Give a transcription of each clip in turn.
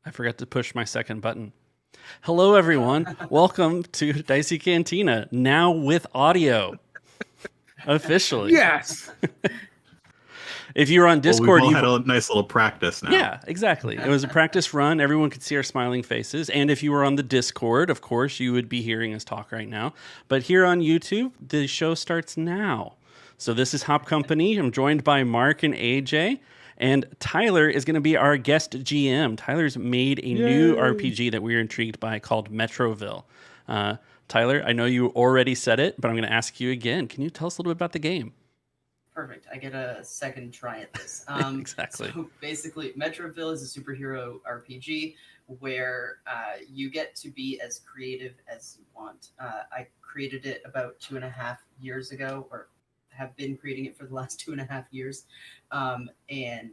I forgot to push my second button. Hello, everyone. Welcome to Dicey Cantina, now with audio. Officially. Yes. If you were on Discord, we've all had a nice little practice now. Yeah, exactly. It was a practice run. Everyone could see our smiling faces. And if you were on the Discord, of course, you would be hearing us talk right now. But here on YouTube, the show starts now. So this is Hop Company. I'm joined by Mark and AJ. And Tyler is going to be our guest GM. Tyler's made a new RPG that we're intrigued by called Metroville. Tyler, I know you already said it, but I'm going to ask you again. Can you tell us a little bit about the game? Perfect. I get a second try at this. Exactly. So basically, Metroville is a superhero RPG where you get to be as creative as you want. I created it about 2.5 years ago, or have been creating it for the last 2.5 years. And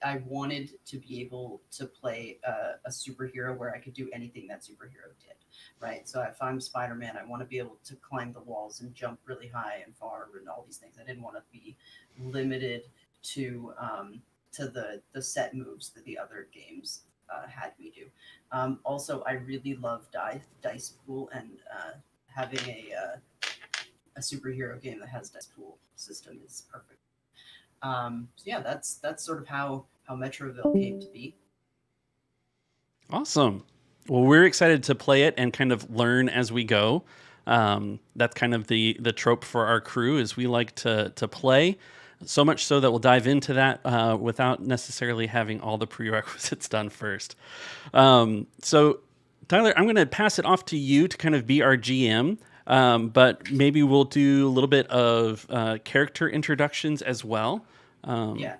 I wanted to be able to play a superhero where I could do anything that superhero did, right? So if I'm Spider-Man, I want to be able to climb the walls and jump really high and far and all these things. I didn't want to be limited to the set moves that the other games had me do. Also, I really love dice pool, and having a superhero game that has dice pool system is perfect. So yeah, that's sort of how Metroville came to be. Awesome. Well, we're excited to play it and kind of learn as we go. That's kind of the trope for our crew, is we like to play, so much so that we'll dive into that without necessarily having all the prerequisites done first. So Tyler, I'm going to pass it off to you to kind of be our GM. But maybe we'll do a little bit of character introductions as well. Yeah.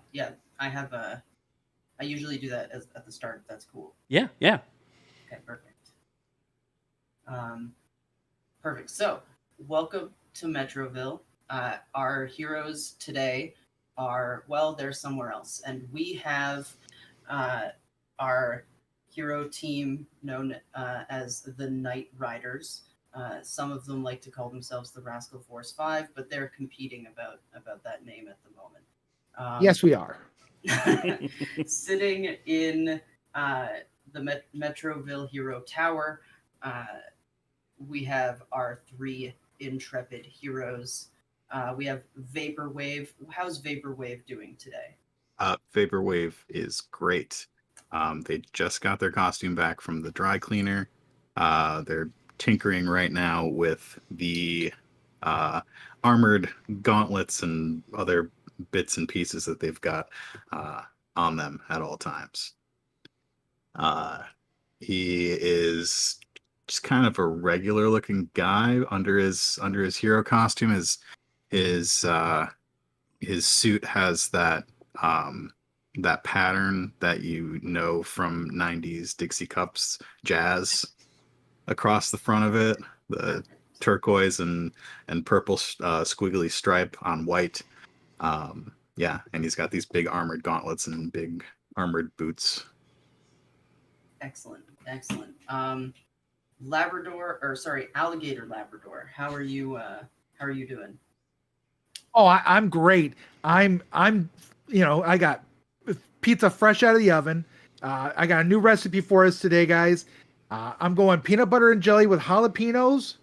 I usually do that at the start. If that's cool. Yeah. Okay, perfect. Perfect. So, welcome to Metroville. Our heroes today are, well, they're somewhere else, and we have our hero team known as the Night Riders. Some of them like to call themselves the Rascal Force 5, but they're competing about that name at the moment. Yes, we are. Sitting in the Metroville Hero Tower, we have our 3 intrepid heroes. We have Vaporwave. How's Vaporwave doing today? Vaporwave is great. They just got their costume back from the dry cleaner. They're tinkering right now with the armored gauntlets and other bits and pieces that they've got on them at all times. He is just kind of a regular looking guy. Under his hero costume, his suit has that pattern that you know from 90s Dixie Cups jazz across the front of it, the turquoise and purple squiggly stripe on white. And he's got these big armored gauntlets and big armored boots. Excellent. Alligator Labrador. How are you doing? Oh, I'm great. I'm I got pizza fresh out of the oven. I got a new recipe for us today, guys. I'm going peanut butter and jelly with jalapenos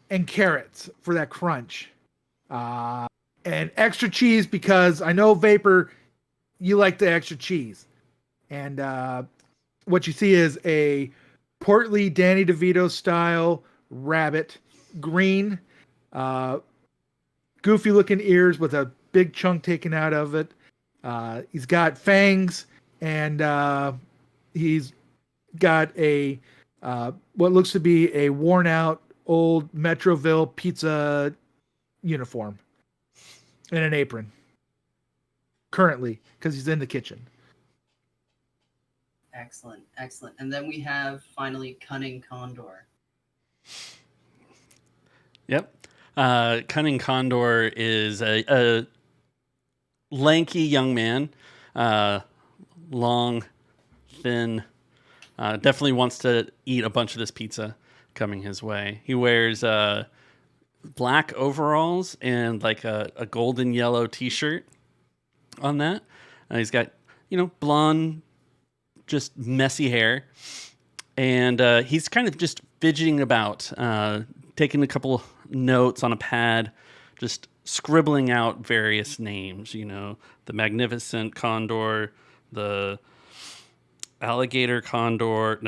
and carrots for that crunch. And extra cheese, because I know, Vapor, you like the extra cheese. And what you see is a portly Danny DeVito style rabbit, green, goofy looking ears with a big chunk taken out of it. He's got fangs, and he's got a what looks to be a worn out old Metroville pizza uniform and an apron currently, because he's in the kitchen. Excellent. And then we have finally Cunning Condor. Yep. Cunning Condor is a lanky young man, long, thin, definitely wants to eat a bunch of this pizza coming his way. He wears black overalls and like a golden yellow t-shirt on that. He's got, blonde just messy hair. And he's kind of just fidgeting about, taking a couple notes on a pad, just scribbling out various names, you know, the Magnificent Condor, the Alligator Condor,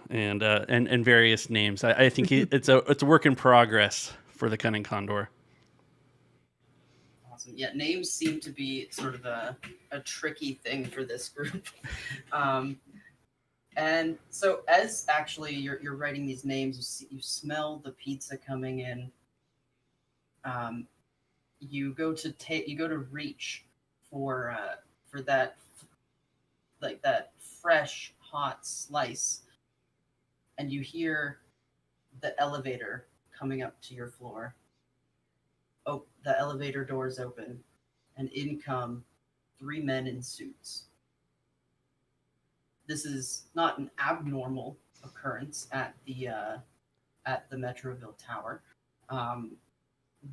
and various names. I think it's a work in progress for the Cunning Condor. Awesome. Yeah, names seem to be sort of a tricky thing for this group. And so as actually you're writing these names, you smell the pizza coming in. You go to reach for that, like that fresh hot slice, and you hear the elevator coming up to your floor. Oh, the elevator doors open, and in come 3 men in suits. This is not an abnormal occurrence at the Metroville Tower.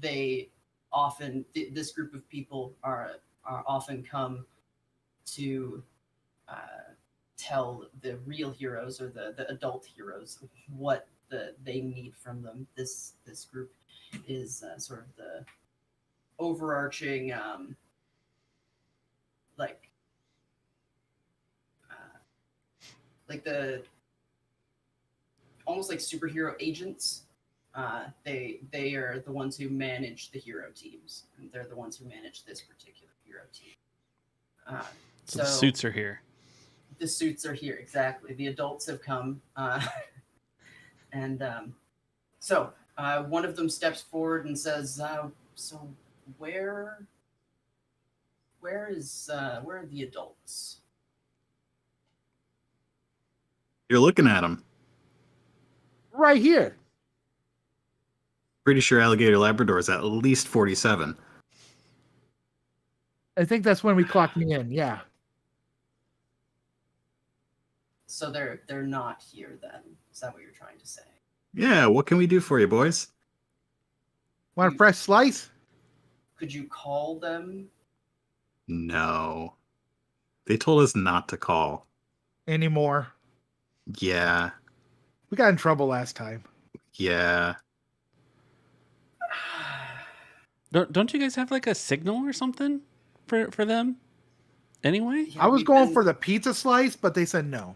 This group of people are often come to tell the real heroes, or the adult heroes, what they need from them. This group is sort of the overarching like the almost like superhero agents. They are the ones who manage the hero teams, and they're the ones who manage this particular hero team. So the suits are here. The suits are here, exactly. The adults have come, and so one of them steps forward and says, "So where are the adults?" You're looking at them. Right here. Pretty sure Alligator Labrador is at least 47. I think that's when we clocked me in. Yeah. So they're not here then. Is that what you're trying to say? Yeah, what can we do for you, boys? Want a fresh slice? Could you call them? No. They told us not to call. Anymore. Yeah. We got in trouble last time. Yeah. Don't you guys have like a signal or something for them? Anyway, Yeah, I was going for the pizza slice, but they said no.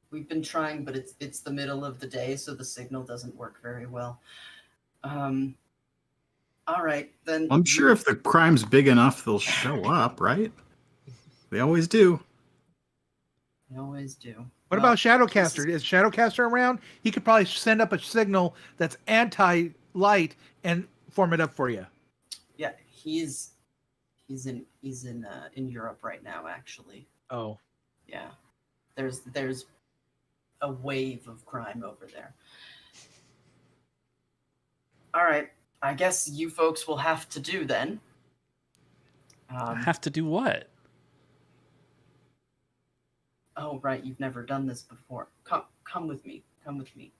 We've been trying, but it's the middle of the day, so the signal doesn't work very well. All right, then. I'm sure if the crime's big enough, they'll show up, right? They always do. They always do. What about Shadowcaster? Is Shadowcaster around? He could probably send up a signal that's anti-light and form it up for you. Yeah, he's in Europe right now, actually. Oh. Yeah. There's a wave of crime over there. All right. I guess you folks will have to do then. have to do what? Oh, right. You've never done this before. Come with me. Come with me.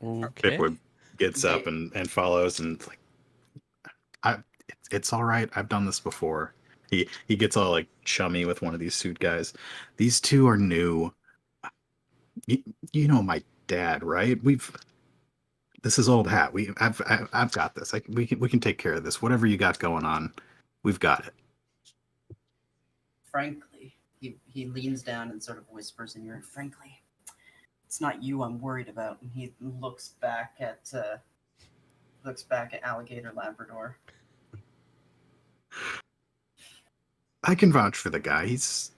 Okay. Pipwood gets up and follows, and like, it's all right. I've done this before. He gets all like chummy with one of these suit guys. These two are new. You know my dad, right? This is old hat. I've got this. We can take care of this. Whatever you got going on, we've got it. Frankly, he leans down and sort of whispers in your ear, frankly, it's not you I'm worried about. And he looks back at Alligator Labrador. I can vouch for the guy. He's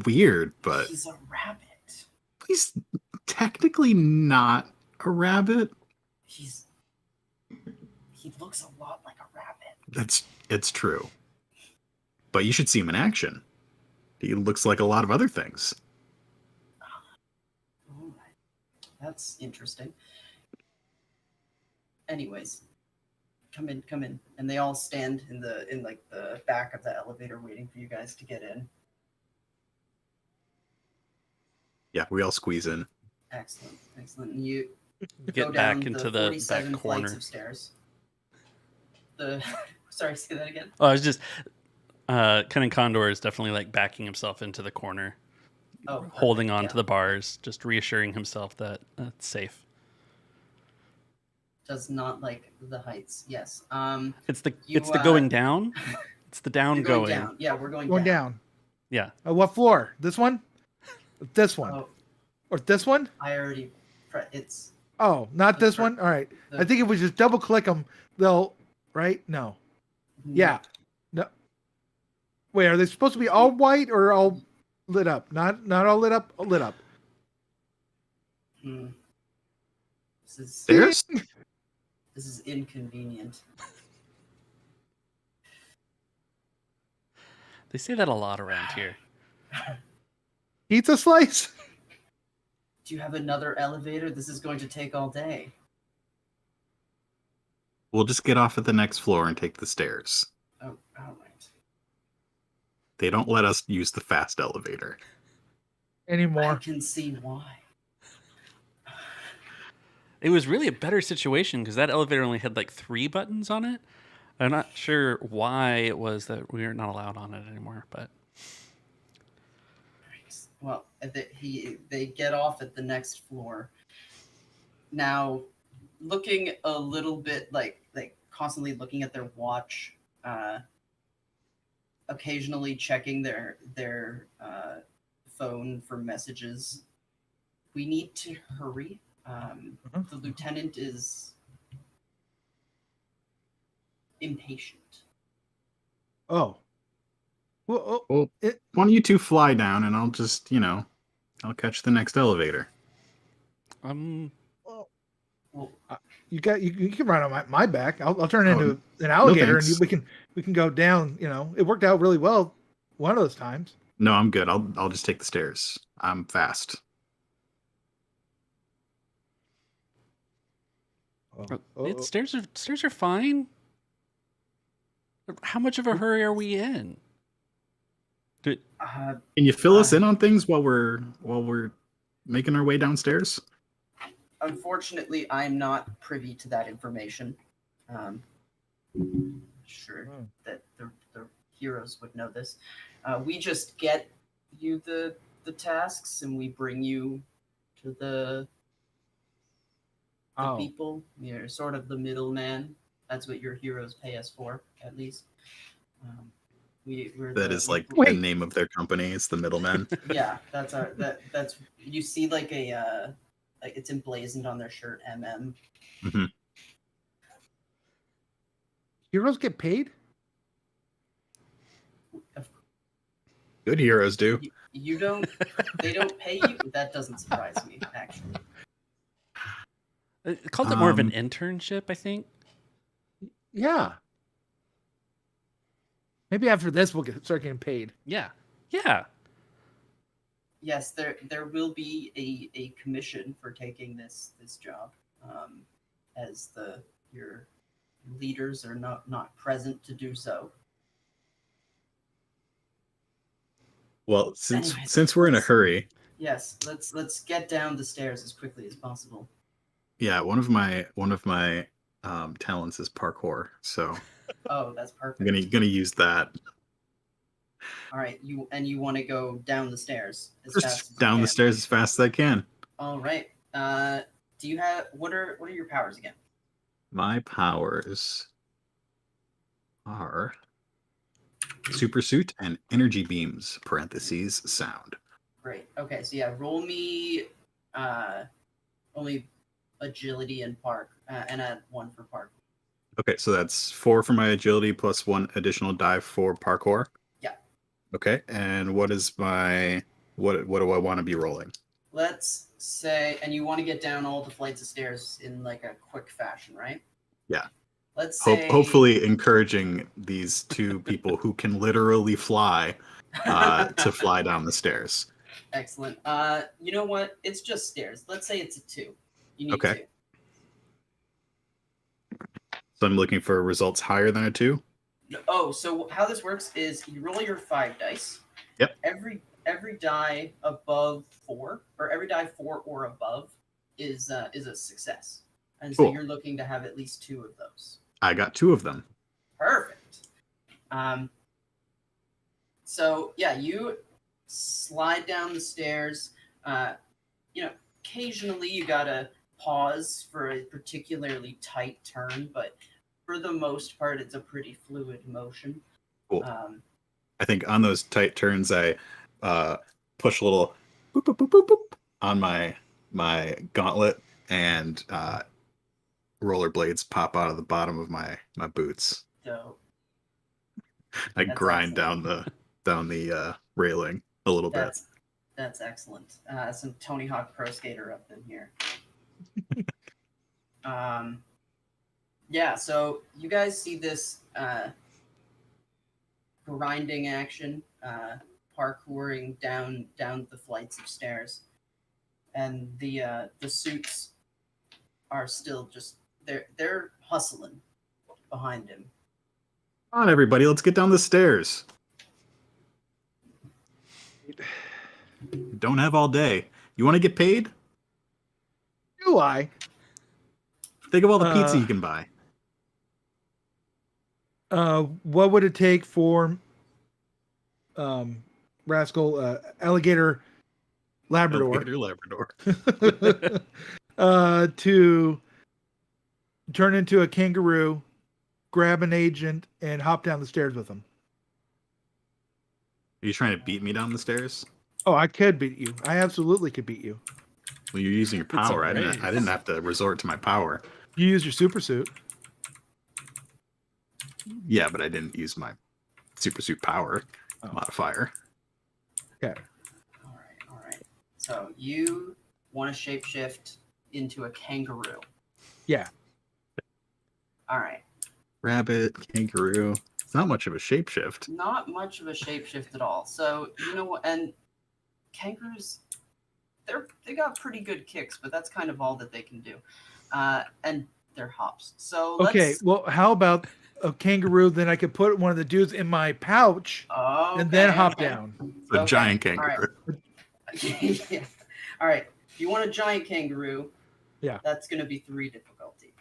weird, but He's a rabbit. he's technically not a rabbit. He looks a lot like a rabbit. It's true. But you should see him in action. He looks like a lot of other things. Oh, that's interesting. Anyways, come in, and they all stand in the back of the elevator waiting for you guys to get in. Yeah, we all squeeze in. Excellent. And you Get go back down into the the 47 back flights corner. of stairs. Sorry, say that again. Oh, I was just Cunning Condor is definitely like backing himself into the corner, Oh, perfect, holding on yeah. to the bars, just reassuring himself that it's safe. Does not like the heights. Yes. It's the You, it's the going down. It's the down You're going going. down. Yeah, we're going Going down. down. Yeah. What floor? This one? This one? Oh, Or this one? I already. It's. Oh, not this The- one? All right. the- I think if we just double click them, they'll, right? No. Yeah. No. Wait, are they supposed to be all white or all lit up? Not all lit up, lit up. Hmm. This Stairs? is inconvenient. They say that a lot around here. Pizza slice? Do you have another elevator? This is going to take all day. We'll just get off at the next floor and take the stairs. Oh, all right. They don't let us use the fast elevator. I Anymore. can see why. It was really a better situation because that elevator only had like 3 buttons on it. I'm not sure why it was that we are not allowed on it anymore, but Well, they get off at the next floor. Now, looking a little bit like constantly looking at their watch, occasionally checking their phone for messages. We need to hurry. The lieutenant is impatient. Oh. Well, Well, why don't you two fly down and I'll just, I'll catch the next elevator. Well, you can ride on my back. I'll turn into an alligator thanks. and we can go down. It worked out really well one of those times. No, I'm good. I'll just take the stairs. I'm fast. stairs are fine. How much of a hurry are we in? Can you fill us in on things while we're making our way downstairs? unfortunately, I'm not privy to that information. Sure that the heroes would know this. We just get you the tasks and we bring you to the people. You're sort of the middleman. That's what your heroes pay us for, at least. The name of their company. It's the middleman. Yeah, that's you see like a like it's emblazoned on their shirt, MM. Mm-hmm. Heroes get paid? Good heroes do. You don't. They don't pay you. That doesn't surprise me, actually. It called it more of an internship, I think. Yeah. Maybe after this we'll start getting paid. Yeah. Yes, there will be a commission for taking this job, as your leaders are not present to do so. Well, since we're in a hurry. Yes, let's get down the stairs as quickly as possible. Yeah, one of my talents is parkour, so Oh, that's perfect. I'm gonna use that. All right, you want to go down the stairs as Just fast as you down the can. stairs as fast as I can. All right. Do you have what are your powers again? My powers are super suit and energy beams (parentheses sound). Great. Okay, so yeah, roll me only agility and park, and add 1 for park. Okay, so that's 4 for my agility plus 1 additional die for parkour. Yeah. Okay, and what is my what do I want to be rolling? Let's say, and you want to get down all the flights of stairs in like a quick fashion, right? Yeah. Let's say Hopefully encouraging these two people who can literally fly to fly down the stairs. Excellent. You know what? It's just stairs. Let's say it's a 2. You need Okay. 2. So I'm looking for results higher than a 2. Oh, so how this works is you roll your 5 dice. Yep. Every die above 4, or every die 4 or above, is a success, and so Cool. you're looking to have at least 2 of those. I got 2 of them. Perfect. So yeah, you slide down the stairs. Occasionally you gotta pause for a particularly tight turn, but for the most part, it's a pretty fluid motion. Cool. I think on those tight turns, I push a little boop, boop, boop, boop, boop on my gauntlet, and rollerblades pop out of the bottom of my boots. So I That's grind excellent. down the railing a little bit. That's excellent. Some Tony Hawk Pro Skater up in here. Yeah, so you guys see this grinding action, parkouring down the flights of stairs, and the suits are still just they're hustling behind him. Come on, everybody, let's get down the stairs. Don't have all day. You want to get paid? Do I? Think of all the pizza you can buy. What would it take for Rascal Alligator Labrador Alligator Labrador. to turn into a kangaroo, grab an agent, and hop down the stairs with him? Are you trying to beat me down the stairs? Oh, I could beat you. I absolutely could beat you. Well, you're using your It's a power. I race. didn't have to resort to my power. You use your super suit. Yeah, but I didn't use my super suit power Oh. modifier. Okay. All right. So you want to shapeshift into a kangaroo. Yeah. All right. Rabbit, kangaroo. It's not much of a shapeshift. Not much of a shapeshift at all. So you know what? And kangaroos, they got pretty good kicks, but that's kind of all that they can do. And they're hops. So Okay. let's, Well, how about a kangaroo? Then I could put one of the dudes in my pouch and then hop down. It's a giant kangaroo. Yeah. All right. If you want a giant kangaroo, Yeah. that's going to be 3 difficulty.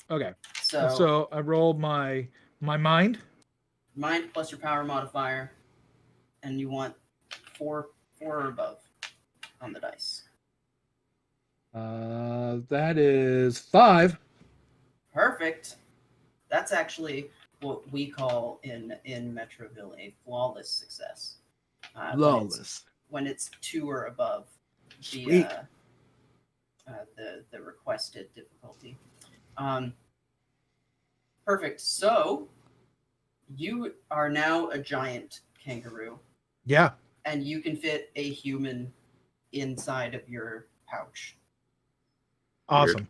Okay. So, So I rolled my mind. mind plus your power modifier, and you want 4 or above on the dice. That is 5. Perfect. That's actually what we call in Metroville a flawless success. Lawless. When it's 2 or above Sweet. the requested difficulty. Perfect. So you are now a giant kangaroo, Yeah. and you can fit a human inside of your pouch. Awesome.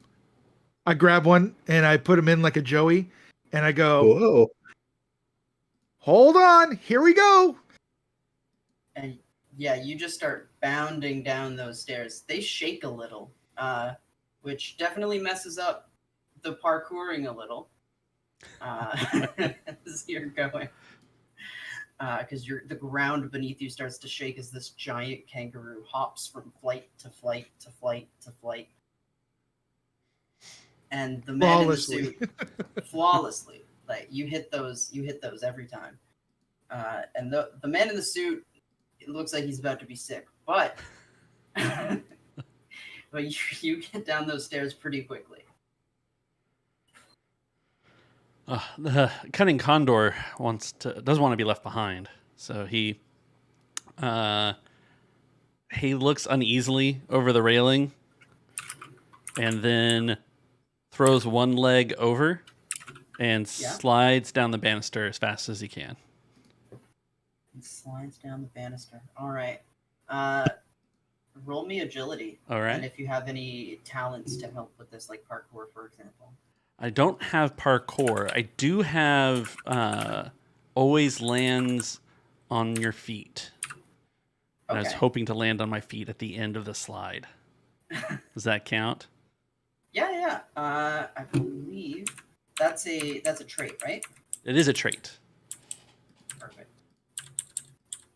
I grab one and I put him in like a Joey, and I go, Whoa. hold on, here we go. And yeah, you just start bounding down those stairs. They shake a little, which definitely messes up the parkouring a little as you're going. Because the ground beneath you starts to shake as this giant kangaroo hops from flight to flight to flight to flight. And the man in the suit flawlessly, like you hit those every time. And the man in the suit, it looks like he's about to be sick, but but you get down those stairs pretty quickly. The Cunning Condor doesn't want to be left behind, so he looks uneasily over the railing, and then throws one leg over and slides down the banister as fast as he can. He slides down the banister. All right. Roll me agility. All right. And if you have any talents to help with this, like parkour, for example. I don't have parkour. I do have always lands on your feet. And I was hoping to land on my feet at the end of the slide. Does that count? Yeah. I believe that's a trait, right? It is a trait. Perfect.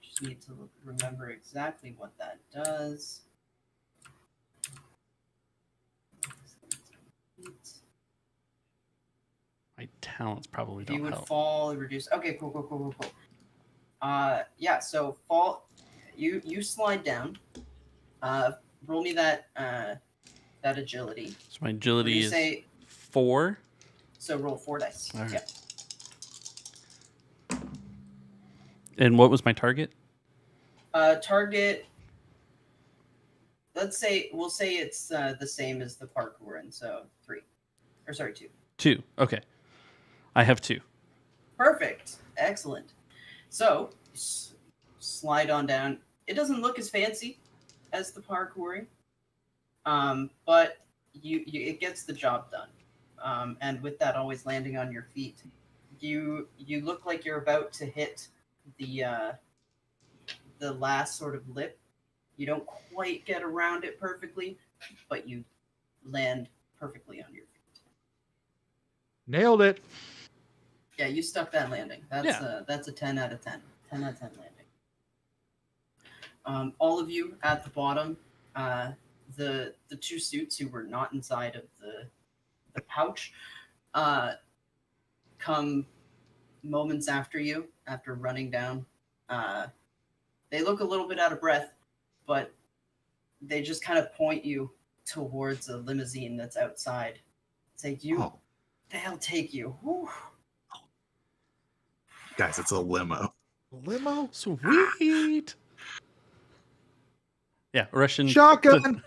Just need to remember exactly what that does. My talents probably If you don't would help. fall, reduce. Okay, cool. Yeah. So fall. You slide down. Roll me that agility. So my What do agility you is say? 4. So roll 4 dice. All right. Yeah. And what was my target? Target. We'll say it's the same as the park we're in. So 3, or sorry, 2. 2. Okay. I have 2. Perfect. Excellent. So slide on down. It doesn't look as fancy as the parkouring, but you it gets the job done. And with that always landing on your feet, you look like you're about to hit the last sort of lip. You don't quite get around it perfectly, but you land perfectly on your feet. Nailed it. Yeah, you stuck that landing. Yeah. That's a 10 out of 10. 10 out of 10 landing. All of you at the bottom, the 2 suits who were not inside of the pouch, come moments after you, after running down. They look a little bit out of breath, but they just kind of point you towards a limousine that's outside. Say, they'll take you. Whew. Guys, it's a limo. Limo? Sweet. Yeah, Russian. Shotgun.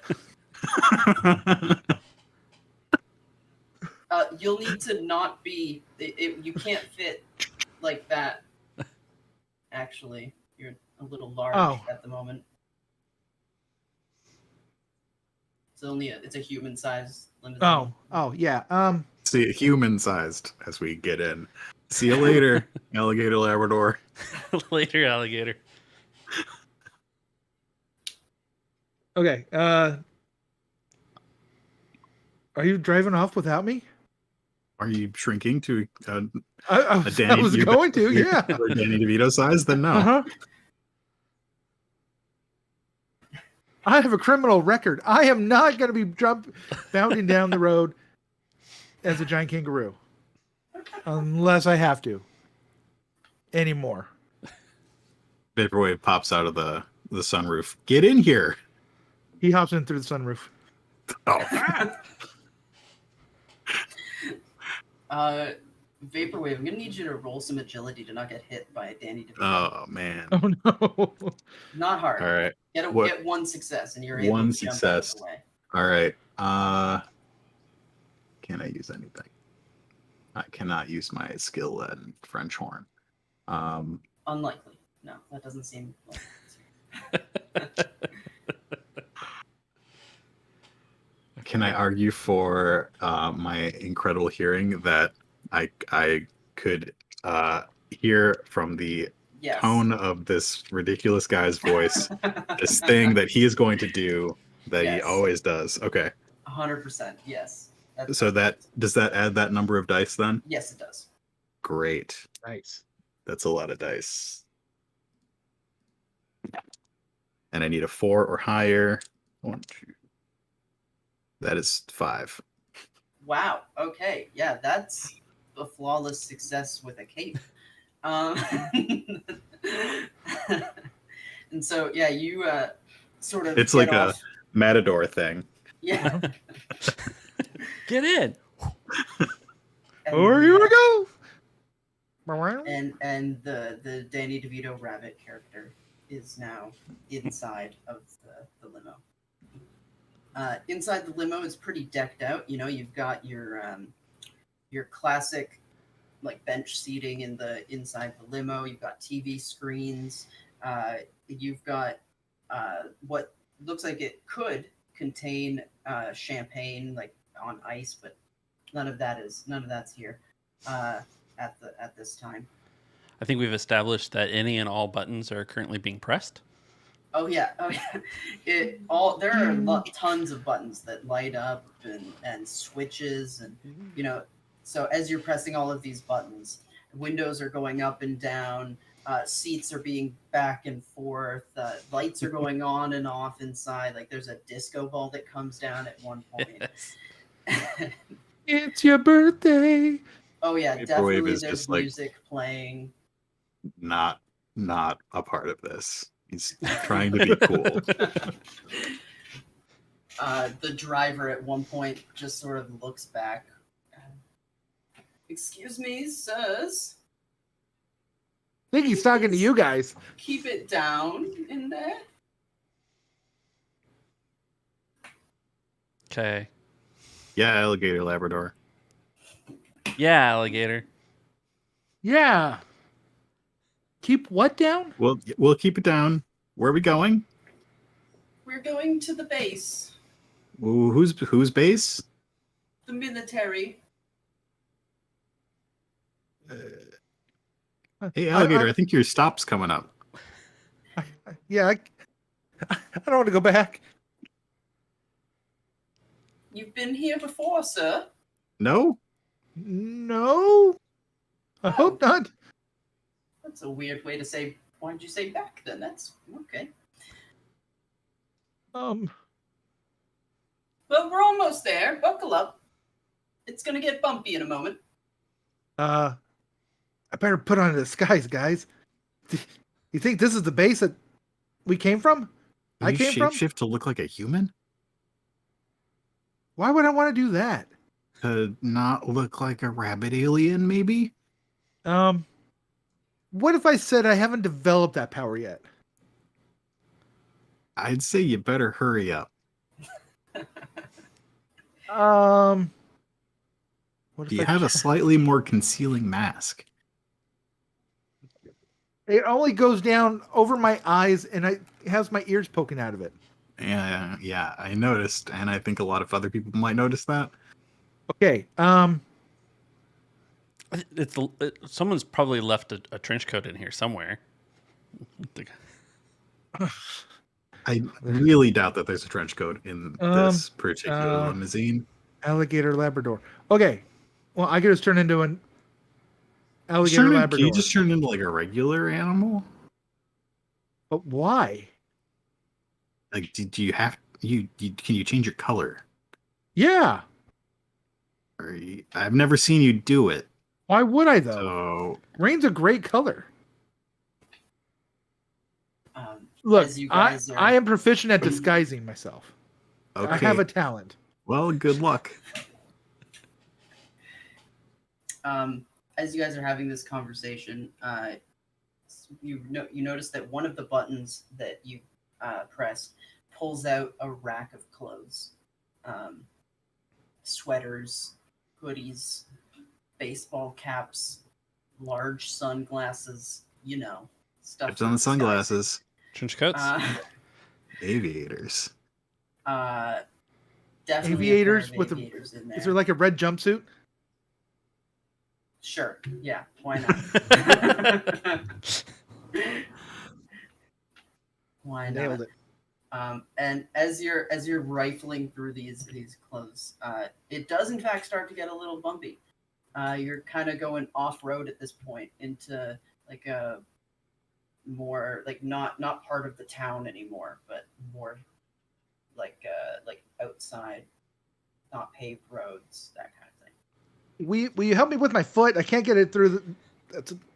You'll need to not be. You can't fit like that. Actually, you're a little large at the moment. It's a human-sized limousine. Oh, yeah. See, human-sized as we get in. See you later, alligator Labrador. Later, alligator. Okay. Are you driving off without me? Are you shrinking to I a Danny was going to, yeah. or Danny DeVito size? Then no. Uh-huh. I have a criminal record. I am not going to be bounding down the road as a giant kangaroo. Unless I have to. Anymore. Vaporwave pops out of the sunroof. Get in here. He hops in through the sunroof. Oh. Vaporwave, I'm gonna need you to roll some agility to not get hit by Danny DeVito. Oh man. Oh no. Not hard. All right. Get one success and you're able One to success. jump out of All right. Can I use anything? I cannot use my skill in French horn. the way. Unlikely. No, that doesn't seem like Can I argue for my incredible hearing that I could hear from the yes. tone of this ridiculous guy's voice this thing that he is going to do that he Yes. always does? Okay. 100%. Yes. So does that add that number of dice then? Yes, it does. Great. Nice. That's a lot of dice. And I need a 4 or higher. 1, 2. That is 5. Wow. Okay. Yeah, that's a flawless success with a cape. And so, yeah, you sort of. It's get like off. a matador thing. Yeah. Get in. And Or the, you wanna go? And the Danny DeVito rabbit character is now inside of the limo. Inside the limo is pretty decked out. You know, you've got your classic like bench seating inside the limo. You've got TV screens. You've got what looks like it could contain champagne like on ice, but none of that's here at this time. I think we've established that any and all buttons are currently being pressed. Oh yeah. There are tons of buttons that light up and switches and so as you're pressing all of these buttons, windows are going up and down, seats are being back and forth, lights are going on and off inside. Like there's a disco ball that comes down at one point. It's your birthday. Oh yeah, Vaporwave definitely. is There's just like- music playing. Not not a part of this. He's trying to be cool. The driver at one point just sort of looks back. Excuse me, sirs. I think he's talking to you guys. Keep it down in there. Okay. Yeah, alligator Labrador. Yeah, alligator. Yeah. Keep what down? We'll keep it down. Where are we going? We're going to the base. Ooh, whose base? The military. Hey, alligator, I think your stop's coming up. Yeah, I don't want to go back. You've been here before, sir. No? No. I hope not. That's a weird way to say. Why'd you say back then? That's okay. Um. Well, we're almost there. Buckle up. It's gonna get bumpy in a moment. I better put on a disguise, guys. You think this is the base that we came from? Can you I came from? shapeshift to look like a human? Why would I want to do that? To not look like a rabbit alien, maybe? What if I said I haven't developed that power yet? I'd say you better hurry up. What if You I have a slightly more concealing mask. It only goes down over my eyes, and it has my ears poking out of it. Yeah, I noticed, and I think a lot of other people might notice that. Okay. Someone's probably left a trench coat in here somewhere. I really doubt that there's a trench coat in this particular limousine. Alligator Labrador. Okay. Well, I could just turn into an alligator Labrador. Can you just turn into like a regular animal? But why? Like, do you have can you change your color? Yeah. I've never seen you do it. Why would I though? So Green's a great color. Look, As you guys I am proficient at disguising myself. okay. I have a talent. Well, good luck. As you guys are having this conversation, you notice that one of the buttons that you press pulls out a rack of clothes, sweaters, hoodies, baseball caps, large sunglasses. Stuff. It's on the sunglasses. Trench coats? Aviators. Definitely Aviators a pair of with aviators in there. Is there like a red jumpsuit? Sure. Yeah. Why not? Why not? Nailed it. And as you're rifling through these clothes, it does in fact start to get a little bumpy. You're kind of going off road at this point into like a more like not part of the town anymore, but more like outside, not paved roads, that kind of thing. Will you help me with my foot? I can't get it through.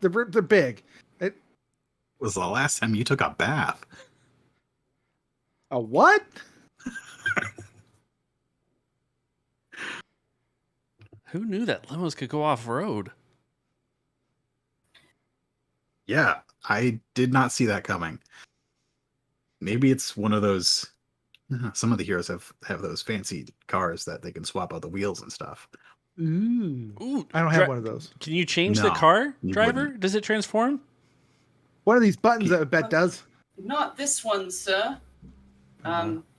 They're big. Was the last time you took a bath? A what? Who knew that limos could go off road? Yeah, I did not see that coming. Maybe it's one of those. Some of the heroes have those fancy cars that they can swap out the wheels and stuff. Ooh, I don't have one of those. Can you change the No, car, you driver? wouldn't. Does it transform? One of these buttons, I bet does. Not this one, sir.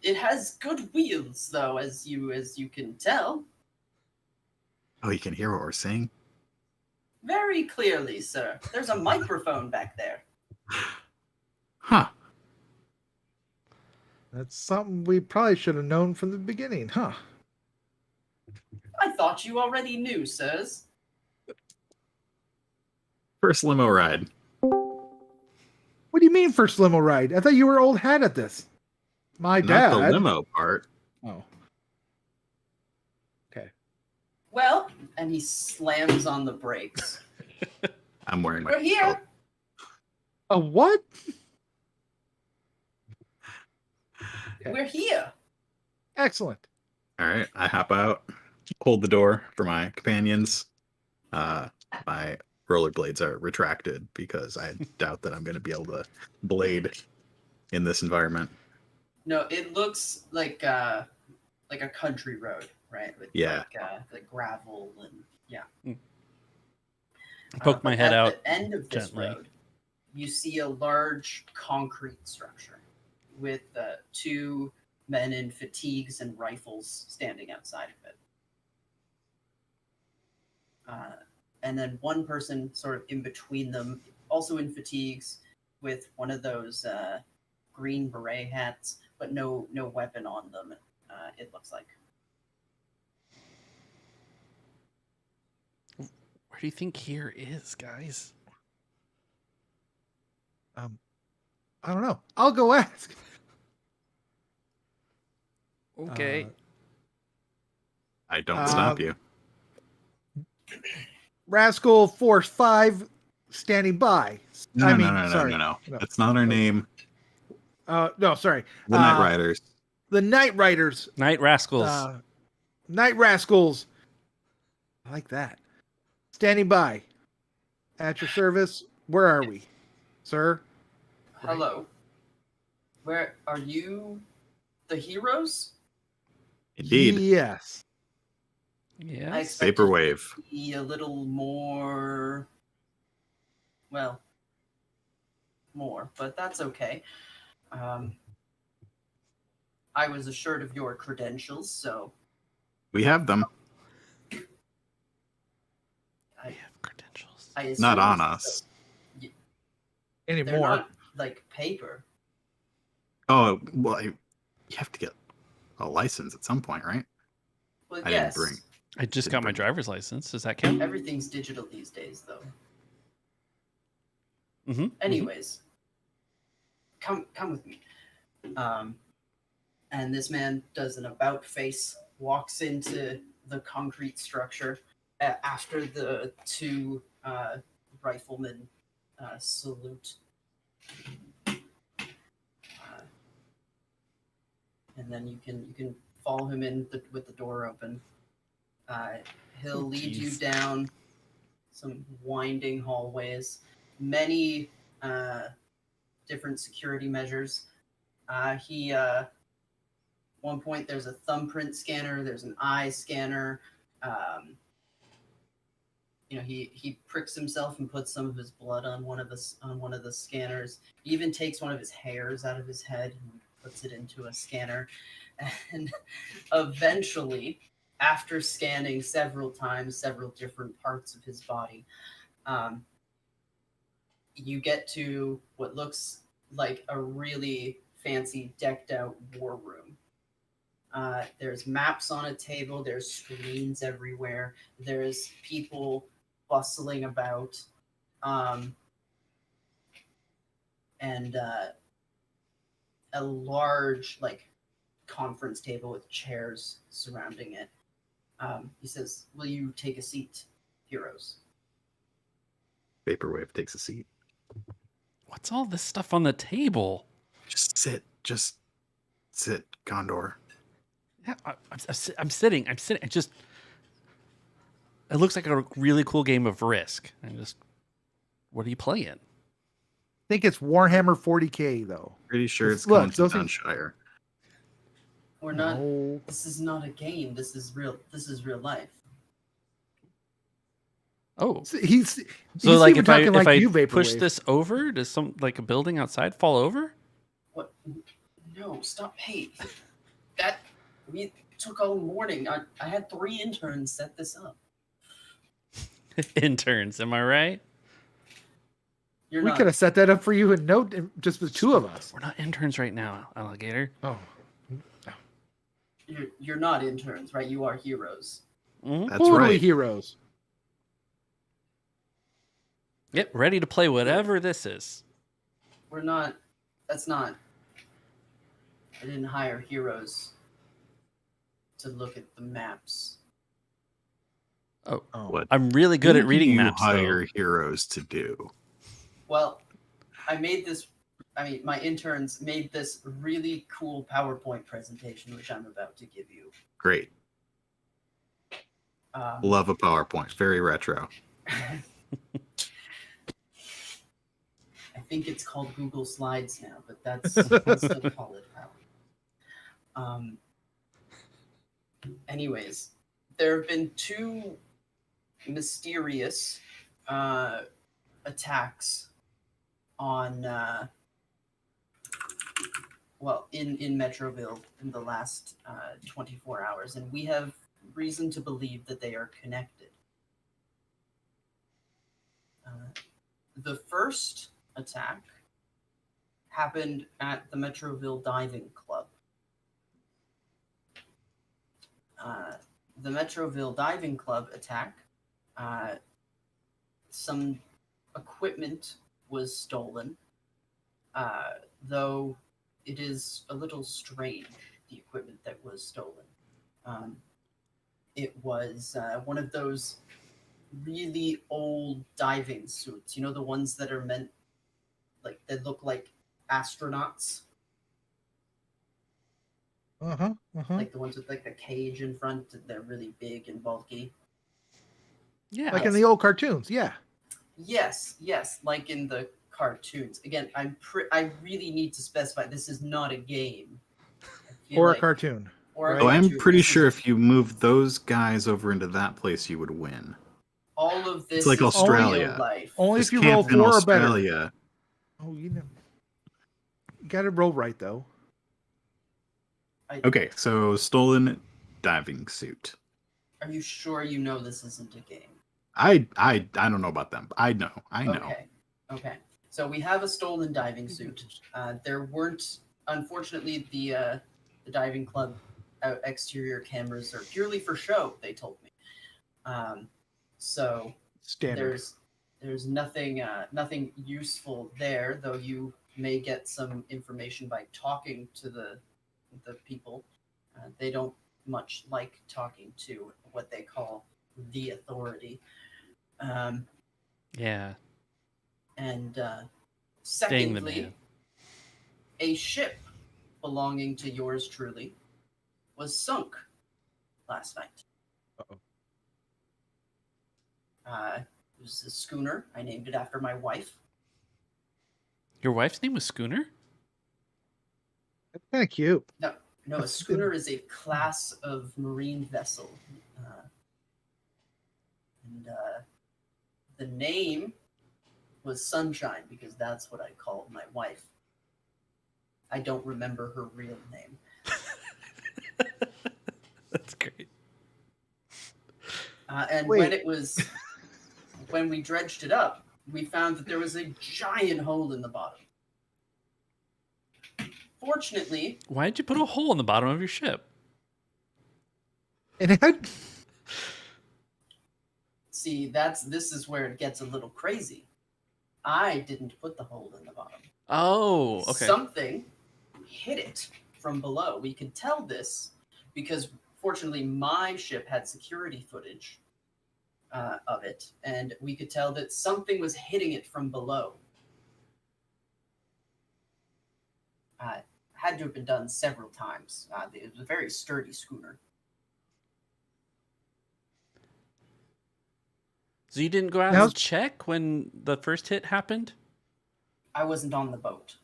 It has good wheels, though, as you can tell. Oh, you can hear what we're saying? Very clearly, sir. There's a microphone back there. Huh. That's something we probably should have known from the beginning, huh? I thought you already knew, sirs. First limo ride. What do you mean first limo ride? I thought you were old hat at this. My dad. Not the limo part. Oh. Okay. Well, and he slams on the brakes. I'm wearing my We're here. belt. A what? Okay. We're here. Excellent. All right, I hop out, hold the door for my companions. My rollerblades are retracted because I doubt that I'm going to be able to blade in this environment. No, it looks like a country road, right? With Yeah. like gravel and yeah. I poke my But head at out the end of this gently. road, you see a large concrete structure with 2 men in fatigues and rifles standing outside of it. And then one person sort of in between them, also in fatigues, with one of those green beret hats, but no weapon on them. It looks like. Where do you think here is, guys? I don't know. I'll go ask. Okay. I don't stop you. Rascal Force 5 standing by. No, sorry. no. That's not our name. No, sorry. The Night Riders. The Night Riders. Night Rascals. Night Rascals. I like that. Standing by. At your service. Where are we, sir? Hello. Where are you? The heroes? Indeed. Yes. I Yes. expected Vaporwave. to be a little more. Well, more, but that's okay. I was assured of your credentials, so We have them. We have credentials. I assumed Not on so. us. They're Anymore. not like paper. Oh, well, you have to get a license at some point, right? Well, I yes. didn't bring. I just got my driver's license. Does that count? Everything's digital these days, though. Mm-hmm. Anyways, come with me. And this man does an about face, walks into the concrete structure after the 2 riflemen salute. And then you can follow him in with the door open. He'll lead you down some winding hallways, many different security measures. One point there's a thumbprint scanner, there's an eye scanner. He pricks himself and puts some of his blood on one of the scanners. He even takes one of his hairs out of his head and puts it into a scanner. And eventually, after scanning several times, several different parts of his body, you get to what looks like a really fancy, decked out war room. There's maps on a table, there's screens everywhere, there's people bustling about, and a large conference table with chairs surrounding it. He says, "Will you take a seat, heroes?" Vaporwave takes a seat. What's all this stuff on the table? Just sit. Just sit, Condor. Yeah, I'm sitting. I just. It looks like a really cool game of Risk. What are you playing? I think it's Warhammer 40K though. Pretty sure it's Look, Dunshire. We're not. No. This is not a game. This is real. This is real life. Oh, He's so like even if I talking like you, push Vaporwave. this over, does a building outside fall over? What? No, stop. Hey, we took all morning. I had 3 interns set this up. Interns, am I right? You're We not. could have set that up for you in just with 2 of us. We're not interns right now, alligator. Oh. You're not interns, right? You are heroes. Mhm. That's Totally right. heroes. Yep, ready to play whatever this is. We're not. That's not. I didn't hire heroes to look at the maps. Oh, What I'm really good at do reading you maps. hire Though. heroes to do? Well, I made this. I mean, my interns made this really cool PowerPoint presentation, which I'm about to give you. Great. Love a PowerPoint. Very retro. I think it's called Google Slides now, but I'll still call it PowerPoint. Anyways, there have been two mysterious attacks on in Metroville in the last 24 hours, and we have reason to believe that they are connected. The first attack happened at the Metroville Diving Club. The Metroville Diving Club attack, some equipment was stolen, though it is a little strange, the equipment that was stolen. It was one of those really old diving suits, you know, the ones that are meant, like, they look like astronauts. Like the ones with like the cage in front, they're really big and bulky. Yeah. Like in the old cartoons, yeah. Yes, like in the cartoons. Again, I really need to specify this is not a game. Or a cartoon. Or right? Oh, I'm pretty This sure is- if you move those guys over into that place, you would win. all of this It's like is Australia. real life. Only This if you roll camp in 4 or better. Australia. Oh, you got to roll right though. Okay, so stolen diving suit. Are you sure you know this isn't a game? I don't know about them. I know. Okay. So we have a stolen diving suit. There weren't, unfortunately, the diving club exterior cameras are purely for show. They told me. So Standard. there's nothing useful there. Though you may get some information by talking to the people. They don't much like talking to what they call the authority. Yeah. And Staying the secondly, man. a ship belonging to yours truly was sunk last night. Uh-oh. It was a schooner. I named it after my wife. Your wife's name was Schooner? That's kind of cute. No, a schooner is a class of marine vessel. And the name was Sunshine because that's what I called my wife. I don't remember her real name. That's great. And Wait. when we dredged it up, we found that there was a giant hole in the bottom. Fortunately, Why did you put a hole in the bottom of your ship? And it had, see, this is where it gets a little crazy. I didn't put the hole in the bottom. Oh, okay. Something hit it from below. We could tell this because, fortunately, my ship had security footage of it, and we could tell that something was hitting it from below. Had to have been done several times. It was a very sturdy schooner. So you didn't go out Now- and check when the first hit happened? I wasn't on the boat.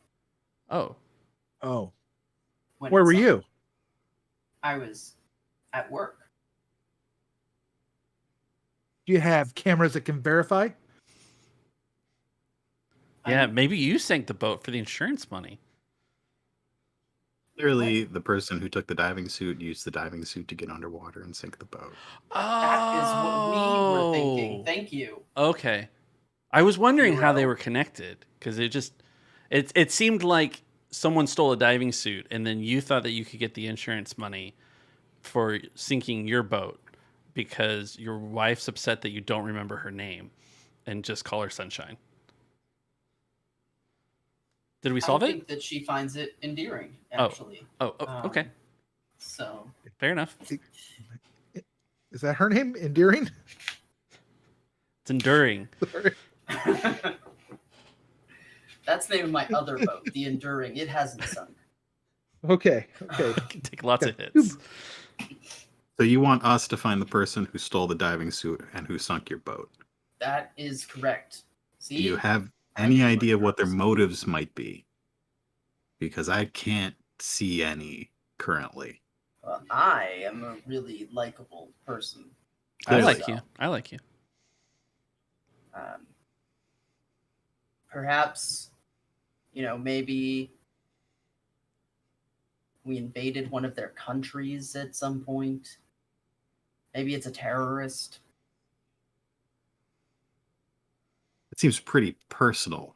Oh. oh, When where it were sunk. you? I was at work. Do you have cameras that can verify? Yeah, maybe you sank the boat for the insurance money. Clearly, the person who took the diving suit used the diving suit to get underwater and sink the boat. That is what we were thinking. Thank you. Okay. I was wondering how they Hero. were connected because it seemed like someone stole a diving suit and then you thought that you could get the insurance money for sinking your boat because your wife's upset that you don't remember her name and just call her Sunshine. Did we solve I it? think that she finds it endearing, actually. Oh, okay. So Fair enough. Is that her name? Endearing? It's enduring. That's the name of my other boat, the Enduring. It hasn't sunk. Okay. Take lots of hits. So you want us to find the person who stole the diving suit and who sunk your boat? That is correct. See? Do you have I any knew idea it what their was. motives might be? Because I can't see any currently. Well, I am a really likable person. I like So, you. I like you. Perhaps, maybe we invaded one of their countries at some point. Maybe it's a terrorist. It seems pretty personal.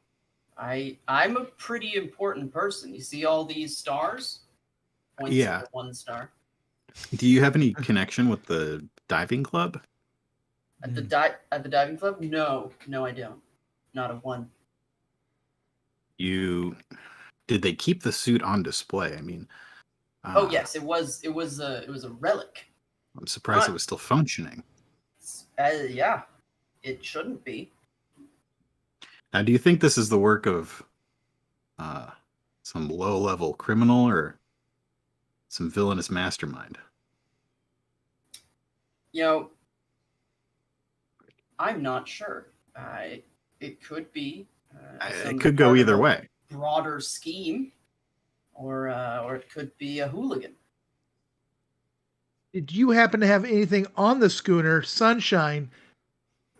I'm a pretty important person. You see all these stars? Points Yeah. at one star. Do you have any connection with the diving club? At the diving club? No, I don't. Not a one. Did they keep the suit on display? I mean, Oh yes, it was a relic. I'm surprised it was still functioning. Yeah, it shouldn't be. Now, do you think this is the work of some low-level criminal or some villainous mastermind? I'm not sure. It could be. It could go either way. Broader scheme, or it could be a hooligan. Did you happen to have anything on the schooner Sunshine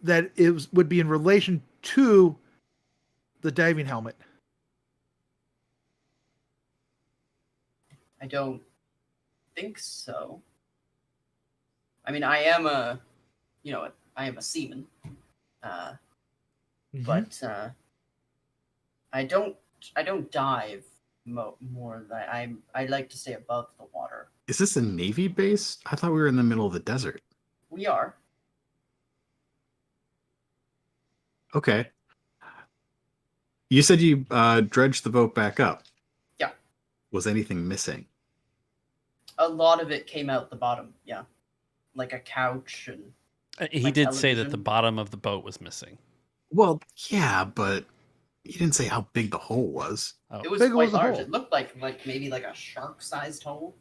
that would be in relation to the diving helmet? I don't think so. I mean, I am a seaman, but I don't dive more than I like to stay above the water. Is this a Navy base? I thought we were in the middle of the desert. We are. Okay. You said you dredged the boat back up. Yeah. Was anything missing? A lot of it came out the bottom, yeah. Like a couch and He like did say that the television. bottom of the boat was missing. Well, yeah, but you didn't say how big the hole was. Oh. It was Big quite was the large. hole. It looked like maybe like a shark-sized hole.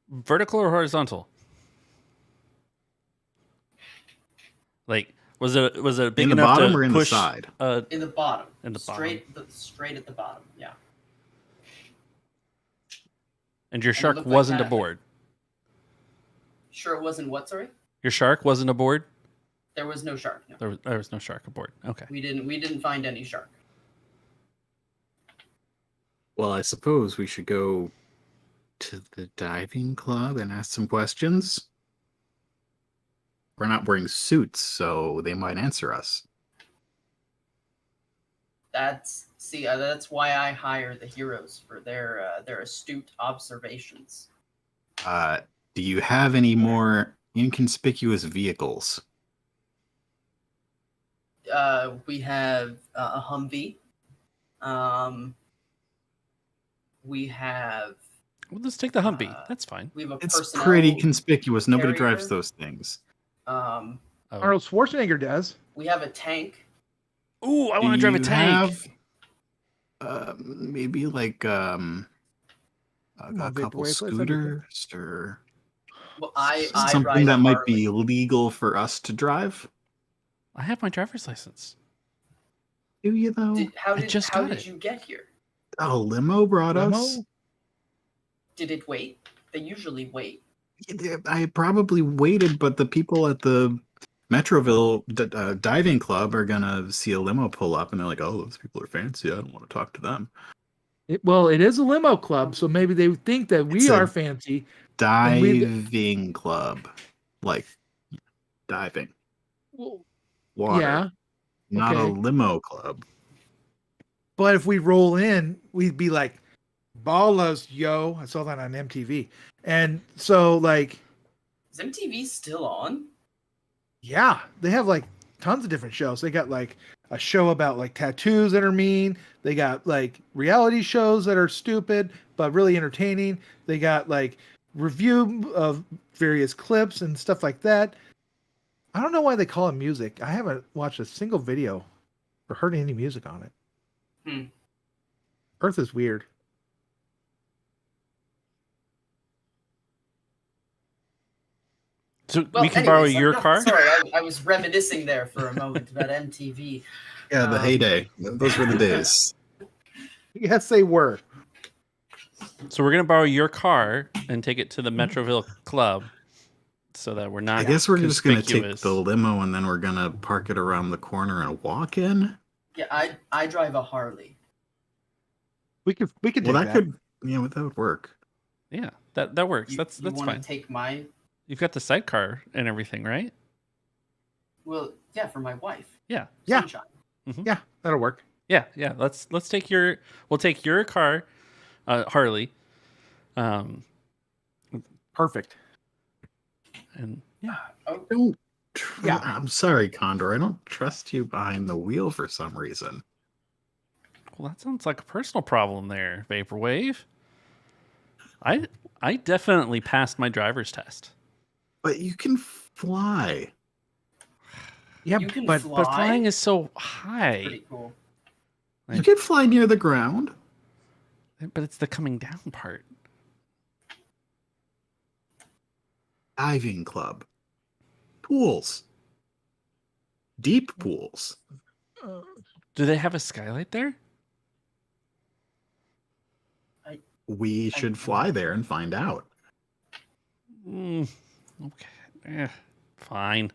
Vertical or horizontal? Like, was it big In the enough bottom to or in the push? side? In the bottom. In the straight at the bottom, yeah. And your it shark looked like wasn't that. aboard. Sure, it wasn't what? Sorry, Your shark wasn't aboard. there was no shark. No, There was no shark aboard. Okay. we didn't find any shark. Well, I suppose we should go to the diving club and ask some questions. We're not wearing suits, so they might answer us. That's why I hire the heroes for their astute observations. Do you have any more inconspicuous vehicles? We have a Humvee. We have Let's take the Humvee. That's fine. we have a It's personnel pretty conspicuous. Nobody carrier. drives those things. Oh. Arnold Schwarzenegger does. We have a tank. Ooh, I want to drive a Do you tank. have, maybe like a couple vaporwave, let's have it. scooters or Well, I something ride that a might Harley. be legal for us to drive. I have my driver's license. Do you though? How I did just how got did it. you get here? A limo brought us. Limo? Did it wait? They usually wait. I probably waited, but the people at the Metroville diving club are gonna see a limo pull up, and they're like, "Oh, those people are fancy. I don't want to talk to them." It is a limo club, so maybe they think that we It's a are fancy. Diving club, like diving Well, water, yeah, not a okay. limo club. but if we roll in, we'd be like, "Ballas, yo!" I saw that on MTV, and so like, Is MTV still on? yeah, they have like tons of different shows. They got like a show about like tattoos that are mean. They got like reality shows that are stupid but really entertaining. They got like review of various clips and stuff like that. I don't know why they call it music. I haven't watched a single video or heard any music on it. Hmm. Earth is weird. So Well, we can borrow anyways, your car? Sorry, I was reminiscing there for a moment about MTV. Yeah, the heyday. Those were the days. Yes, they were. So we're going to borrow your car and take it to the Metroville club so that we're not I guess we're just going to take conspicuous. the limo and then we're going to park it around the corner and walk in. Yeah, I drive a Harley. We could Well, take that could, yeah, that would work. Yeah, that works. You, That's you want fine. to take my? You've got the sidecar and everything, right? Well, yeah, for my wife. Yeah. Yeah. Sunshine. Yeah, that'll work. Yeah. Let's take we'll take your car, Harley. Perfect. And yeah. Oh, Don't. Yeah. I'm sorry, Condor. I don't trust you behind the wheel for some reason. Well, that sounds like a personal problem there, Vaporwave. I definitely passed my driver's test. But you can fly. Yeah, you can but fly. But flying is so high. Pretty cool. You can fly near the ground. But it's the coming down part. Diving club. Pools. Deep pools. Do they have a skylight there? We should fly there and find out. Okay. Fine.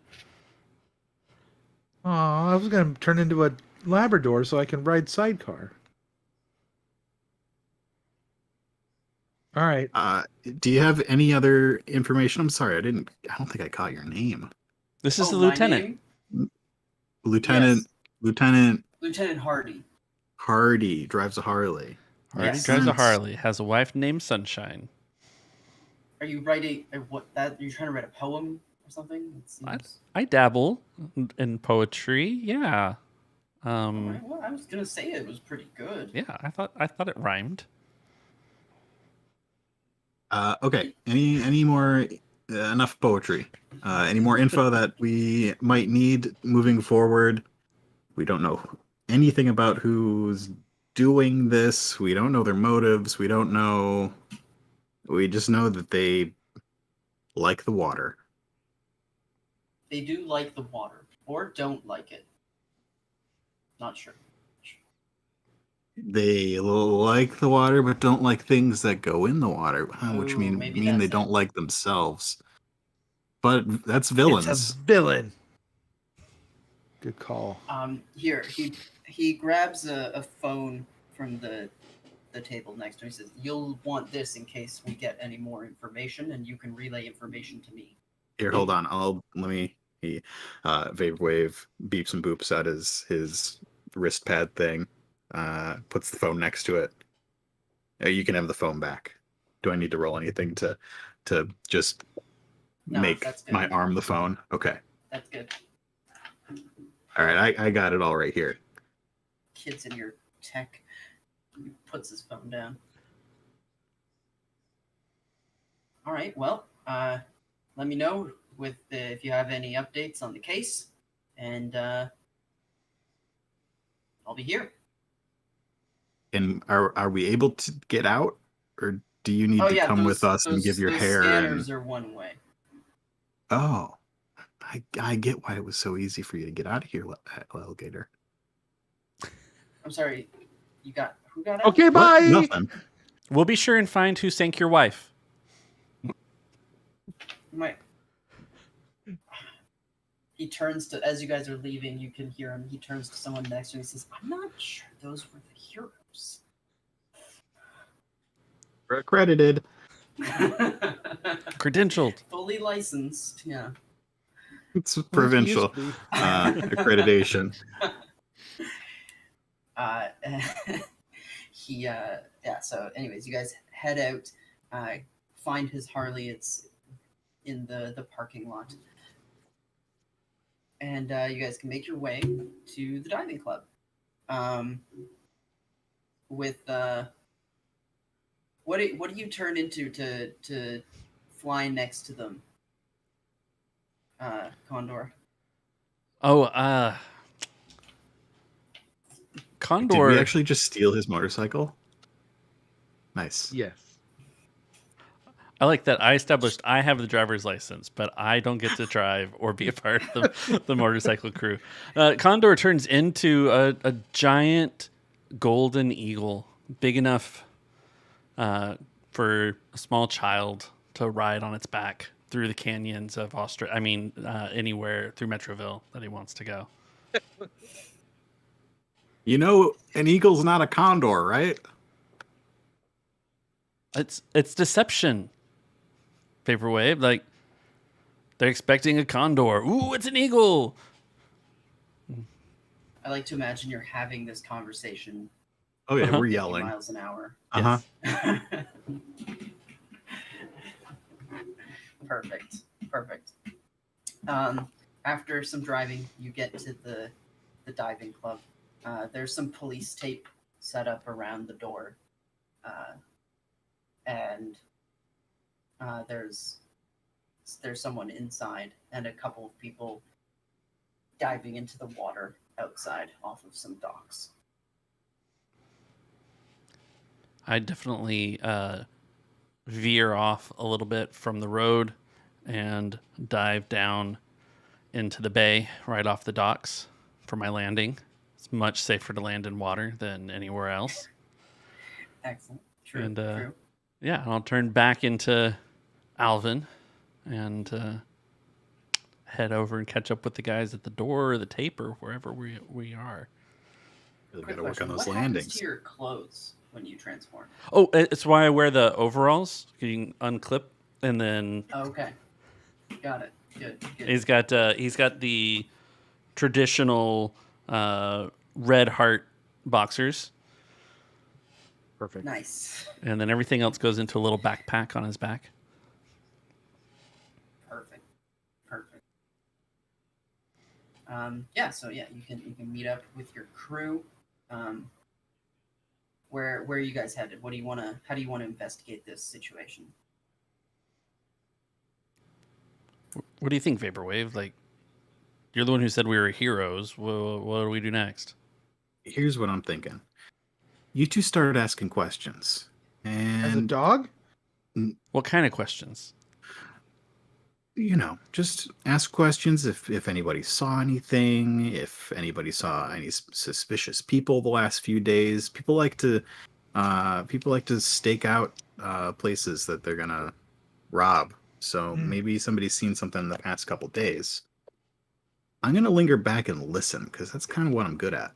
Oh, I was gonna turn into a Labrador so I can ride sidecar. All right. Do you have any other information? I'm sorry, I don't think I caught your name. This is the my lieutenant. name? Lieutenant Lieutenant Hardy. Hardy drives a Harley. Hardy Yes. drives a Sense. Harley, has a wife named Sunshine. Are you writing you're trying to write a poem or something? It seems... I dabble in poetry. Yeah. Alright, well, I was gonna say it was pretty good. Yeah, I thought it rhymed. Okay. Any more? Enough poetry. Any more info that we might need moving forward? We don't know anything about who's doing this. We don't know their motives. We don't know. We just know that they like the water. They do like the water, or don't like it. Not sure. They like the water, but don't like things that go in the water, which Ooh, mean maybe they that's don't it. like themselves. But that's villains. It's a villain. Good call. Here he grabs a phone from the table next to him. He says, "You'll want this in case we get any more information, and you can relay information to me." Here, hold on. He Vaporwave beeps and boops at his wrist pad thing. Puts the phone next to it. You can have the phone back. Do I need to roll anything to just No, make that's good. my arm the phone? Okay. That's good. All right. I got it all right here. Kids in your tech. He puts his phone down. All right. Well, let me know if you have any updates on the case, and I'll be here. And are we able to get out, or do you need to come with us and give your those hair? Scanners are one way. Oh, I get why it was so easy for you to get out of here, alligator. I'm sorry. Who got out? Okay, What? bye. Nothing. We'll be sure and find who sank your wife. He turns to, as you guys are leaving, you can hear him. He turns to someone next to him and says, "I'm not sure those were the heroes." We're accredited. Credentialed. Fully licensed, yeah. It's provincial accreditation. So anyways, you guys head out, find his Harley. It's in the parking lot. And you guys can make your way to the diving club. What do you turn into to fly next to them, Condor? Oh, Condor. Did we actually just steal his motorcycle? Nice. Yes. I like that. I established I have the driver's license, but I don't get to drive or be a part of the motorcycle crew. Condor turns into a giant golden eagle, big enough for a small child to ride on its back through the canyons of Australia. I mean, anywhere through Metroville that he wants to go. You know, an eagle's not a condor, right? It's deception. Vaporwave, like they're expecting a condor. Ooh, it's an eagle. I like to imagine you're having this conversation Oh yeah, we're 50 yelling. miles an hour. Uh-huh. Perfect. After some driving, you get to the diving club. There's some police tape set up around the door, and there's someone inside and a couple of people diving into the water outside off of some docks. I definitely veer off a little bit from the road and dive down into the bay right off the docks for my landing. It's much safer to land in water than anywhere else. Excellent. True. And True. yeah, I'll turn back into Alvin and head over and catch up with the guys at the door or the tape or wherever we are. Really Quick gotta work on question. those What landings. happens to your clothes when you transform? Oh, it's why I wear the overalls. You can unclip and then Okay. Got it. Good. he's got the traditional red heart boxers, Perfect. Nice. and then everything else goes into a little backpack on his back. Perfect. So you can meet up with your crew. Where are you guys headed? How do you want to investigate this situation? What do you think, Vaporwave? Like, you're the one who said we were heroes. What do we do next? Here's what I'm thinking. You two started asking questions. As a And, dog? What kind of questions? you know, just ask questions if anybody saw anything, if anybody saw any suspicious people the last few days. People like to stake out places that they're gonna rob. So maybe somebody's seen something in the past couple days. I'm gonna linger back and listen because that's kind of what I'm good at.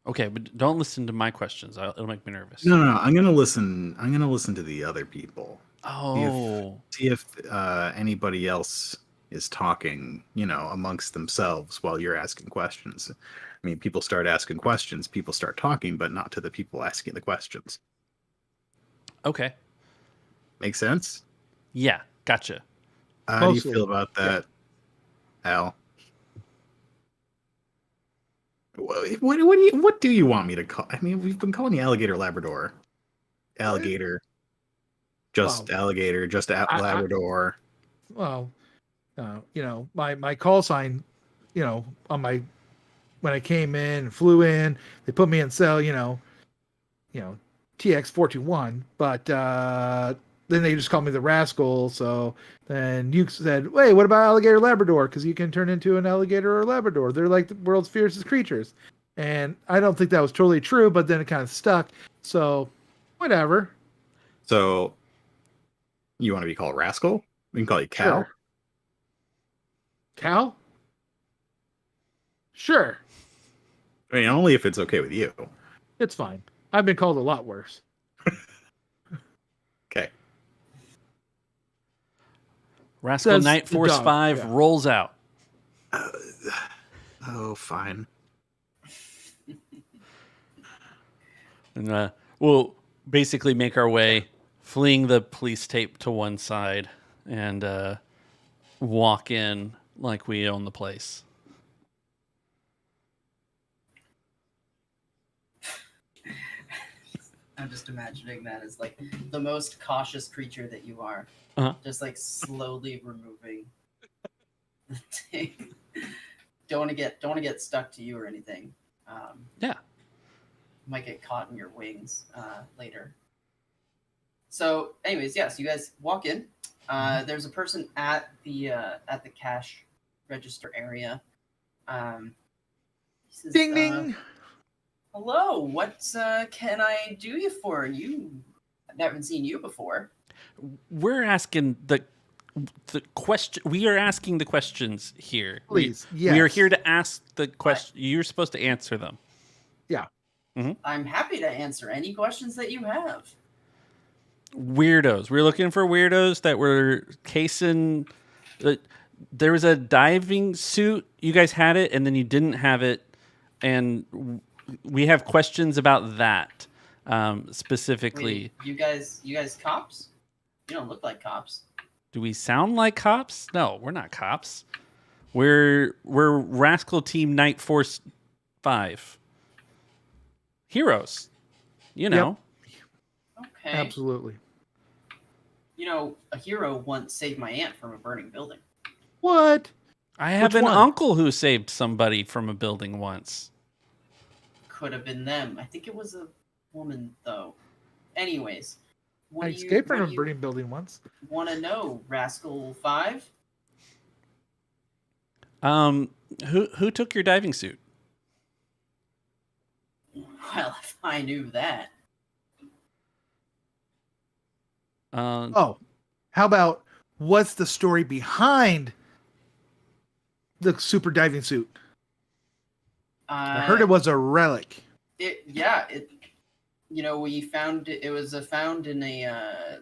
Okay, but don't listen to my questions. It'll make me nervous. No. I'm gonna listen. I'm gonna listen to the other people. Oh. See if anybody else is talking, amongst themselves while you're asking questions. I mean, people start asking questions, people start talking, but not to the people asking the questions. Okay. Make sense? Yeah, gotcha. How do you Mostly, feel about that, Al? What do you want me to call? I mean, we've been calling you Alligator Labrador. Alligator. Just Well, alligator, just Labrador. Well, my call sign, on when I came in and flew in, they put me in cell, TX421, but then they just called me the rascal. So then you said, "Hey, what about alligator Labrador? Because you can turn into an alligator or Labrador. They're like the world's fiercest creatures." And I don't think that was totally true, but then it kind of stuck. So whatever. So you want to be called Rascal? We can call you Cal. Sure. Cal? Sure. I mean, only if it's okay with you. It's fine. I've been called a lot worse. Okay. Rascal Says Knight the Force dog, 5 yeah. rolls out. Fine. And we'll basically make our way, fleeing the police tape to one side, and walk in like we own the place. I'm just imagining that as like the most cautious creature that you are. Uh-huh. Just like slowly removing the tape. Don't want to get stuck to you or anything. Yeah. Might get caught in your wings later. So, anyways, yes, you guys walk in. There's a person at the cash register area. He says, Ding ding. hello, what can I do you for? I haven't seen you before. We're asking the question. We are asking the questions here. Please, we are yes. here to ask the question. You're supposed to answer them. Yeah. I'm happy to answer any questions that you have. Weirdos. We're looking for weirdos that were casing. There was a diving suit. You guys had it, and then you didn't have it, and we have questions about that specifically. Wait, you guys cops? You don't look like cops. Do we sound like cops? No, we're not cops. We're Rascal Team Night Force 5. Heroes. You know. Okay. Absolutely. You know, a hero once saved my aunt from a burning building. What? I have Which an one? uncle who saved somebody from a building once. Could have been them. I think it was a woman, though. Anyways. I escaped from a burning building once. Want to know, Rascal 5? Who took your diving suit? Well, if I knew that. Oh, how about what's the story behind the super diving suit? I heard it was a relic. We found it. It was found in a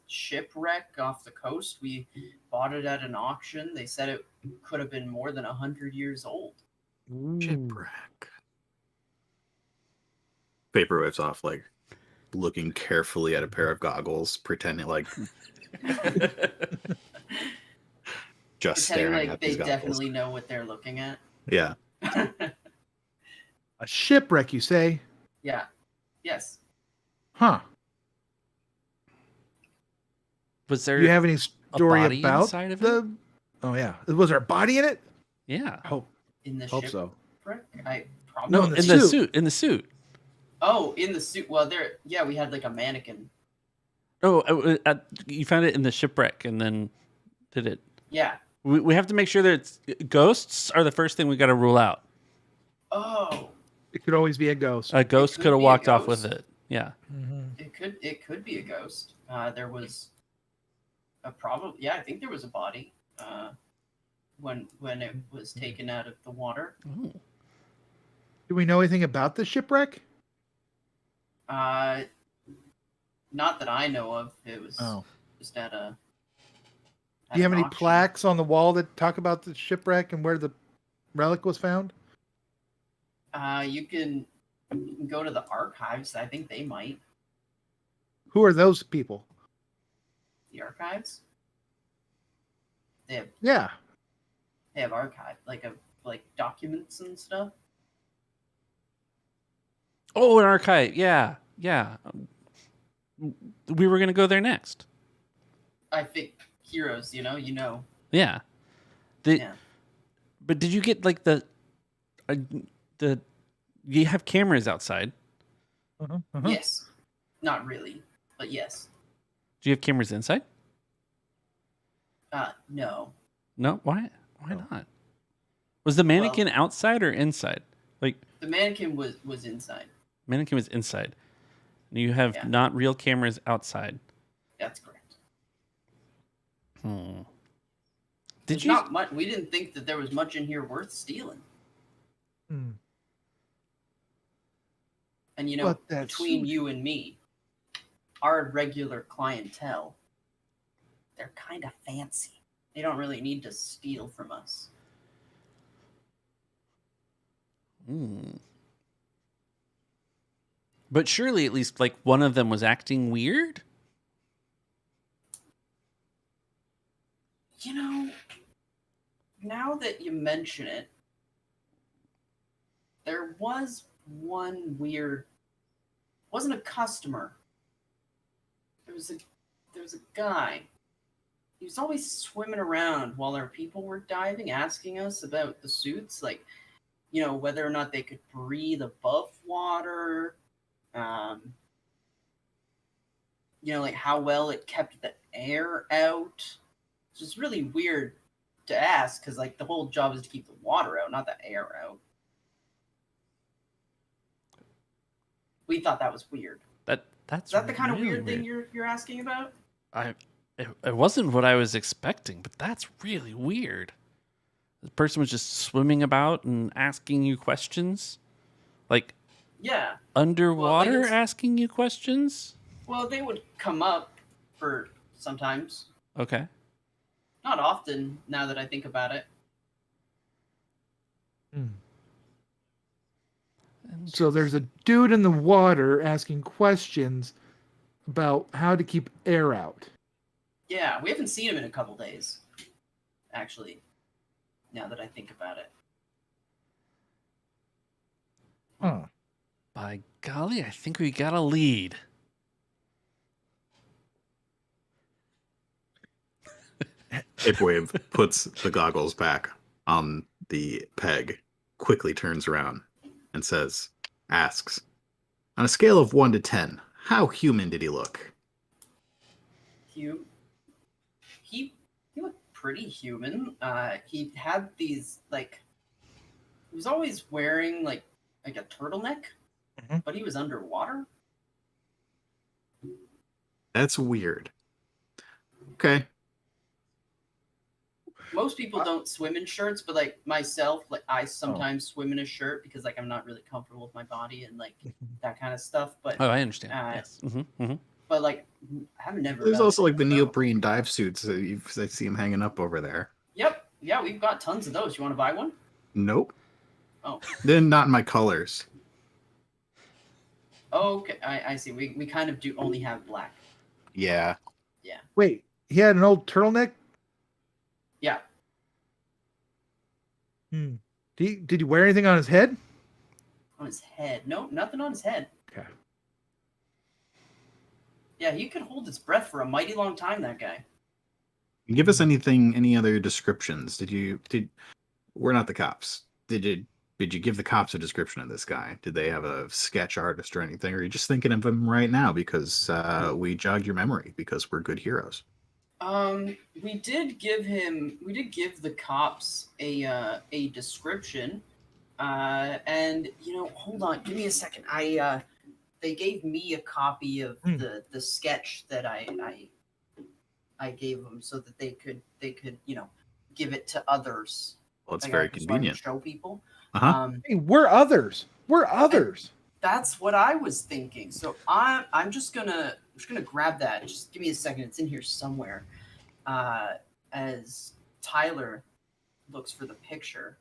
shipwreck off the coast. We bought it at an auction. They said it could have been more than 100 years old. Shipwreck. Vapor whips off, like looking carefully at a pair of goggles, pretending like just Pretending staring like at they these goggles. definitely know what they're looking at. Yeah. A shipwreck, you say? Yeah. Yes. Huh. Was there Do you have any story body about inside of the? Oh yeah, was there a body in it? Yeah. Hope In the hope shipwreck? so. I probably No, in in the the suit. suit. In the suit. Oh, in the suit. Well, we had like a mannequin. Oh, you found it in the shipwreck, and then did it? Yeah. We have to make sure that ghosts are the first thing we got to rule out. Oh, It could always be a ghost. A ghost could could have be a walked off with ghost. it. Yeah. it could be a ghost. There was a problem. Yeah, I think there was a body when it was taken out of the water. Oh. Do we know anything about the shipwreck? Not that I know of. It was just at a. Do you have an any auction. plaques on the wall that talk about the shipwreck and where the relic was found? You can go to the archives. I think they might. Who are those people? The archives. They have archive like documents and stuff. Oh, an archive. Yeah. Yeah. We were going to go there next. I think heroes, you know. Yeah. Yeah. But did you get like the you have cameras outside? Yes. Not really, but yes. Do you have cameras inside? No. No. Why not? Was the mannequin outside or inside? Like The mannequin was inside. mannequin was inside. You have not real cameras outside. That's correct. Did There's you? not much. We didn't think that there was much in here worth stealing. Hmm. And you know, But that between suit- you and me, our regular clientele, they're kind of fancy. They don't really need to steal from us. But surely at least like one of them was acting weird? You know, now that you mention it, there was one weird. Wasn't a customer. There was a guy. He was always swimming around while our people were diving, asking us about the suits. Like, whether or not they could breathe above water. Like how well it kept the air out. It's just really weird to ask because like the whole job is to keep the water out, not the air out. We thought that was weird. That's Is that the kind of really weird thing you're asking about? It wasn't what I was expecting, but that's really weird. The person was just swimming about and asking you questions, like Yeah. underwater Well, asking you questions. Well, they would come up for sometimes. Okay. Not often, now that I think about it. So there's a dude in the water asking questions about how to keep air out. Yeah, we haven't seen him in a couple days, actually, now that I think about it. Huh. By golly, I think we got a lead. Vaporwave puts the goggles back on the peg, quickly turns around, and asks, on a scale of 1 to 10, how human did he look? He looked pretty human. He had these he was always wearing like a turtleneck, but he was underwater. That's weird. Okay. Most people don't swim in shirts, but like myself, like I sometimes swim in a shirt because like I'm not really comfortable with my body and like that kind of stuff. But Oh, I understand. Yes. But like I've never. There's also like the neoprene dive suits. I see them hanging up over there. Yep. Yeah, we've got tons of those. You want to buy one? Nope. Oh. Then not in my colors. Oh, okay. I see. We kind of do only have black. Yeah. Yeah. Wait, he had an old turtleneck? Yeah. Did he wear anything on his head? On his head? No, nothing on his head. Okay. Yeah, he could hold his breath for a mighty long time, that guy. Give us any other descriptions? We're not the cops. Did you give the cops a description of this guy? Did they have a sketch artist or anything? Or are you just thinking of him right now because we jogged your memory because we're good heroes? We did give the cops a description. And hold on, give me a second. They gave me a copy of the sketch that I gave them so that they could give it to others. Well, it's very convenient. Show people. Hey, we're others. We're others. That's what I was thinking. So I'm just gonna grab that. Just give me a second. It's in here somewhere. As Tyler looks for the picture.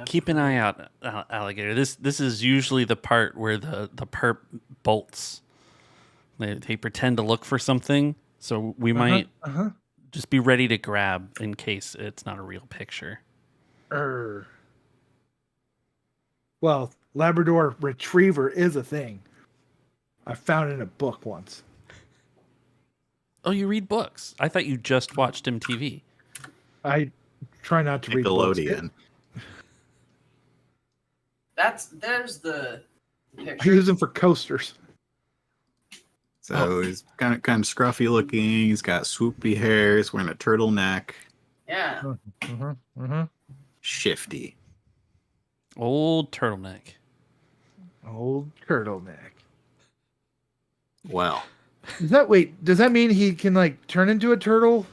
Keep an eye out, alligator. This is usually the part where the perp bolts. They pretend to look for something, so we might just be ready to grab in case it's not a real picture. Well, Labrador Retriever is a thing. I found it in a book once. Oh, you read books? I thought you just watched MTV. I try not to read books. Nickelodeon. There's the I picture. use them for coasters. So he's kind of scruffy looking. He's got swoopy hair. He's wearing a turtleneck. Yeah. Shifty. Old turtleneck. Old turtleneck. Well, Does that mean he can like turn into a turtle?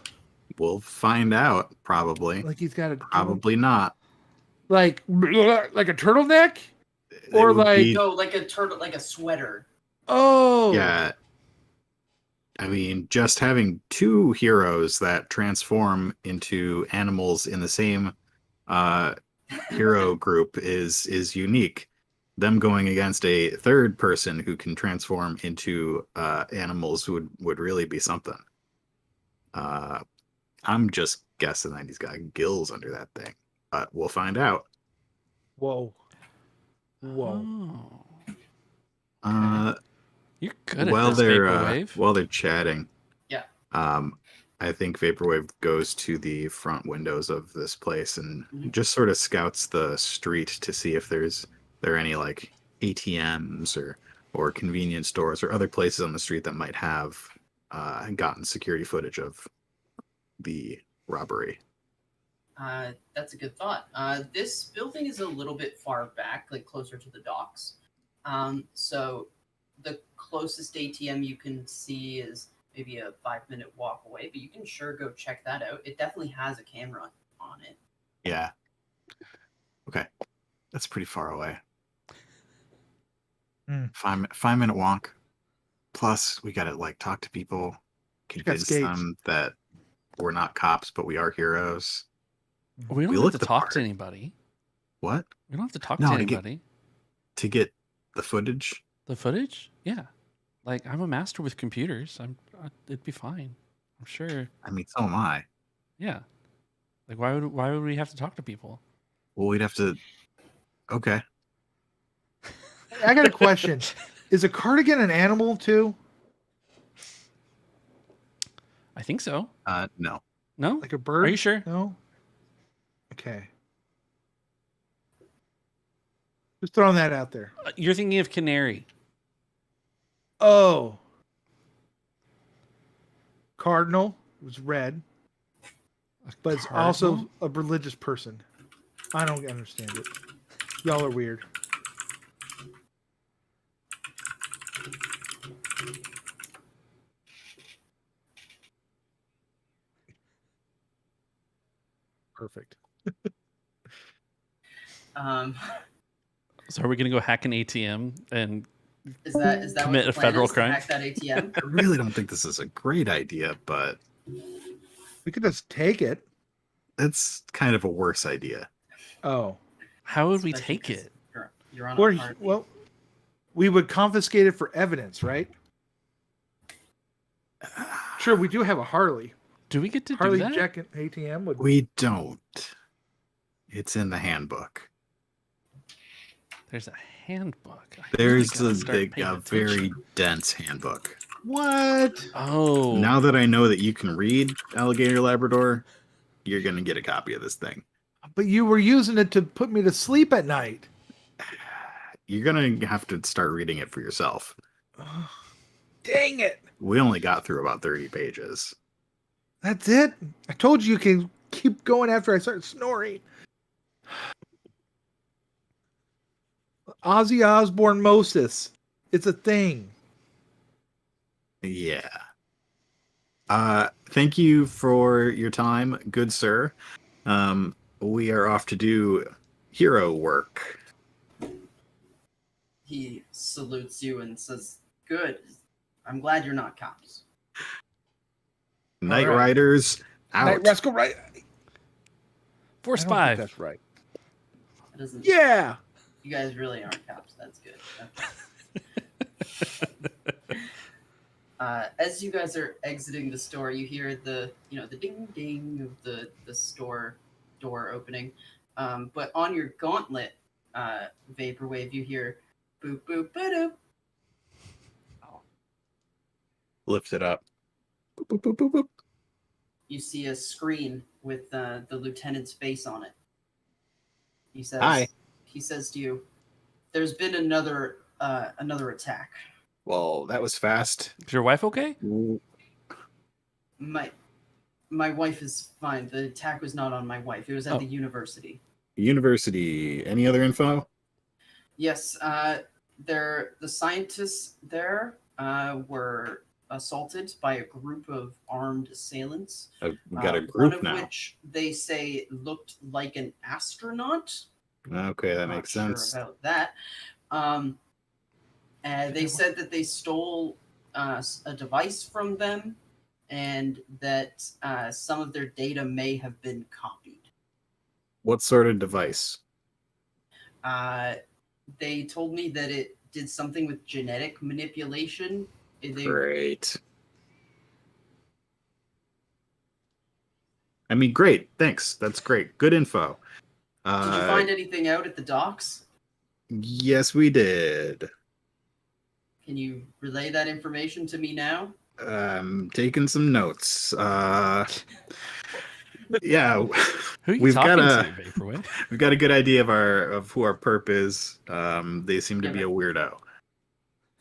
we'll find out probably. Like he's got a Probably not. like a turtleneck? Or It would like be- No, like a turtle, like a sweater. oh Yeah. I mean, just having two heroes that transform into animals in the same hero group is unique. Them going against a third person who can transform into animals would really be something. I'm just guessing that he's got gills under that thing, but we'll find out. Whoa. You're good at While this, they're Vaporwave. while they're chatting, Yeah. I I think Vaporwave goes to the front windows of this place and Mhm. just sort of scouts the street to see if there are any like ATMs or convenience stores or other places on the street that might have gotten security footage of the robbery. That's a good thought. This building is a little bit far back, like closer to the docks. So the closest ATM you can see is maybe a 5-minute walk away, but you can sure go check that out. It definitely has a camera on it. Yeah. Okay. That's pretty far away. Hmm. 5-minute walk. Plus, we gotta like talk to people, got convince skates. them that we're not cops, but we are heroes. We don't We have look to the talk part. to anybody. What? We don't have to talk No, to to get- anybody. To get the footage? The footage? Yeah. Like, I'm a master with computers. It'd be fine. I'm sure. I mean, so am I. Yeah. Like, why would we have to talk to people? Well, we'd have to. Okay. I got a question. Is a cardigan an animal too? I think so. No. No? Like a bird? Are you sure? No. Okay. Just throwing that out there. You're thinking of canary. Oh. Cardinal was red, but it's also Cardinal? a religious person. I don't understand it. Y'all are weird. Perfect. So are we going to go hack an ATM and Is that Commit what the a plan federal is, to crime? hack that ATM? I really don't think this is a great idea, but We could just take it. it's kind of a worse idea. Oh. how would we Especially take 'cause it? You're on Or, a hard well, we would confiscate it for evidence, right? Sure, we do have a Harley. Do we get to Harley do that? Jack and ATM would. We don't. It's in the handbook. There's a handbook. There's gotta start paying a very attention. dense handbook. What? Oh. Now that I know that you can read Alligator Labrador, you're going to get a copy of this thing. But you were using it to put me to sleep at night. You're going to have to start reading it for yourself. Ugh. Dang it. We only got through about 30 pages. That's it? I told you can keep going after I start snoring. Ozzy Osbourne Moses. It's a thing. Yeah. Thank you for your time, good sir. We are off to do hero work. He salutes you and says, "Good. I'm glad you're not cops." Night right. Riders out. Night Rascal, right? Force I don't think 5. that's right. That doesn't. Yeah. You guys really aren't cops. That's good. As you guys are exiting the store, you hear the ding ding of the store door opening. But on your gauntlet, Vaporwave, you hear boop boop boop. Lift it up. Boop, boop, boop, boop, boop. You see a screen with the lieutenant's face on it. He says, Hi. He says to you, "There's been another attack. Well, that was fast. Is your wife okay? My wife is fine. The attack was not on my wife. It was at Oh. the university." University. Any other info? Yes, the scientists there were assaulted by a group of armed assailants. We got a one group of now. which they say looked like an astronaut. Okay, that I'm makes not sense. Sure about that. And they said that they stole a device from them, and that some of their data may have been copied. What sort of device? They told me that it did something with genetic manipulation. Great. I mean, great. Thanks. That's great. Good info. Did you find anything out at the docks? Yes, we did. Can you relay that information to me now? Taking some notes. Yeah, Who are you we've got talking a to, Vaporwave? we've got a good idea of who our perp is. They seem to Yeah, be a weirdo.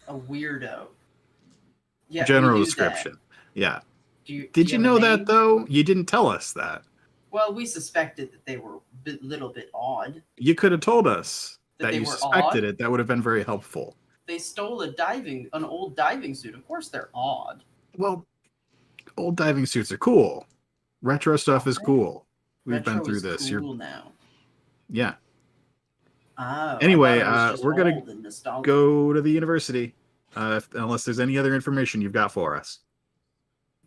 A weirdo. Yeah, we General knew description. Yeah. Do Did you have a know that name? though? You didn't tell us that. Well, we suspected that they were a little bit odd. You could have told us That they you were suspected odd? it. That would have been very helpful. They stole an old diving suit. Of course, they're odd. Well, old diving suits are cool. Retro stuff is Okay. cool. We've Retro been through is this. cool now. Yeah. Oh, Anyway, I thought it was just we're gonna old and nostalgic. go to the university. Unless there's any other information you've got for us.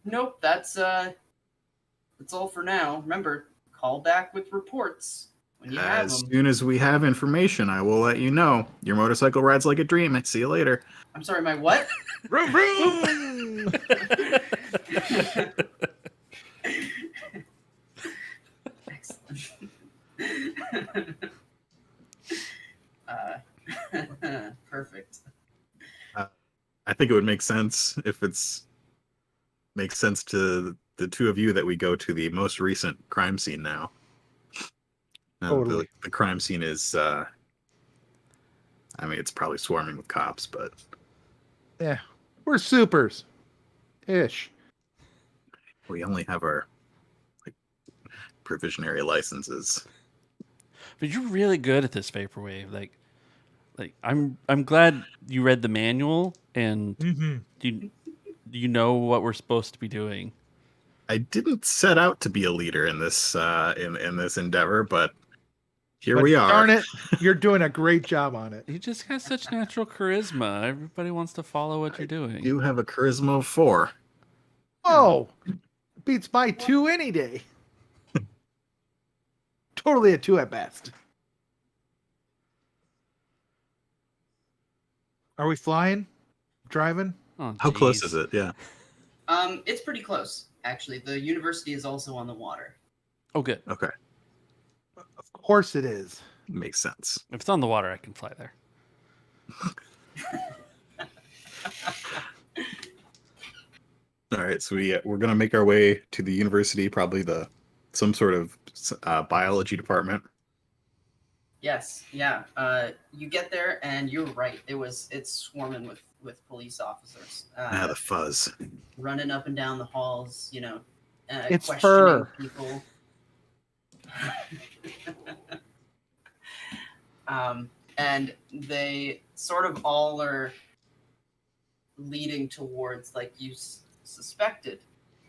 Nope, that's all for now. Remember, call back with reports when you have As them. soon as we have information, I will let you know. Your motorcycle rides like a dream. See you later. I'm sorry, my what? Vroom, vroom! Excellent. Perfect. I think it would make sense if makes sense to the two of you that we go to the most recent crime scene now. Totally. The crime scene is, I mean, it's probably swarming with cops, but Yeah, we're supers. Ish. we only have our provisionary licenses. But you're really good at this, Vaporwave. Like I'm glad you read the manual and you know what we're supposed to be doing. I didn't set out to be a leader in this in this endeavor, but here we are. Darn it, you're doing a great job on it. You just got such natural charisma. Everybody wants to follow what you're doing. You have a charisma of 4. Oh, beats my 2 any day. Totally a 2 at best. Are we flying? Driving? Oh, How close geez. is it? Yeah. It's pretty close, actually. The university is also on the water. Oh, good. Okay. Of course it is. Makes sense. If it's on the water, I can fly there. All right, so we're gonna make our way to the university, probably some sort of biology department. Yes, yeah. You get there, and you're right. It's swarming with police officers. The fuzz. Running up and down the halls, It's questioning fur. people. And they sort of all are leading towards, like you suspected,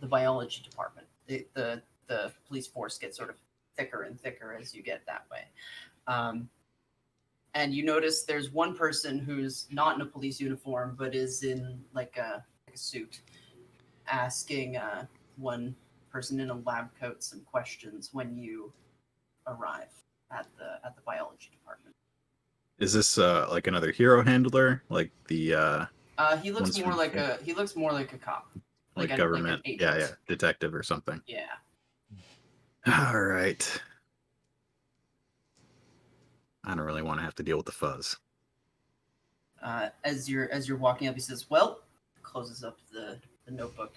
the biology department. The police force gets sort of thicker and thicker as you get that way. And you notice there's one person who's not in a police uniform, but is in like a suit, asking one person in a lab coat some questions when you arrive at the biology department. Is this like another hero handler, like the He looks more like a cop, like an government, agent. yeah, detective or something? Yeah. All right. I don't really want to have to deal with the fuzz. As you're walking up, he says, "Well," closes up the notebook.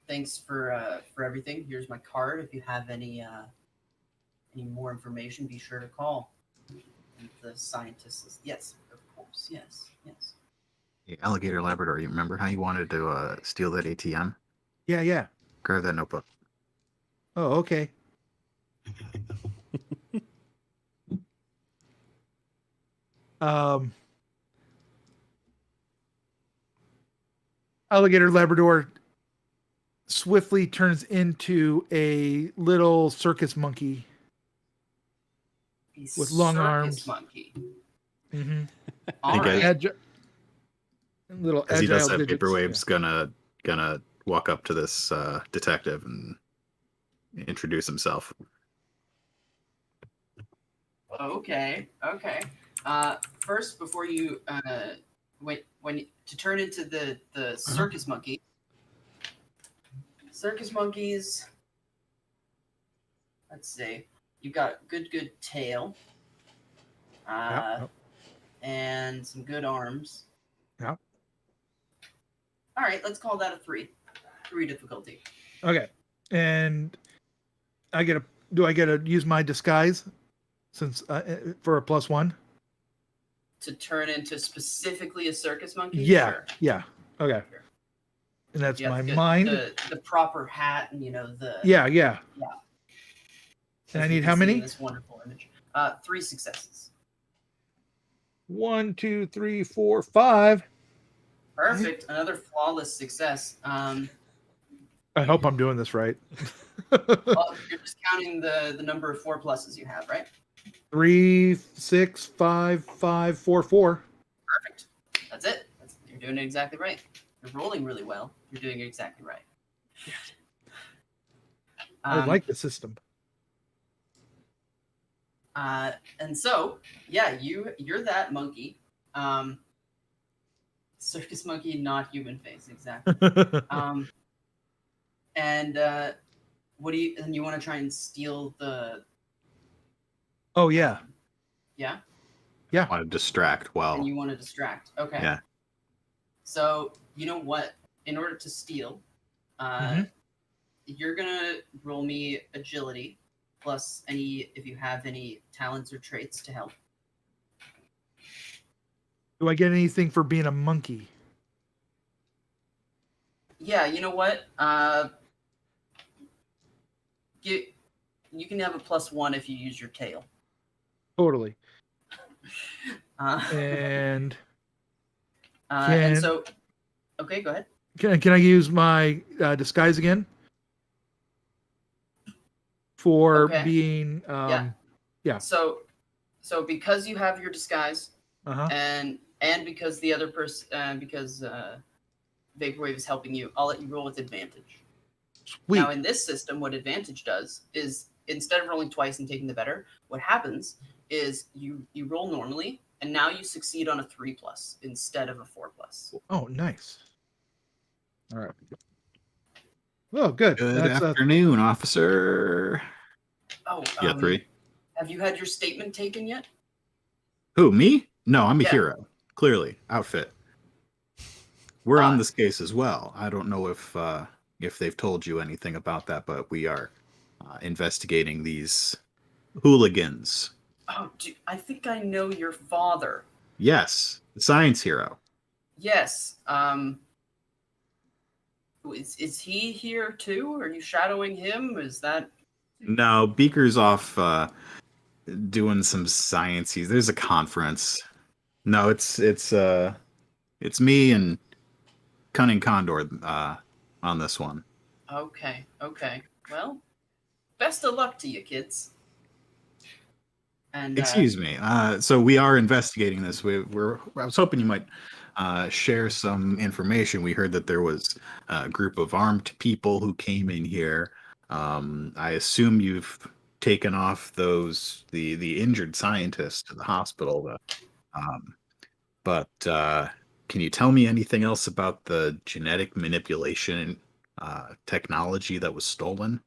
"Thanks for everything. Here's my card. If you have any more information, be sure to call." And the scientist says, "Yes, of course. Yes." Hey, Alligator Labrador, you remember how you wanted to steal that ATM? Yeah. Grab that notebook. Oh, okay. Alligator Labrador swiftly turns into a little circus monkey with long Circus arms. monkey. Mm-hmm. All Hey, right. guys. Little As he does agile that, digits. Vaporwave's gonna walk up to this detective and introduce himself. Okay. First, before you to turn into the circus monkey. Circus monkeys. Let's see. You've got good tail. Yep. And some good arms. Yep. All right, let's call that a 3. 3 difficulty. Okay. And do I get to use my disguise since for a +1? To turn into specifically a circus monkey? Yeah. Sure. Yeah. Okay. Sure. And that's You have my to get mind. the proper hat and the Yeah. Yeah. And I as you need can how see many? in this wonderful image. 3 successes. 1, 2, 3, 4, 5. Perfect. Another flawless success. I hope I'm doing this right. Well, you're just counting the number of 4 pluses you have, right? 3, 6, 5, 5, 4, 4. Perfect. That's it. You're doing it exactly right. You're rolling really well. You're doing it exactly right. I like the system. And so, yeah, you're that monkey. Circus monkey, not human face, exactly. And what do you? And you want to try and steal the? Oh yeah. Yeah. I want to distract. And you want to distract. Okay. Yeah. So you know what? In order to steal, you're gonna roll me agility plus if you have any talents or traits to help. Do I get anything for being a monkey? Yeah, you know what? You can have a +1 if you use your tail. Totally. And so, okay, go ahead. Can I use my disguise again? For being yeah. So because you have your disguise, and because the other person because Vaporwave is helping you, I'll let you roll with advantage. Sweet. Now in this system, what advantage does is instead of rolling twice and taking the better, what happens is you roll normally, and now you succeed on a 3+ instead of a 4+. Oh, nice. All right. Oh, good. Good afternoon, officer. Oh, yeah, 3. Have you had your statement taken yet? Who, me? No, I'm a hero. Clearly, outfit. We're on this case as well. I don't know if they've told you anything about that, but we are investigating these hooligans. Oh, I think I know your father. Yes, the science hero. Yes. Is he here too? Are you shadowing him? Is that? No, Beaker's off doing some sciencey. There's a conference. No, it's me and Cunning Condor on this one. Okay. Well, best of luck to you, kids. And excuse me. So we are investigating this. I was hoping you might share some information. We heard that there was a group of armed people who came in here. I assume you've taken off the injured scientist to the hospital. But can you tell me anything else about the genetic manipulation technology that was stolen?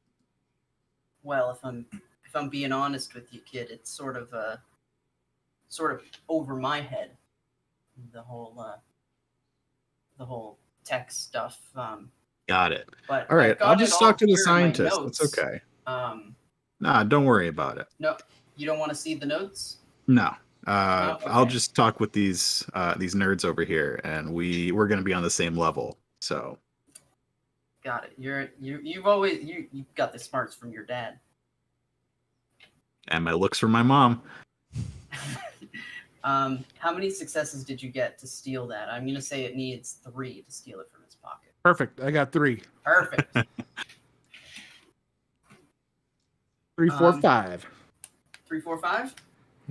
Well, if I'm being honest with you, kid, it's sort of over my head. The whole tech stuff. Got it. But all right, I'll just talk to the here in my scientist. notes. It's okay. Nah, don't worry about it. No, you don't want to see the notes? No. Okay. I'll just talk with these nerds over here, and we're going to be on the same level. So. Got it. You've got the smarts from your dad. And my looks from my mom. How many successes did you get to steal that? I'm going to say it needs 3 to steal it from his pocket. Perfect. I got 3. Perfect. 3, 4, 5. 3, 4, 5?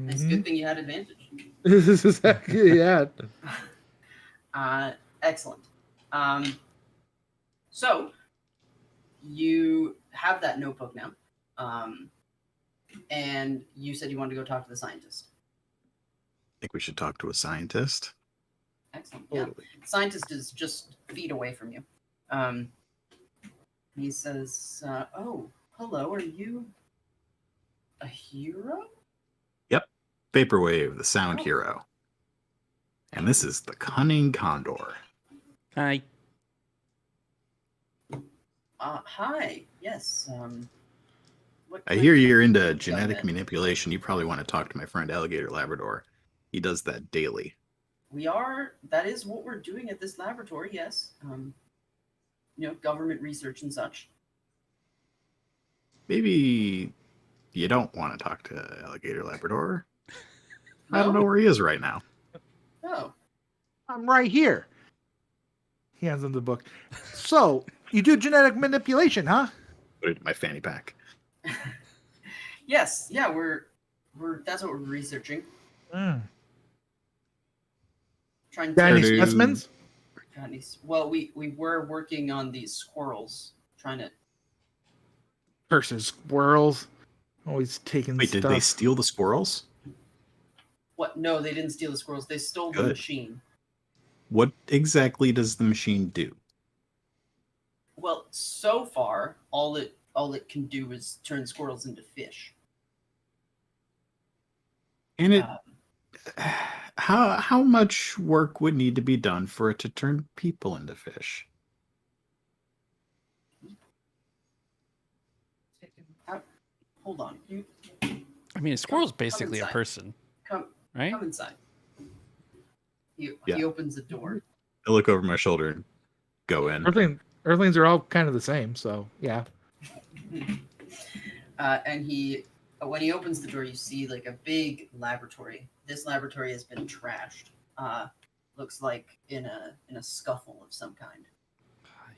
It's a good thing you had advantage. This is exactly Excellent. So you have that notebook now, and you said you wanted to go talk to the scientist. I think we should talk to a scientist. Excellent. Yeah. Totally. Scientist is just feet away from you. He says, "Oh, hello. Are you a hero?" Yep. Vaporwave, the sound hero. And this is the Cunning Condor. Hi. Hi. Yes. What I can hear do you're into for you, genetic young man? manipulation. You probably want to talk to my friend Alligator Labrador. He does that daily. We are. That is what we're doing at this laboratory. Yes. Government research and such. Maybe you don't want to talk to Alligator Labrador. I don't No? know where he is right now. Oh. I'm right here. He hands him the book. So, you do genetic manipulation, huh? Put it in my fanny pack. Yes. Yeah. We're. That's what we're researching. Mm. Trying Got any to. Purdue. specimens? Well, we were working on these squirrels, trying to. Curses, squirrels. Always taking Wait, stuff. did they steal the squirrels? What? No, they didn't steal the squirrels. They stole the Good. machine. What exactly does the machine do? Well, so far, all it can do is turn squirrels into fish. And it Uh, how much work would need to be done for it to turn people into fish? Hold on. You I mean, a squirrel's come basically a inside. person, come right? come inside. He Yeah. opens the door. I look over my shoulder and go in. Earthlings are all kind of the same, so yeah. And when he opens the door, you see like a big laboratory. This laboratory has been trashed. Looks like in a scuffle of some kind.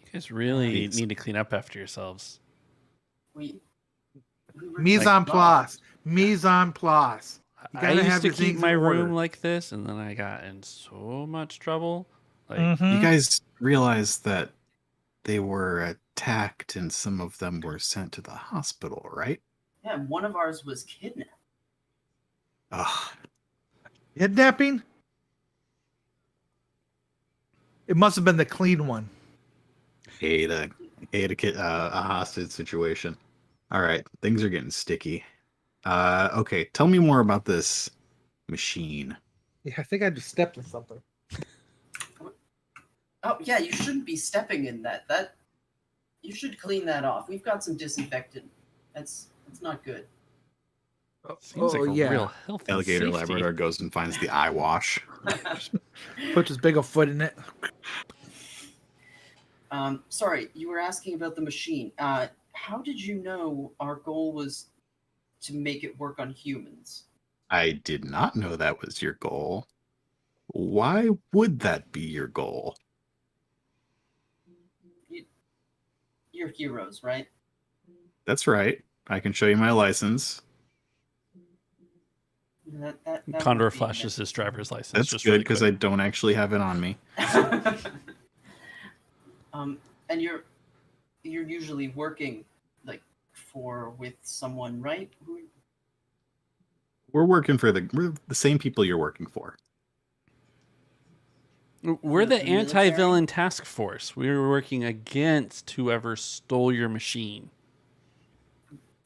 You guys really Nice. need to clean up after yourselves. We were Mise just en robbed. place. Mise en place. You I gotta used have to your keep things my in room order. like this, and then I got in so much trouble. Like, Mhm. You guys realize that they were attacked and some of them were sent to the hospital, right? Yeah, one of ours was kidnapped. Ugh. Kidnapping? It must have been the clean one. Hate a hostage situation. All right, things are getting sticky. Okay, tell me more about this machine. Yeah, I think I just stepped in something. Oh yeah, you shouldn't be stepping in that. That you should clean that off. We've got some disinfectant. That's not good. seems like a yeah. real health and Alligator safety. Labrador goes and finds the eye wash. Puts his big old foot in it. Sorry, you were asking about the machine. How did you know our goal was to make it work on humans? I did not know that was your goal. Why would that be your goal? You're heroes, right? That's right. I can show you my license. That Condor would be flashes his driver's license. That's just good really because quick. I don't actually have it on me. And you're usually working with someone, right? We're the same people you're working for. We're the The military? anti-villain task force. We were working against whoever stole your machine.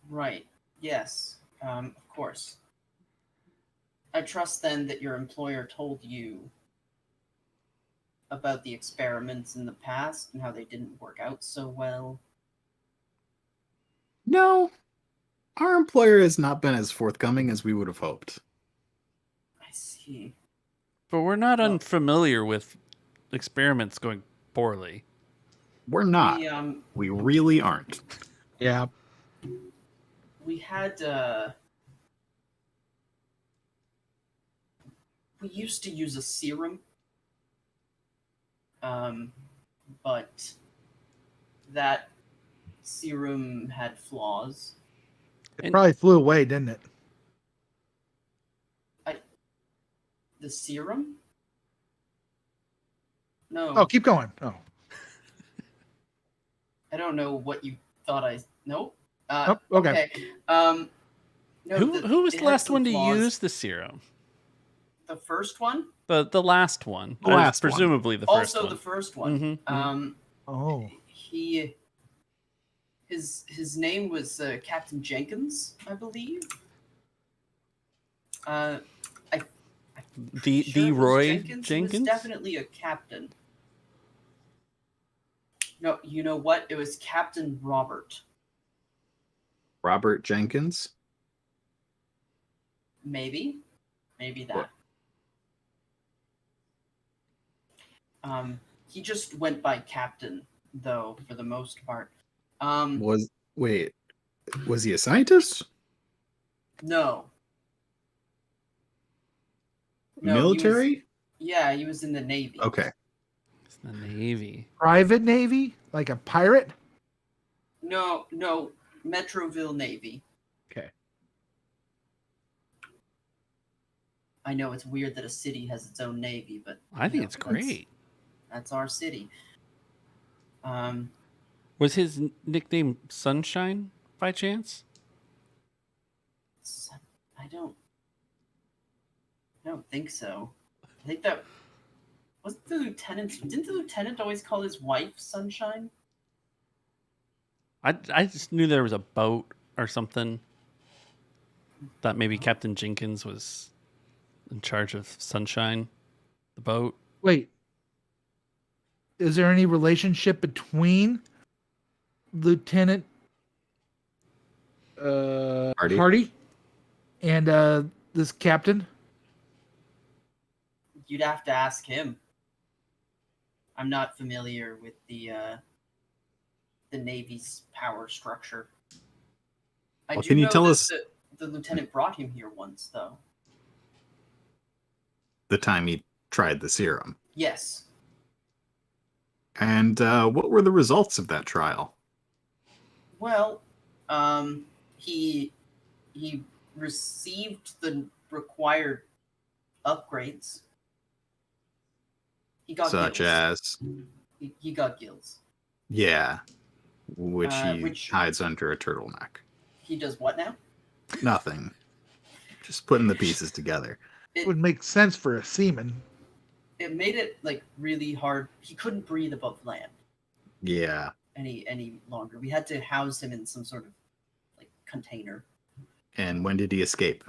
Right. Yes. Of course. I trust then that your employer told you about the experiments in the past and how they didn't work out so well. No, our employer has not been as forthcoming as we would have hoped. I see. But we're not Well- unfamiliar with experiments going poorly. We're not. We really aren't. Yeah. We had we used to use a serum, but that serum had flaws. It probably flew away, didn't it? The serum? No. Oh, keep going. Oh. I don't know what you thought I. Nope. Oh, okay. No, Who was it the had last some one to flaws. use the serum? The first one? The last one. The last one. Presumably the first Also one. the first one. Mhm, mhm. Oh. His name was Captain Jenkins, I believe. The Sure it was Roy Jenkins. He was Jenkins? definitely a captain. No, you know what? It was Captain Robert. Robert Jenkins. Maybe that. What? He just went by Captain, though, for the most part. Was he a scientist? No. No, Military? He was in the Navy. Okay. It's the Navy. Private Navy, like a pirate. No, Metroville Navy. Okay. I know it's weird that a city has its own navy, but I think it's great. That's our city. Was his nickname Sunshine by chance? I don't think so. I think that wasn't the lieutenant. Didn't the lieutenant always call his wife Sunshine? I just knew there was a boat or something. Thought maybe Captain Jenkins was in charge of Sunshine, the boat. Wait, is there any relationship between Lieutenant Hardy and this captain? You'd have to ask him. I'm not familiar with the Navy's power structure. Well, can you tell that us the lieutenant brought him here once, though? the time he tried the serum? Yes. And what were the results of that trial? Well, he received the required upgrades. He got Such gills. as? He got gills. Yeah. Which he which- hides under a turtleneck. He does what now? Nothing. Just putting the pieces together. It would make sense for a seaman. It made it like really hard. He couldn't breathe above land Yeah. any longer. We had to house him in some sort of like container. And when did he escape?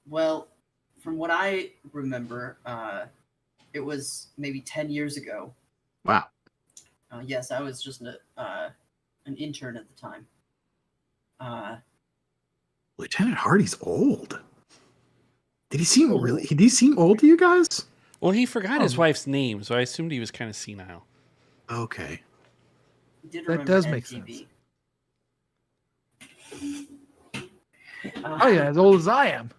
Well, from what I remember, it was maybe 10 years ago. Wow. Yes, I was just an intern at the time. Lieutenant Hardy's old. Did he seem old to you guys? Well, he forgot his wife's name, so I assumed he was kind of senile. Okay. He did That remember does make MTV. Oh yeah, as old as I am.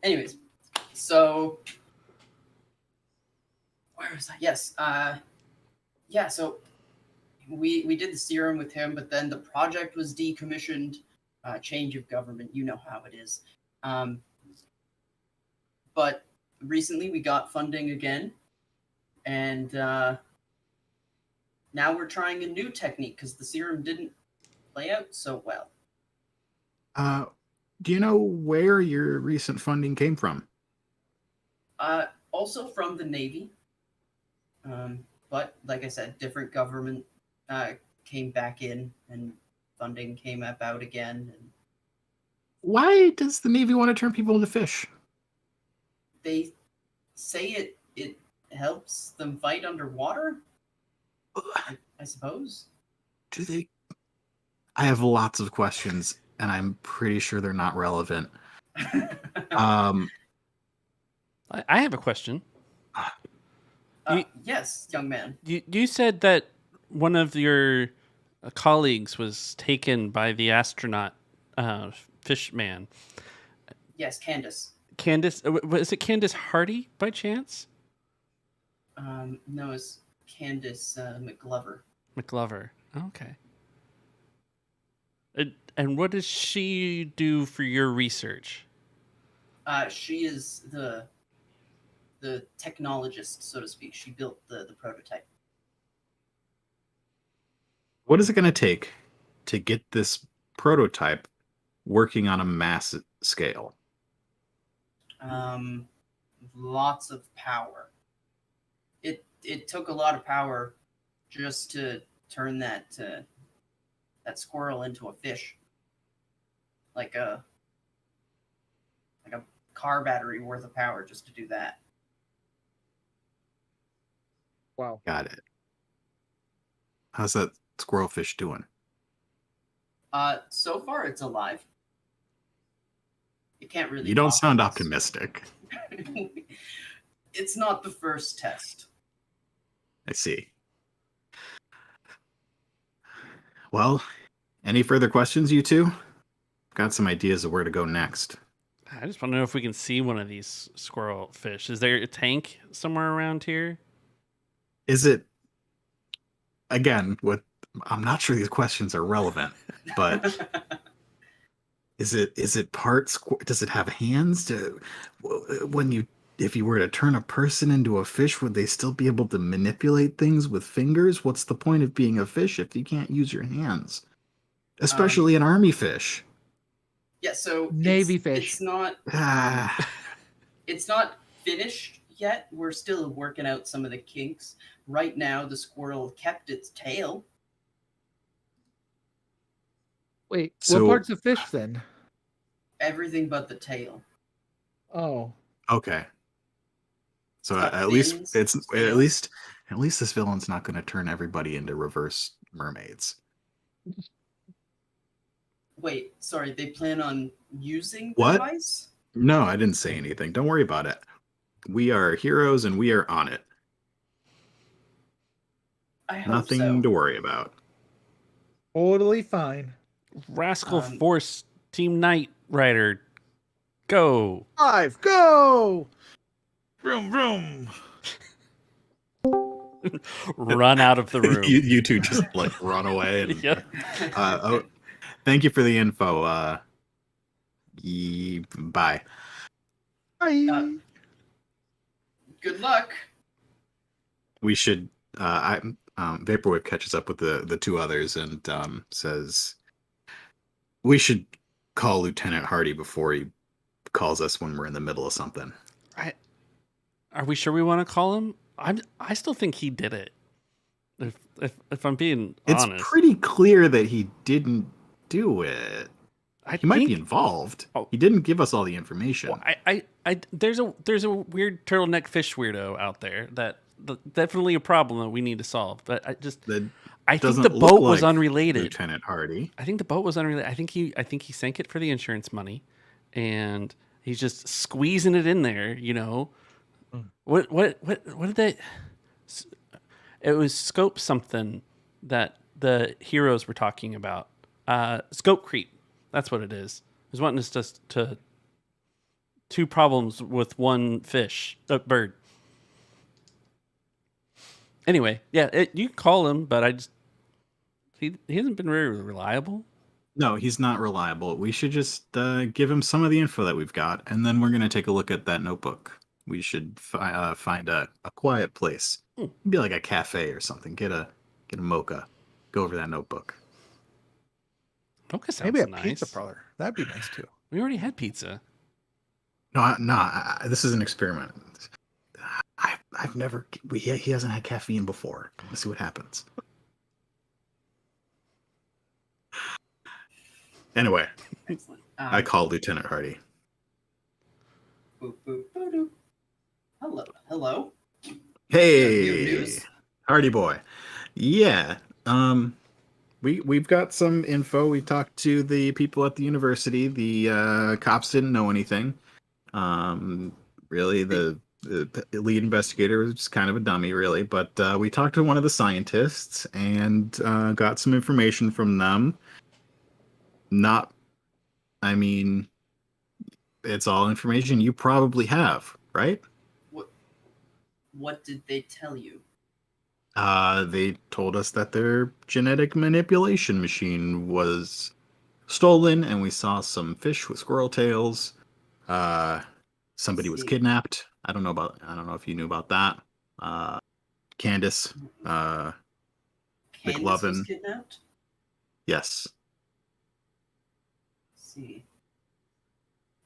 Anyways, so where was I? Yes. Yeah. So we did the serum with him, but then the project was decommissioned. Change of government, you know how it is. But recently we got funding again, and now we're trying a new technique because the serum didn't play out so well. Do you know where your recent funding came from? Also from the Navy. But like I said, different government came back in and funding came about again. And Why does the Navy want to turn people into fish? they say it helps them fight underwater, I suppose. Do they? I have lots of questions, and I'm pretty sure they're not relevant. I have a question. Yes, young man. You said that one of your colleagues was taken by the astronaut fish man. Yes, Candace. Candace, was it Candace Hardy by chance? No, it's Candace McGlover. McGlover. Okay. And what does she do for your research? She is the technologist, so to speak. She built the prototype. What is it going to take to get this prototype working on a mass scale? Lots of power. It took a lot of power just to turn that squirrel into a fish. Like a car battery worth of power just to do that. Wow. Got it. How's that squirrelfish doing? So far it's alive. It can't really. You don't talk sound yet. optimistic. It's not the first test. I see. Well, any further questions, you two? Got some ideas of where to go next. I just want to know if we can see one of these squirrel fish. Is there a tank somewhere around here? Is it, again, I'm not sure these questions are relevant, but is it part does it have hands if you were to turn a person into a fish, would they still be able to manipulate things with fingers? What's the point of being a fish if you can't use your hands? Especially an army fish. Yeah, so Navy fish. It's not. Ah, It's not finished yet. We're still working out some of the kinks. Right now, the squirrel kept its tail. Wait, So- what part's a fish then? Everything but the tail. Oh, okay. So It's got at least fins, it's scales. at least this villain's not going to turn everybody into reverse mermaids. Wait, sorry. They plan on using the What? device? No, I didn't say anything. Don't worry about it. We are heroes and we are on it. I hope Nothing so. to worry about. totally fine. Rascal Force Team Knight Rider, go! 5, go! Vroom, vroom. Run out of the room. you two just like run away. And, Yep. thank you for the info. Bye. Bye. Good luck. We should. Vaporwave catches up with the two others and says, "We should call Lieutenant Hardy before he calls us when we're in the middle of something." Are we sure we want to call him? I still think he did it. If I'm being It's honest, pretty clear that he didn't do it. He might be think- involved. Oh. He didn't give us all the information. Well, there's a weird turtleneck fish weirdo out there definitely a problem that we need to solve. But I think doesn't the look boat was like unrelated. Lieutenant Hardy. I think the boat was unrelated. I think he sank it for the insurance money, and he's just squeezing it in there. You know, what did they? It was scope something that the heroes were talking about. Scope creep. That's what it is. He's wanting us just to two problems with one bird. Anyway, yeah, you can call him, but he hasn't been very reliable. No, he's not reliable. We should just give him some of the info that we've got, and then we're going to take a look at that notebook. We should find a quiet place. Be like a cafe or something. Get a mocha. Go over that notebook. Mocha sounds Maybe a nice. pizza parlor. That'd be nice too. We already had pizza. No, this is an experiment. I've never. He hasn't had caffeine before. Let's see what happens. Anyway, Excellent. I call Lieutenant Hardy. Boop, boop, boop, boop. Hello. Hey, New news? Hardy boy. Yeah. We've got some info. We talked to the people at the university. The cops didn't know anything. Really, the lead investigator was kind of a dummy, really. But we talked to one of the scientists and got some information from them. It's all information you probably have, right? What did they tell you? They told us that their genetic manipulation machine was stolen, and we saw some fish with squirrel tails. Somebody was kidnapped. I don't know if you knew about that. Candace, Candace was McLovin. kidnapped? Yes. Let's see.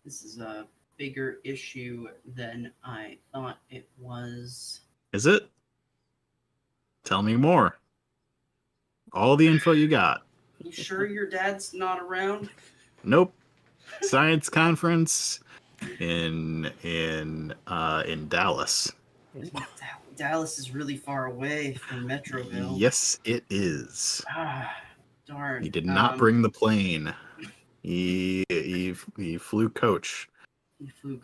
This is a bigger issue than I thought it was. Is it? Tell me more. All the info you got. You sure your dad's not around? Nope. Science conference in Dallas. Dallas is really far away from Metroville. Yes, it is. Ah, darn. He did not bring the plane. He flew coach. He flew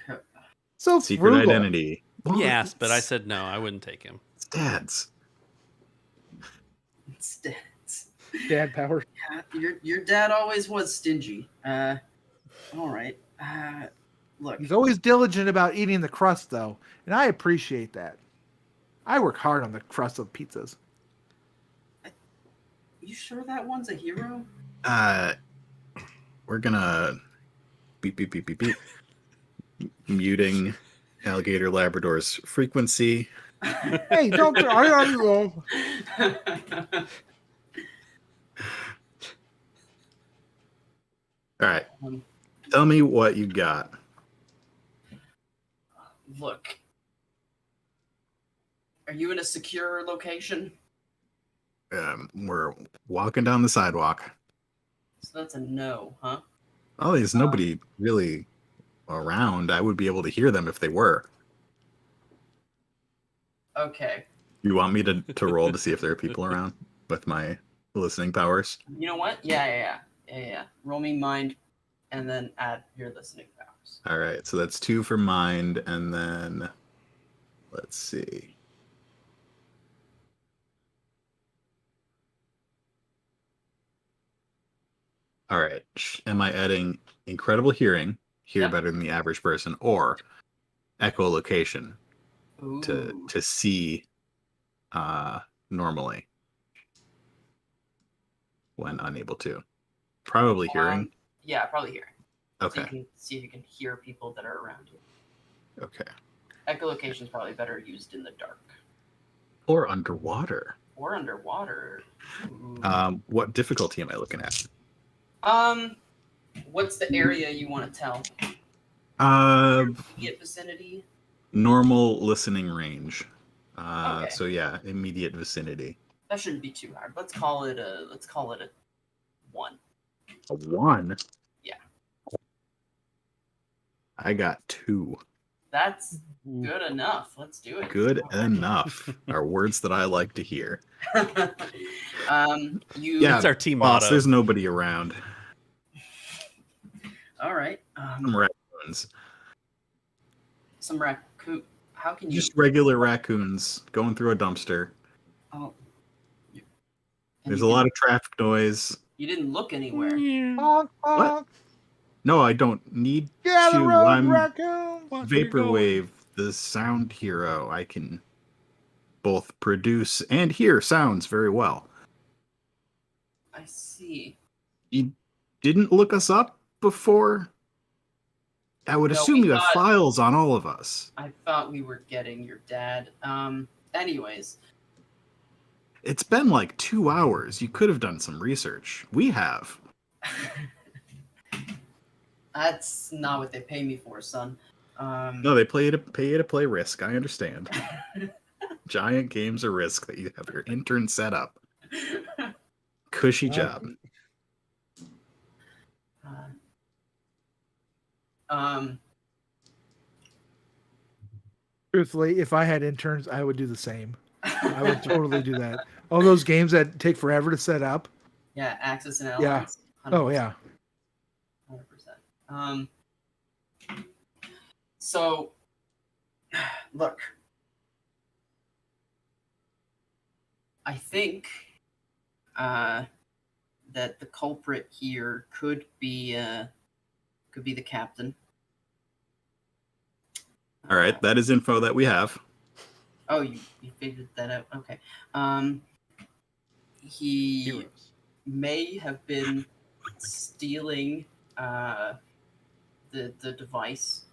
So Secret frugal. identity. He asked, but I said no. I wouldn't take him. It's Dad's. Instead. Dad power. Your dad always was stingy. All right. Look. He's always diligent about eating the crust, though, and I appreciate that. I work hard on the crust of pizzas. You sure that one's a hero? We're gonna beep beep beep beep beep. Muting Alligator Labrador's frequency. Hey, don't. All right. Tell me what you got. Look. Are you in a secure location? We're walking down the sidewalk. So that's a no, huh? Oh, there's nobody really around. I would be able to hear them if they were. Okay. You want me to roll to see if there are people around with my listening powers? You know what? Yeah. Roll me mind, and then add your listening powers. All right, so that's 2 for mind, and then let's see. All right, am I adding incredible hearing, hear better than the average person, or echolocation to see normally when unable to? Probably hearing. Yeah, probably hearing. Okay. So you can see if you can hear people that are around you. Okay. Echolocation is probably better used in the dark. Or underwater. Or underwater. Ooh. What difficulty am I looking at? What's the area you want to tell? Immediate vicinity. Normal listening range. Okay. So yeah, immediate vicinity. That shouldn't be too hard. Let's call it a 1. A 1? Yeah. I got 2. That's good enough. Let's do it. Good enough are words that I like to hear. That's our team boss, motto. There's nobody around. All right. Some raccoons. Some raccoon. How can you? Just regular raccoons going through a dumpster. Oh. There's a lot of traffic noise. You didn't look anywhere. Honk, honk. No, I don't need Get out of the to. road, I'm raccoon. Vaporwave, the sound hero. I can both produce and hear sounds very well. I see. You didn't look us up before? I would assume you have files on all of us. I thought we were getting your dad. Anyways. It's been like 2 hours. You could have done some research. We have. That's not what they pay me for, son. No, they pay you to play Risk. I understand. Giant games are Risk that you have your intern set up. Cushy job. Truthfully, if I had interns, I would do the same. I would totally do that. All those games that take forever to set up. Yeah, Axis and Allies. Yeah. 100%. Oh yeah. 100%. So, look, I think that the culprit here could be the captain. All right, that is info that we have. Oh, you figured that out. Okay. He may have been stealing the device,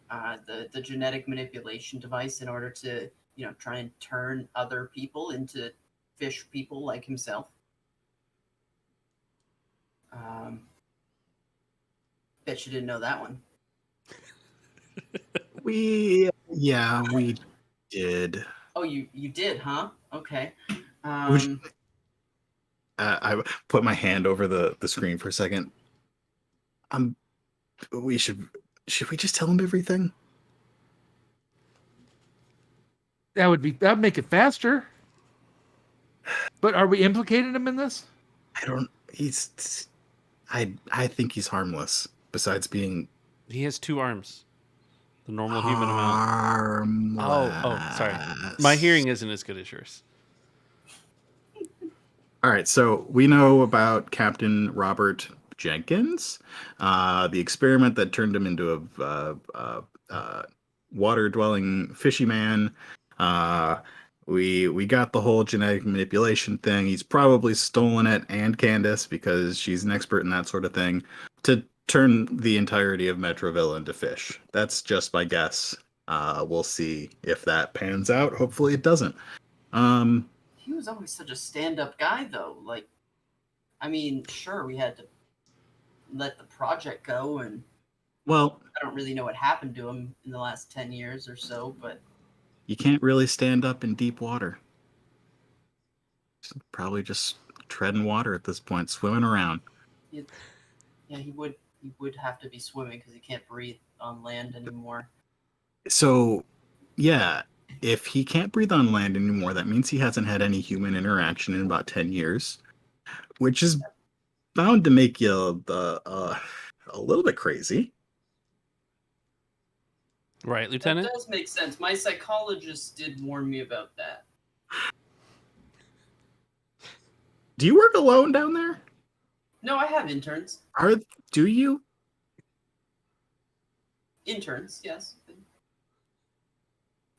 the genetic manipulation device, in order to try and turn other people into fish people like himself. Bet you didn't know that one. We did. Oh, you did, huh? Okay. I put my hand over the screen for a second. Should we just tell him everything? That'd make it faster. But are we implicating him in this? I think he's harmless. Besides being He has 2 arms. The normal human amount. harmless. Oh, sorry. My hearing isn't as good as yours. All right, so we know about Captain Robert Jenkins, the experiment that turned him into a water-dwelling fishy man. We got the whole genetic manipulation thing. He's probably stolen it, and Candace, because she's an expert in that sort of thing, to turn the entirety of Metroville into fish. That's just my guess. We'll see if that pans out. Hopefully it doesn't. He was always such a stand-up guy, though. Like, I mean, sure, we had to let the project go, and Well, I don't really know what happened to him in the last 10 years or so, but you can't really stand up in deep water. Probably just treading water at this point, swimming around. yeah, he would have to be swimming because he can't breathe on land anymore. So, yeah, if he can't breathe on land anymore, that means he hasn't had any human interaction in about 10 years, which is bound to make you a little bit crazy. Right, Lieutenant? That does make sense. My psychologist did warn me about that. Do you work alone down there? No, I have interns. Do you? Interns, yes.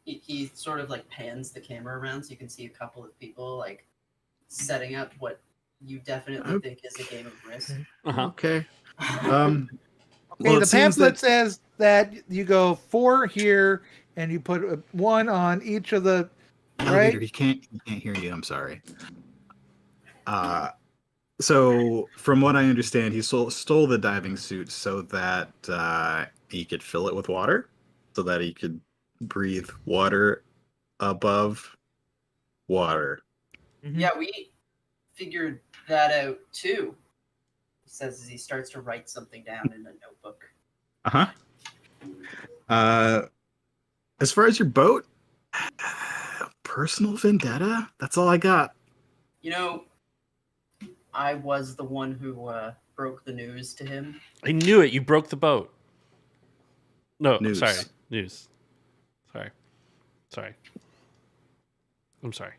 He sort of like pans the camera around so you can see a couple of people like setting up what you definitely think is a game of Risk. Uh-huh. Okay. Okay, Well, it the seems pamphlet that says that you go 4 here and you put 1 on each of the Alligator, right. he can't hear you. I'm sorry. So from what I understand, he stole the diving suit so that he could fill it with water, so that he could breathe water above water. Mm-hmm. Yeah, we figured that out too. He says as he starts to write something down in a notebook. As far as your boat, personal vendetta. That's all I got. You know, I was the one who broke the news to him. I knew it. You broke the boat. No, News. sorry. News. Sorry. I'm sorry.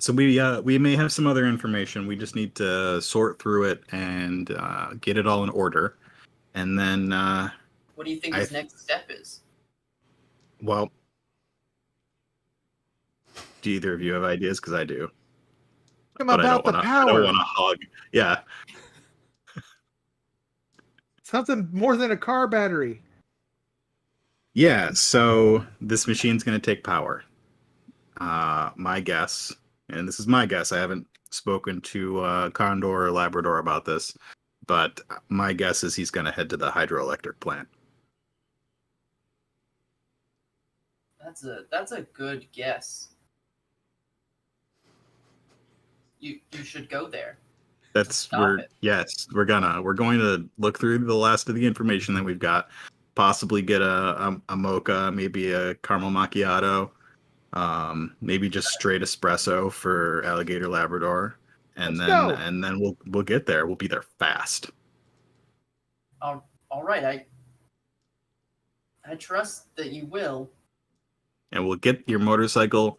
So we may have some other information. We just need to sort through it and get it all in order, and then What do you think his next step is? well, do either of you have ideas? Because I do. But About the I power. don't want to hug. Yeah. Something more than a car battery. Yeah, so this machine's going to take power. My guess, and this is my guess, I haven't spoken to Condor or Labrador about this, but my guess is he's going to head to the hydroelectric plant. That's a good guess. You should go there. We're going to look through the last of the information that we've got, possibly get a mocha, maybe a caramel macchiato, maybe just straight espresso for Alligator Labrador, and then we'll get there. We'll be there fast. All right, I trust that you will. And we'll get your motorcycle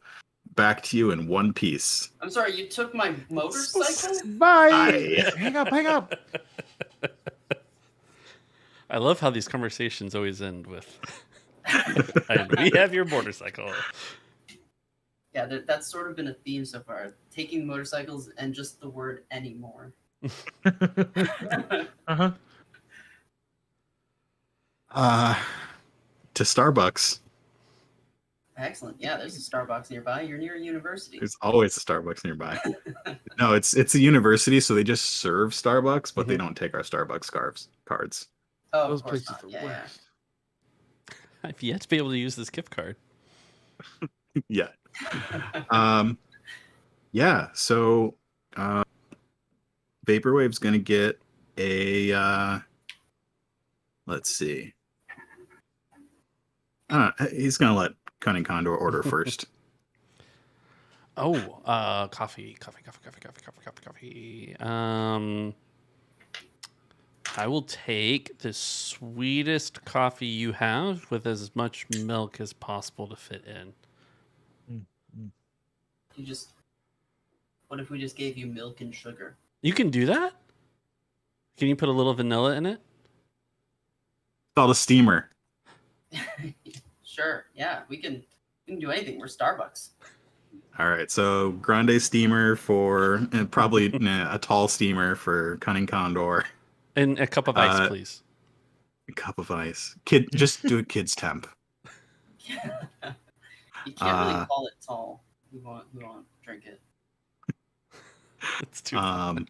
back to you in one piece. I'm sorry, you took my motorcycle? Bye. Hang up. I love how these conversations always end with, and we have your motorcycle. Yeah, that's sort of been a theme so far. Taking motorcycles and just the word anymore. Uh-huh. To Starbucks. Excellent. Yeah, there's a Starbucks nearby. You're near a university. There's always a Starbucks nearby. No, it's a university, so they just serve Starbucks, but they don't take our Starbucks cards. Oh, Those of course places not. are Yeah, yeah. worst. I've yet to be able to use this gift card. Yeah. Yeah, so Vaporwave's gonna get a let's see. He's gonna let Cunning Condor order first? Oh, coffee. I will take the sweetest coffee you have with as much milk as possible to fit in. What if we just gave you milk and sugar? You can do that? Can you put a little vanilla in it? It's called a steamer. Sure. Yeah, we can do anything. We're Starbucks. All right, so grande steamer for and probably a tall steamer for Cunning Condor. And a cup of ice, please. A cup of ice. Just do it kids temp. You can't really call it tall. We won't drink it. It's too fun.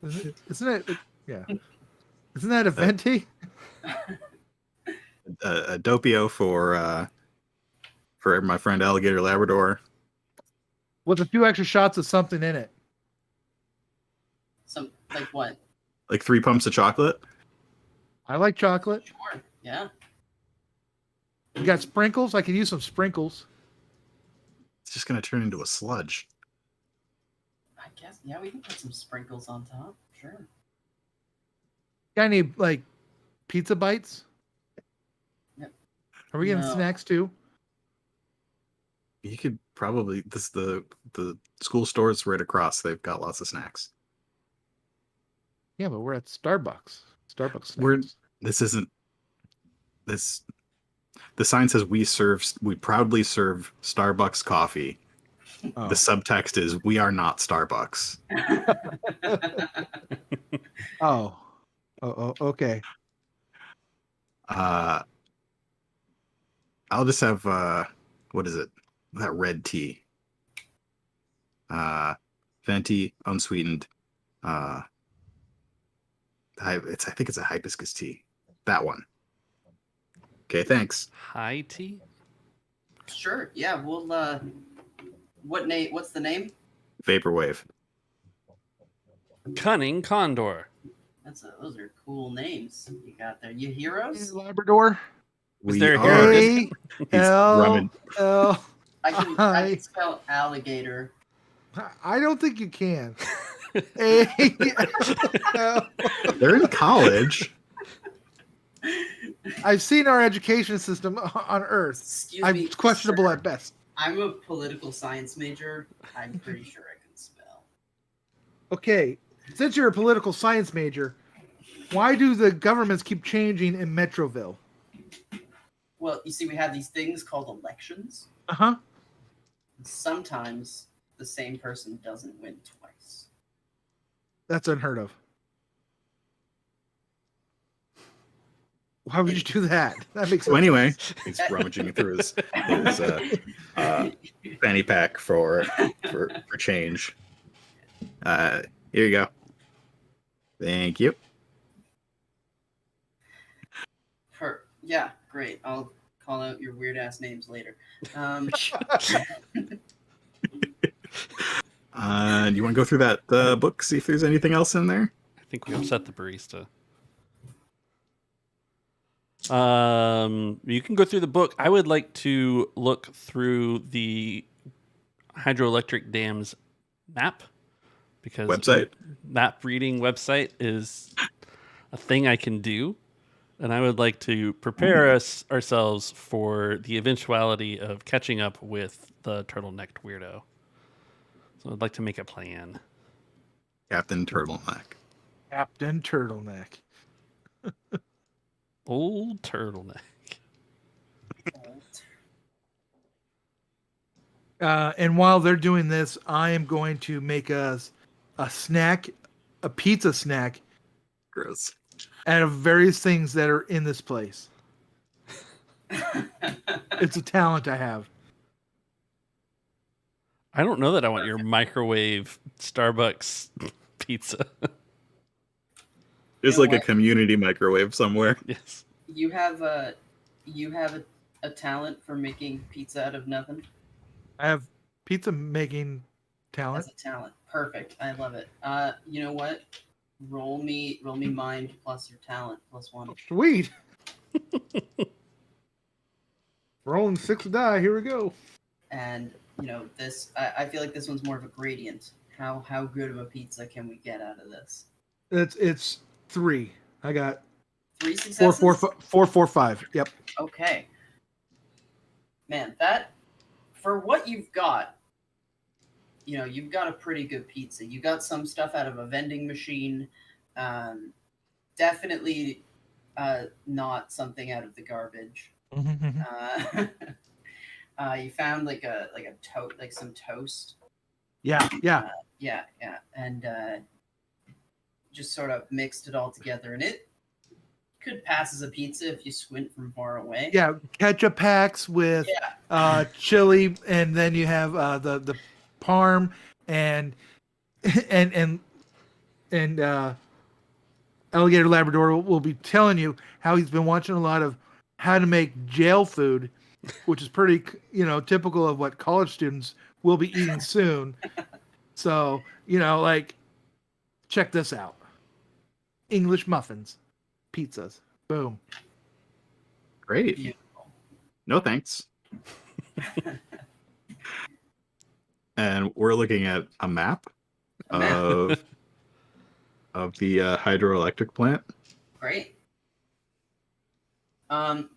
Isn't it? Yeah. Isn't that a venti? A doppio for my friend Alligator Labrador. With a few extra shots of something in it. Some like what? Like 3 pumps of chocolate. I like chocolate. Sure. Yeah. You got sprinkles? I could use some sprinkles. It's just gonna turn into a sludge. I guess. Yeah, we can put some sprinkles on top. Sure. Got any like pizza bites? Yep. Are we getting No. snacks too? You could probably the school stores right across. They've got lots of snacks. Yeah, but we're at Starbucks. Starbucks snacks. The sign says we proudly serve Starbucks coffee. Oh. The subtext is we are not Starbucks. Oh, okay. I'll just have what is it? That red tea. Venti, unsweetened. I think it's a hibiscus tea. That one. Okay, thanks. High tea? Sure. Yeah. We'll. What's the name? Vaporwave. Cunning Condor. Those are cool names you got there. You heroes? Labrador. Is there a are- hero? He's L rubbing- L. I can spell alligator. I don't think you can. A L. They're in college. I've seen our education system on Earth. Excuse me. It's questionable sir. at best. I'm a political science major. I'm pretty sure I can spell. Okay, since you're a political science major, why do the governments keep changing in Metroville? Well, you see, we have these things called elections. Uh-huh. Sometimes the same person doesn't win twice. That's unheard of. Why would you do that? That makes So sense. anyway, he's rummaging through his fanny pack for change. Here you go. Thank you. Yeah, great. I'll call out your weird ass names later. You want to go through that book, see if there's anything else in there? I think we upset the barista. You can go through the book. I would like to look through the hydroelectric dams map because Website? Map reading website is a thing I can do, and I would like to prepare ourselves for the eventuality of catching up with the turtle-necked weirdo. So I'd like to make a plan. Captain Turtleneck. Captain Turtleneck. Old turtleneck. And while they're doing this, I am going to make us a snack, a pizza snack, Gross. out of various things that are in this place. It's a talent I have. I don't know that I want your microwave Starbucks pizza. There's You know like a what? community microwave somewhere. Yes. You have a talent for making pizza out of nothing. I have pizza making talent. That's a talent. Perfect. I love it. You know what? Roll me mind plus your talent plus 1. Sweet. Rolling 6 die. Here we go. And this I feel like this one's more of a gradient. How good of a pizza can we get out of this? It's 3. I got 3 successes. 4, 4, 5. Yep. Okay. Man, that for what you've got, you've got a pretty good pizza. You got some stuff out of a vending machine. Definitely not something out of the garbage. You found like some toast. Yeah. Yeah, and just sort of mixed it all together, and it could pass as a pizza if you squint from far away. Yeah, ketchup packs with chili, and then you have the parm and Alligator Labrador will be telling you how he's been watching a lot of how to make jail food, which is pretty typical of what college students will be eating soon. So check this out: English muffins, pizzas, boom. Great. Beautiful. No thanks. And we're looking at a map of the hydroelectric plant. Great.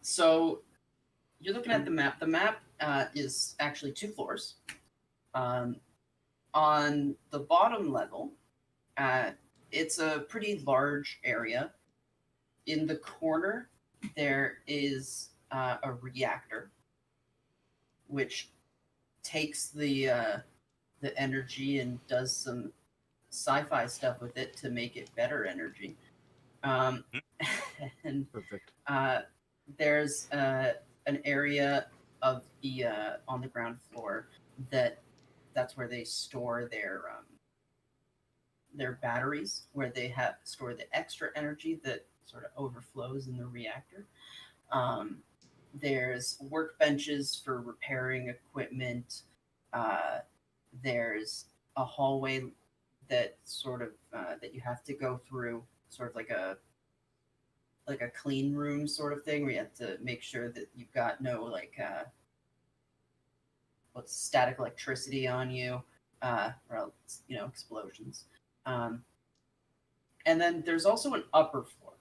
So you're looking at the map. The map is actually 2 floors. On the bottom level, it's a pretty large area. In the corner, there is a reactor, which takes the energy and does some sci-fi stuff with it to make it better energy. And Perfect. there's an area of the on the ground floor that's where they store their batteries, where they store the extra energy that sort of overflows in the reactor. There's workbenches for repairing equipment. There's a hallway that sort of that you have to go through, sort of like a clean room sort of thing, where you have to make sure that you've got no static electricity on you, or else, explosions. And then there's also an upper floor.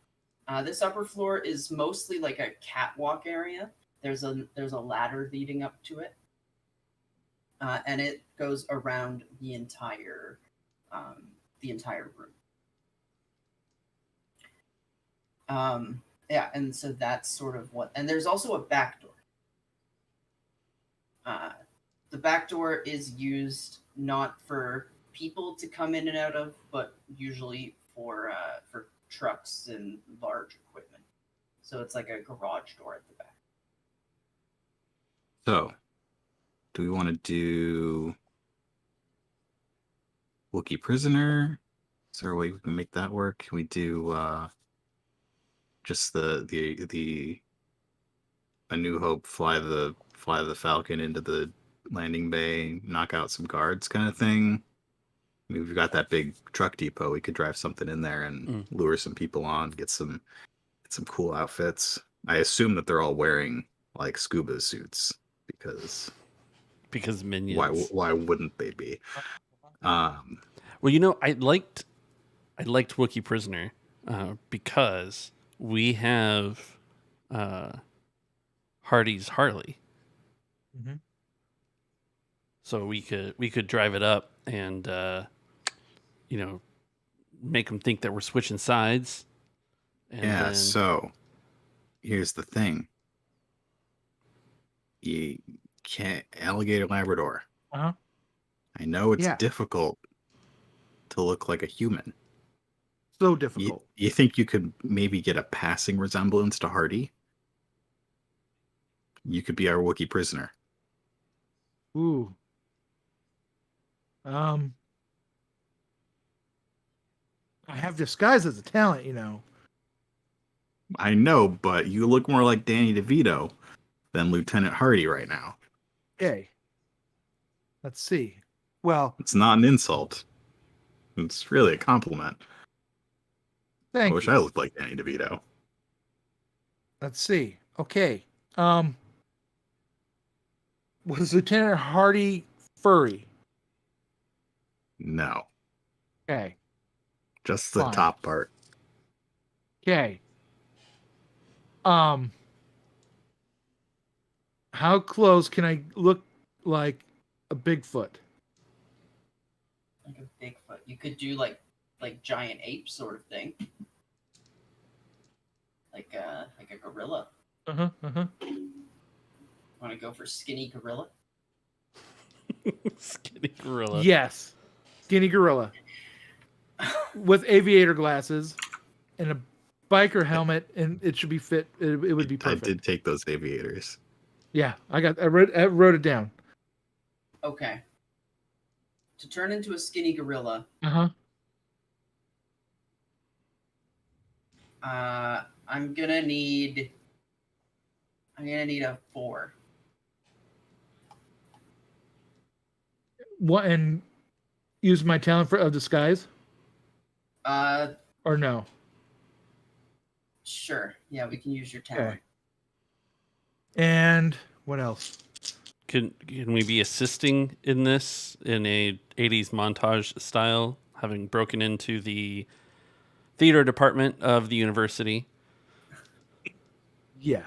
This upper floor is mostly like a catwalk area. There's a ladder leading up to it, and it goes around the entire room. And so that's sort of what. And there's also a back door. The back door is used not for people to come in and out of, but usually for trucks and large equipment. So it's like a garage door at the back. So, do we want to do Wookiee prisoner? Is there a way we can make that work? Can we do just the A New Hope fly the Falcon into the landing bay, knock out some guards kind of thing? I mean, we've got that big truck depot. We could drive something in there and lure some people on, get some cool outfits. I assume that they're all wearing like scuba suits because minions. Why wouldn't they be? Well, I liked Wookiee Prisoner because we have Hardy's Harley. Mm-hmm. So we could drive it up and make them think that we're switching sides. And then... So here's the thing. You can't Alligator Labrador. Uh-huh. I know it's difficult to look like a human. So difficult. You think you could maybe get a passing resemblance to Hardy? You could be our Wookiee prisoner. Ooh. I have disguise as a talent, I know, but you look more like Danny DeVito than Lieutenant Hardy right now. Okay. Let's see. Well, it's not an insult. It's really a compliment. I wish I looked like Danny DeVito. Let's see. Okay. Was Lieutenant Hardy furry? No, Okay. just the Fine. top part. Okay. How close can I look like a Bigfoot? Like a Bigfoot. You could do like giant ape sort of thing. Like a gorilla. Want to go for skinny gorilla? Skinny gorilla. Yes. Skinny gorilla. With aviator glasses and a biker helmet, and it should be fit. It would be perfect. I did take those aviators. Yeah, I wrote it down. Okay. To turn into a skinny gorilla, I'm gonna need a 4. What, and use my talent of disguise? Or no? Sure. Yeah, we can use your talent. Okay. And what else? Can we be assisting in this in a 80s montage style, having broken into the theater department of the university? Yeah.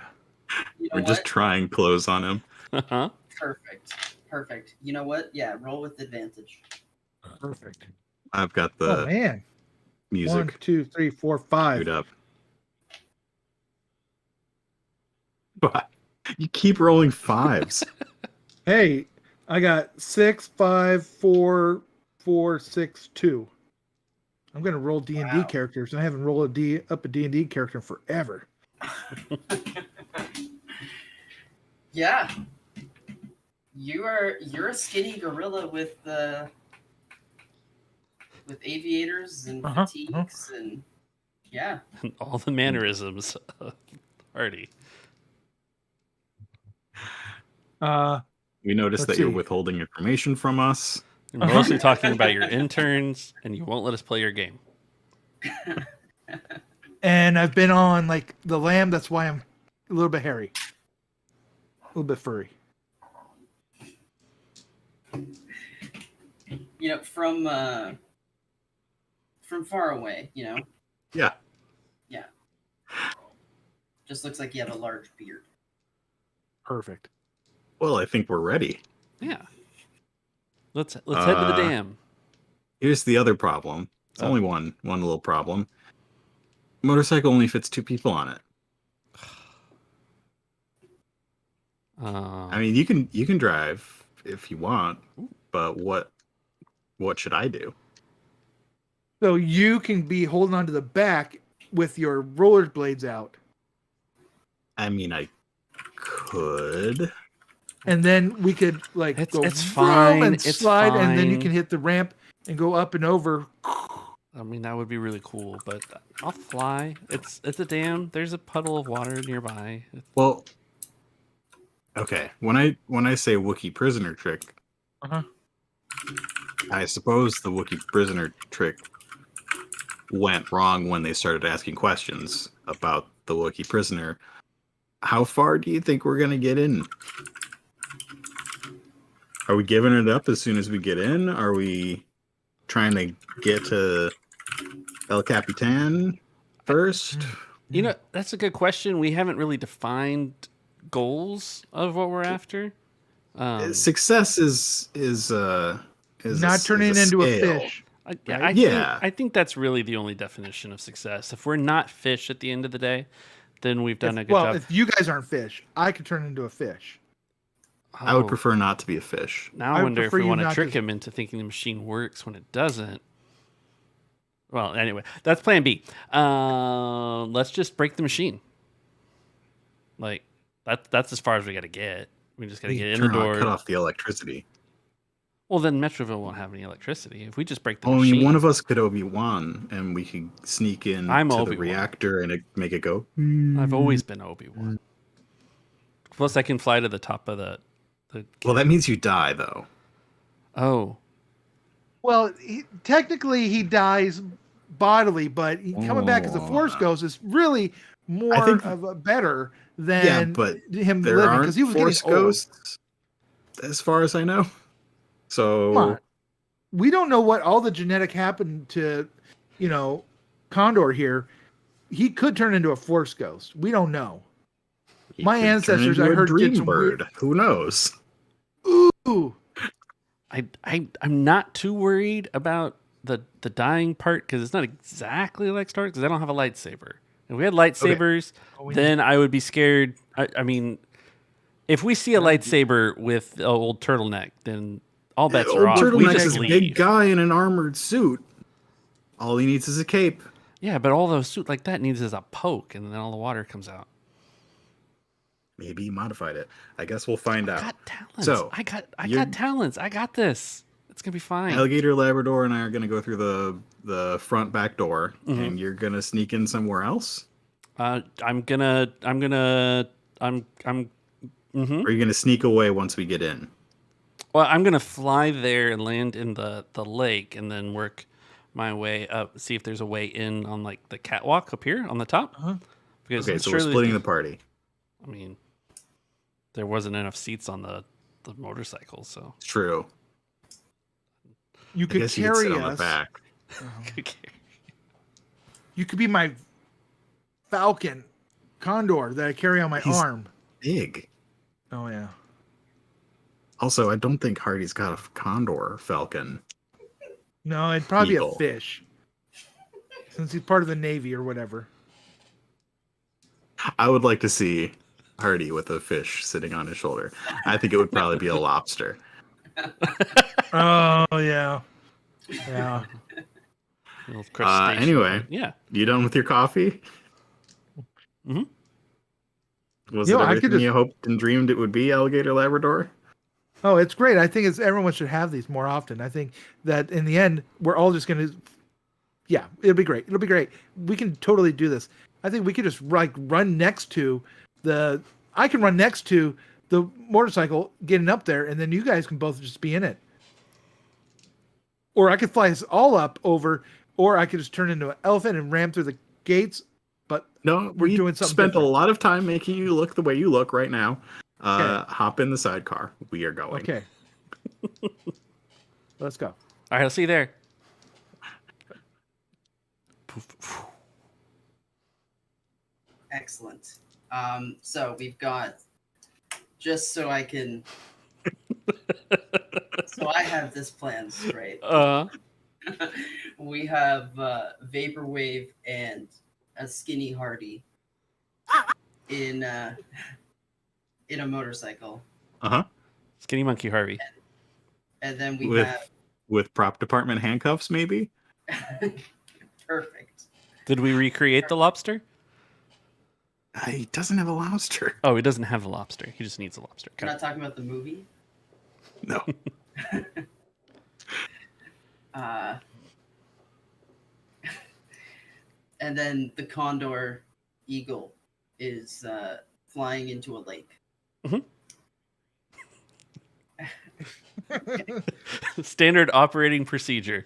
You know We're just what? trying clothes on him. Uh-huh. Perfect. You know what? Yeah, roll with advantage. Perfect. I've got Oh the man. 1, music 2, 3, 4, 5. queued up. But you keep rolling 5s. Hey, I got 6, 5, 4, 4, 6, 2. I'm gonna roll D&D Wow. characters. I haven't rolled a D&D character in forever. Yeah. You're a skinny gorilla with aviators and fatigues and yeah. And all the mannerisms of Hardy. We noticed Let's that you're see. withholding information from us. You're mostly talking about your interns, and you won't let us play your game. And I've been on like the lamb. That's why I'm a little bit hairy, a little bit furry. You know, from far away, you know. Yeah. Yeah. Just looks like you have a large beard. Perfect. Well, I think we're ready. Yeah. Let's head to the dam. Here's the other problem. It's only one little problem. Motorcycle only fits 2 people on it. I mean, you can drive if you want, but what should I do? So you can be holding onto the back with your rollerblades out, I mean, I could. and then we could like It's go fine, and it's slide, and then you fine. can hit the ramp and go up and over. I mean, that would be really cool, but I'll fly. It's a dam. There's a puddle of water nearby. Well, okay. When I say Wookiee prisoner trick, I suppose the Wookiee prisoner trick went wrong when they started asking questions about the Wookiee prisoner. How far do you think we're gonna get in? Are we giving it up as soon as we get in? Are we trying to get to El Capitan first? You know, that's a good question. We haven't really defined goals of what we're after. Success is Not turning into a scale. fish. I think that's really the only definition of success. If we're not fish at the end of the day, then we've done a good job. If you guys aren't fish, I could turn into a fish. I would prefer not to be a fish. Now I wonder if we want to trick him into thinking the machine works when it doesn't. Well, anyway, that's plan B. Let's just break the machine. Like, that's as far as we got to get. We just got to get in the door. Cut off the electricity. Well, then Metroville won't have any electricity. If we just break the I machine. mean, one of us could Obi-Wan, and we could sneak in to the Obi-Wan. reactor and make it go. I've always been Obi-Wan. Plus, I can fly to the top of the Well, that means you die, though. Oh. Well, technically he dies bodily, but coming back as the Force Ghost is really more of a better than but him there living aren't because he was Force getting old. ghosts. as far as I know. Come So on. We don't know what all the genetic happened to, Condor here. He could turn into a force ghost. We don't know. he My could turn ancestors, into I a heard, did dream some weird. bird. Who knows? Ooh. I'm not too worried about the dying part because it's not exactly like Star Wars because I don't have a lightsaber. If we had lightsabers, then I would be scared. I mean, if we see a lightsaber with an old turtleneck, then all bets are Old off. We turtleneck just is a leave. big guy in an armored suit. All he needs is a cape. Yeah, but all those suit like that needs is a poke, and then all the water comes out. Maybe he modified it. I guess we'll find I out. got talents. So, I you're- got talents. I got this. It's gonna be fine. Alligator Labrador and I are gonna go through the front back door, Mm-hmm. and you're gonna sneak in somewhere else. I'm. Or are you gonna sneak away once we get in? Well, I'm gonna fly there and land in the lake, and then work my way up. See if there's a way in on like the catwalk up here on the top. Because Okay, so we're splitting the party. I mean, there wasn't enough seats on the motorcycle, so It's true. You I could guess you could carry sit on the us. back. You could be my falcon condor that I carry on my He's- arm. Big. Oh yeah. Also, I don't think Hardy's got a condor falcon. No, it'd probably Eagle. be a fish. Since he's part of the Navy or whatever. I would like to see Hardy with a fish sitting on his shoulder. I think it would probably be a lobster. Oh yeah. Yeah. Little crustacean. Anyway. Yeah. You done with your coffee? Mhm. Was You it know, I could everything just- you hoped and dreamed it would be, Alligator Labrador? Oh, it's great. I think everyone should have these more often. I think that in the end, we're all just gonna. Yeah, it'll be great. It'll be great. We can totally do this. I think we could just run next to the. I can run next to the motorcycle, getting up there, and then you guys can both just be in it. Or I could fly us all up over, or I could just turn into an elephant and ram through the gates. But No, We're we doing something spent different. a lot of time making you look the way you look right now. Okay. Hop in the sidecar. We are going. okay, let's go. All right. I'll see you there. Excellent. So we've got, just so I can, so I have this plan straight. We have Vaporwave and a Skinny Hardy in a motorcycle, Skinny Monkey Harvey. and then we With- have With prop department handcuffs, maybe? perfect. Did we recreate the lobster? He doesn't have a lobster. Oh, he doesn't have a lobster. He just needs a lobster. We're Okay. not talking about the movie. No. And then the Condor Eagle is flying into a lake. Standard operating procedure.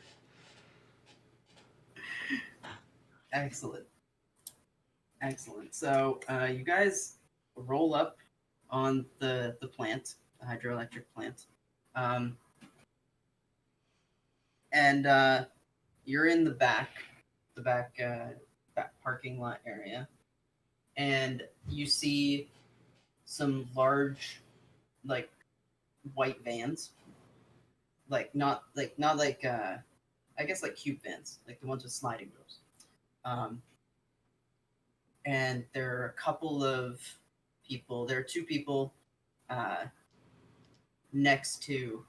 Excellent. Excellent. So you guys roll up on the plant, the hydroelectric plant. And you're in the back parking lot area. And you see some large, like, white vans. Not like I guess like cube vans, like the ones with sliding doors. And there are a couple of people. There are two people next to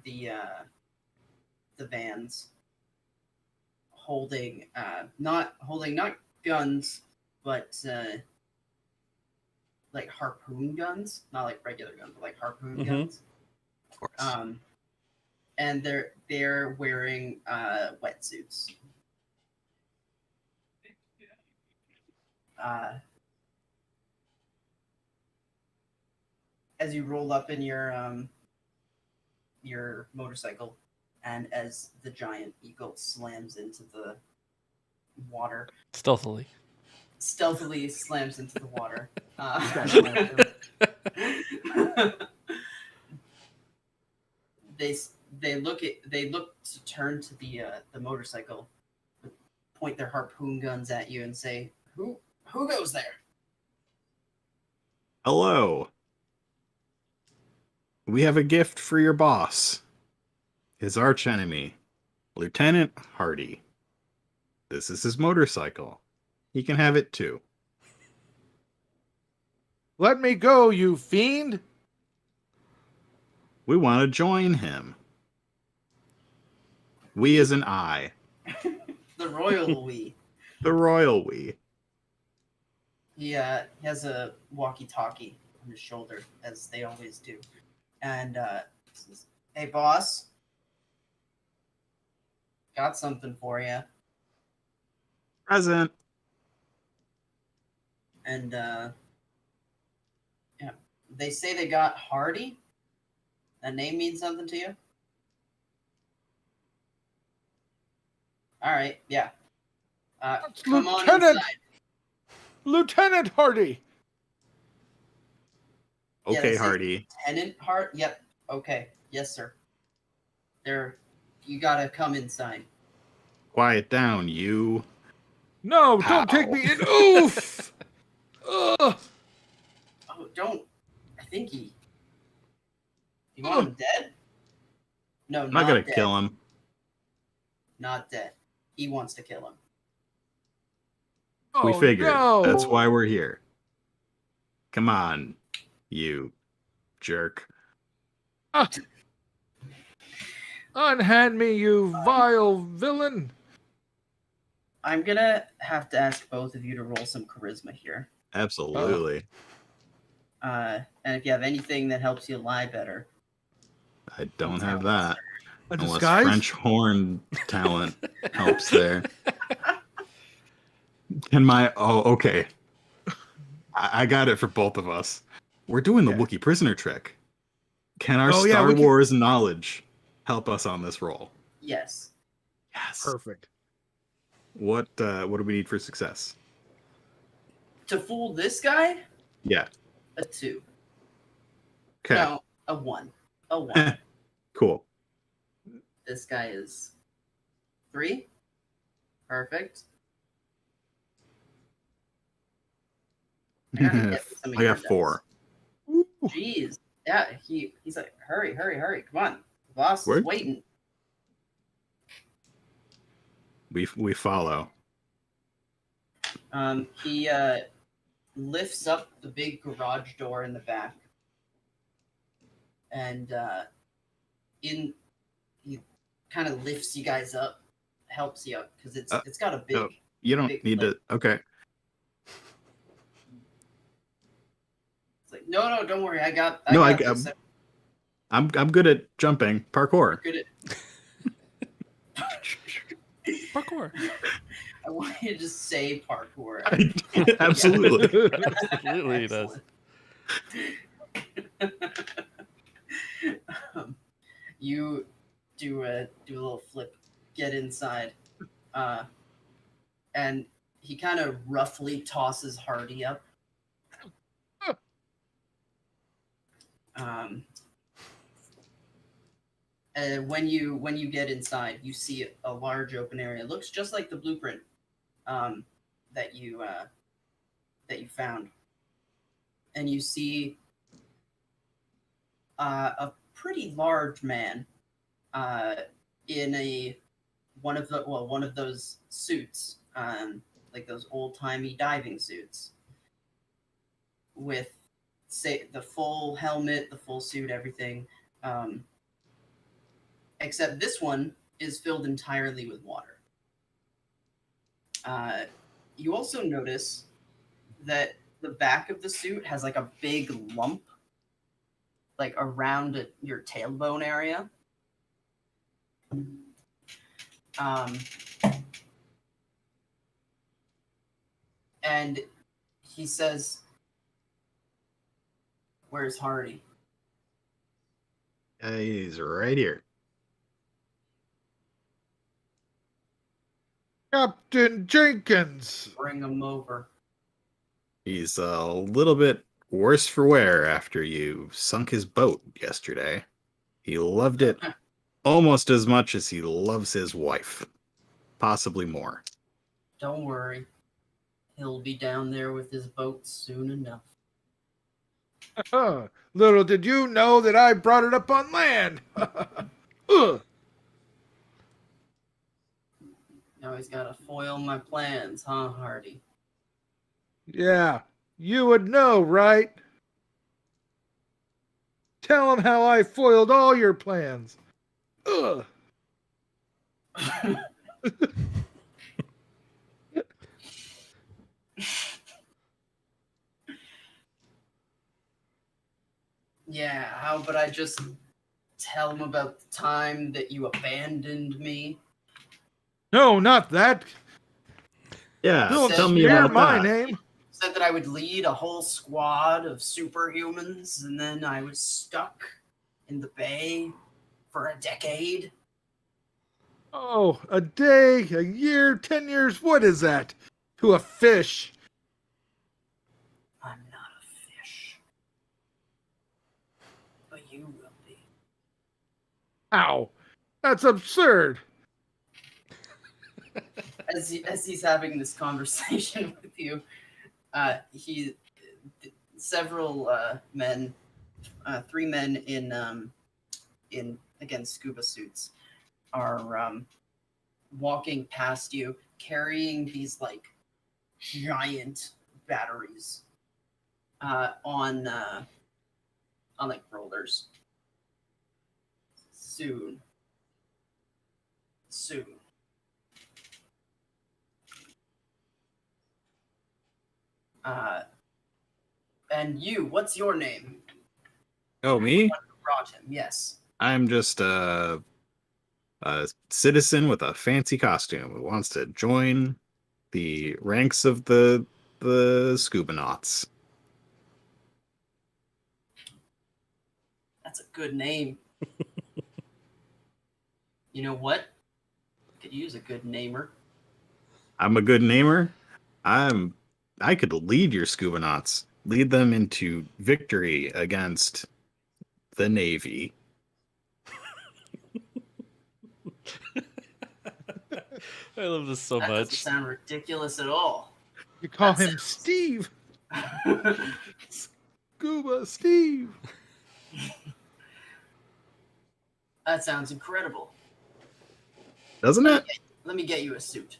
the vans, holding not guns, but like harpoon guns, not like regular guns, but like harpoon Mhm. guns. Of course. And they're wearing wetsuits. As you roll up in your motorcycle, and as the giant eagle slams into the water, Stealthily. stealthily slams into the water. they look to turn to the motorcycle, point their harpoon guns at you, and say, "Who goes there?" Hello. We have a gift for your boss. His archenemy, Lieutenant Hardy. This is his motorcycle. He can have it too. Let me go, you fiend! We want to join him. We as an I. The royal we. The royal we. He has a walkie-talkie on his shoulder, as they always do, and says, "Hey, boss, got something for you." Present. And yeah, they say they got Hardy. That name means something to you? All right, yeah. Come on Lieutenant! inside. Lieutenant Hardy! Yeah, they Okay, say Hardy. Lieutenant Hart. Yep. Okay. Yes, sir. You gotta come inside. Quiet down, you. No, Pow. don't take me in. Oof! Ugh. Oh, don't. I think he. You want him dead? No, I'm not gonna dead. kill him. Not dead. He wants to kill him. We Oh, figured. no. That's why we're here. Come on, you jerk. Unhand me, you vile villain! I'm gonna have to ask both of you to roll some charisma here. Absolutely. And if you have anything that helps you lie better. I don't have that. A Unless disguise? French horn talent helps there. Okay. I got it for both of us. We're doing the Okay. Wookiee prisoner trick. Can our Oh, yeah, Star we can- Wars knowledge help us on this roll? Yes. Yes. Perfect. What do we need for success? To fool this guy, Yeah. a 2. Okay. No, a 1. A 1. Cool. This guy is 3. Perfect. I gotta get some of I your got 4. dice. Jeez. Yeah, he's like, hurry. Come on. The boss is Word? waiting. We follow. He lifts up the big garage door in the back. And he kind of lifts you guys up, helps you up, because it's got a big. No, you don't big need lip. to. Okay. It's like, no, don't worry, I got this. I'm good at jumping parkour. Good at. Parkour. I want you to just say parkour. Absolutely. Absolutely, he does. You do a little flip, get inside, and he kind of roughly tosses Hardy up. And when you get inside, you see a large open area. It looks just like the blueprint that you found, and you see a pretty large man in one of those suits, like those old-timey diving suits, with the full helmet, the full suit, everything. Except this one is filled entirely with water. You also notice that the back of the suit has like a big lump, like around your tailbone area. And he says, "Where's Hardy?" He's right here. Captain Jenkins! Bring him over. He's a little bit worse for wear after you sunk his boat yesterday. He loved it almost as much as he loves his wife, possibly more. Don't worry. He'll be down there with his boat soon enough. Little did you know that I brought it up on land. Ugh. Now he's got to foil my plans, huh, Hardy? Yeah, you would know, right? Tell him how I foiled all your plans. Ugh. Yeah, how about I just tell him about the time that you abandoned me? No, not that. Yeah, Don't tell me smear about my that. name. Said that I would lead a whole squad of superhumans, and then I was stuck in the bay for a decade. Oh, a day, a year, 10 years, what is that? To a fish. I'm not a fish. But you will be. Ow, that's absurd. As he's having this conversation with you, several men, 3 men in again scuba suits, are walking past you carrying these like giant batteries on like rollers. Soon. And you, what's your name? Oh, me? Brought him, yes. I'm just a citizen with a fancy costume who wants to join the ranks of the scuba nauts. That's a good name. You know what? Could use a good namer. I'm a good namer. I could lead your scuba nauts, lead them into victory against the Navy. I love this so That doesn't much. sound ridiculous at all. You call That him sounds- Steve. Scuba Steve. That sounds incredible. Doesn't it? Let me get you a suit.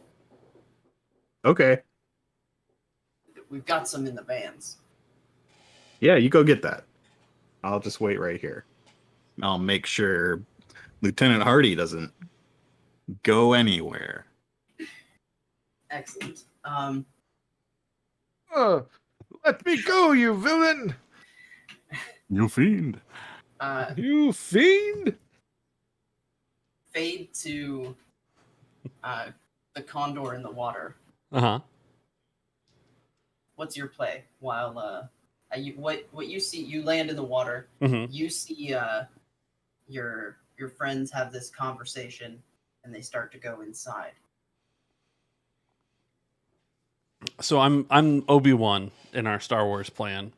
Okay. We've got some in the vans. Yeah, you go get that. I'll just wait right here. I'll make sure Lieutenant Hardy doesn't go anywhere. Excellent. Let me go, you villain. You fiend. You fiend. Fade to the condor in the water. Uh-huh. What's your play? While what you see, you land in the water. Mm-hmm. You see your friends have this conversation, and they start to go inside. So I'm Obi-Wan in our Star Wars plan.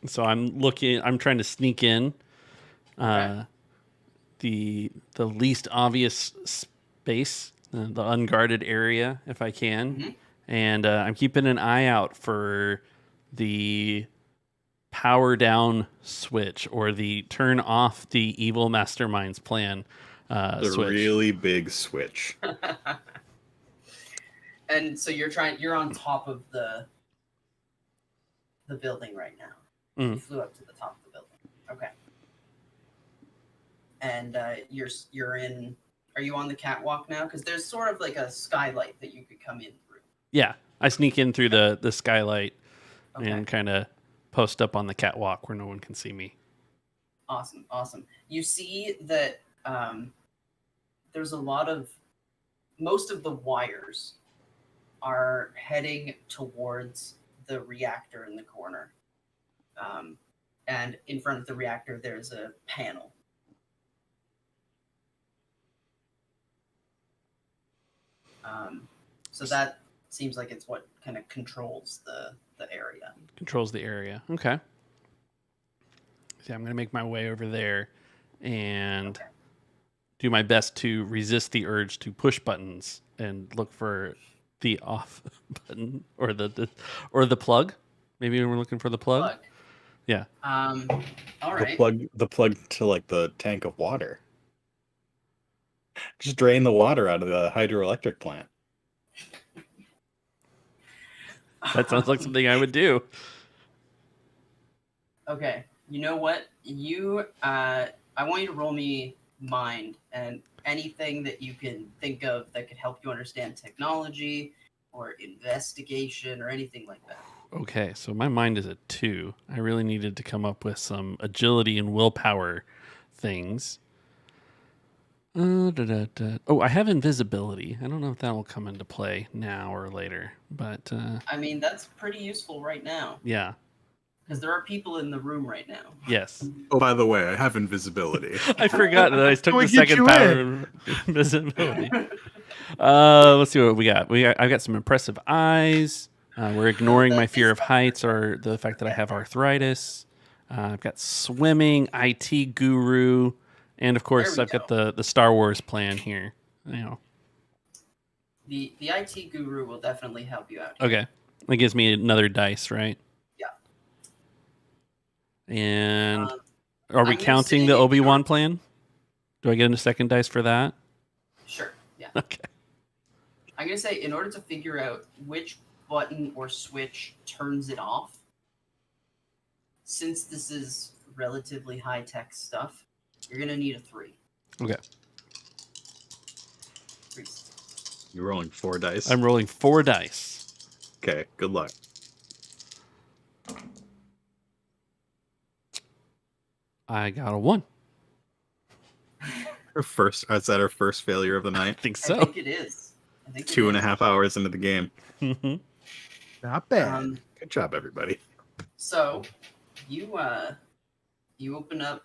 So I'm trying to sneak in Okay. the least obvious space, the unguarded area if I can. Mhm. And I'm keeping an eye out for the power down switch or the turn off the evil mastermind's plan The switch. really big switch. And so you're on top of the building right now. Mhm. You flew up to the top of the building. Okay. And you're in. Are you on the catwalk now? Because there's sort of like a skylight that you could come in through. Yeah, I sneak in through the skylight Okay. and kind of post up on the catwalk where no one can see me. Awesome. You see that there's a lot of most of the wires are heading towards the reactor in the corner. And in front of the reactor, there's a panel. So that seems like it's what kind of controls the area. Controls the area. Okay. See, I'm going to make my way over there and do my best to resist the urge to push buttons and look for the off button or the plug. Maybe we're looking for the plug. Yeah. All right. The plug to like the tank of water. Just drain the water out of the hydroelectric plant. That sounds like something I would do. Okay. You know what? I want you to roll me mind and anything that you can think of that could help you understand technology or investigation or anything like that. Okay, so my mind is at 2. I really needed to come up with some agility and willpower things. Oh, I have invisibility. I don't know if that will come into play now or later, but I mean, that's pretty useful right now yeah. because there are people in the room right now. Yes. Oh, by the way, I have invisibility. I forgot that I took we the get second you power in? of invisibility. Let's see what we got. I've got some impressive eyes. We're ignoring my fear of heights or the fact that I have arthritis. I've got swimming, IT guru, and of course There I've we got the Star Wars plan here. You know. The IT guru will definitely help you out. Okay, that gives me another dice, right? Yeah. And are we I'm gonna counting say the if Obi-Wan you're- plan? Do I get a second dice for that? Sure. Yeah. Okay. I'm gonna say in order to figure out which button or switch turns it off, since this is relatively high-tech stuff, you're gonna need a 3. Okay. 3. You're rolling 4 dice. I'm rolling 4 dice. Okay, good luck. I got a 1. Is that our first failure of the I night? think I so. think it is. I think it 2.5 is. hours into the game. Mhm. Not bad. Good job, everybody. So, you open up,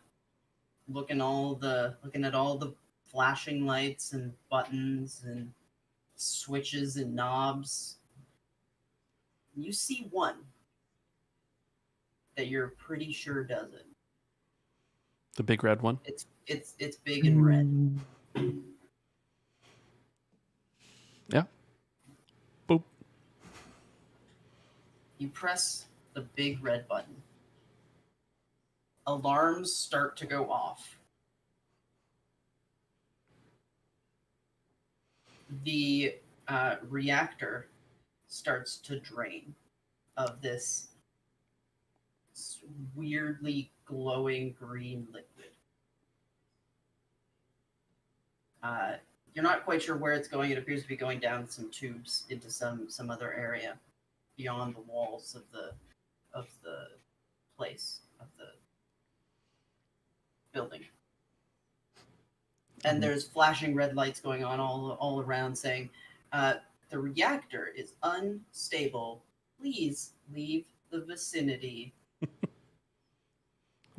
looking at all the flashing lights and buttons and switches and knobs. You see one that you're pretty sure does it. The big red one. It's big and red. Yeah. Boop. You press the big red button. Alarms start to go off. The reactor starts to drain of this weirdly glowing green liquid. You're not quite sure where it's going. It appears to be going down some tubes into some other area beyond the walls of the place of the building. And there's flashing red lights going on all around saying, the reactor is unstable. Please leave the vicinity.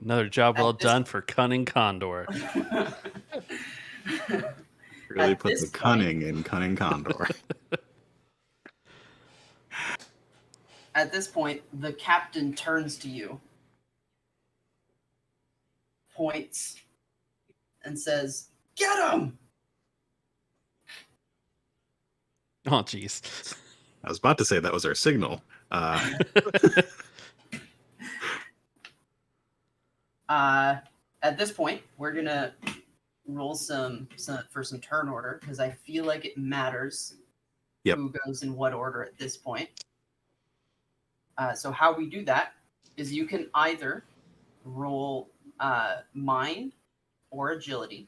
Another job well At this- done for Cunning Condor. Really At put this the point- cunning in Cunning Condor. At this point, the captain turns to you, points, and says, "Get him!" Oh, jeez. I was about to say that was our signal. At this point, we're gonna roll some for some turn order because I feel like it matters Yep. who goes in what order at this point. So how we do that is you can either roll mind or agility,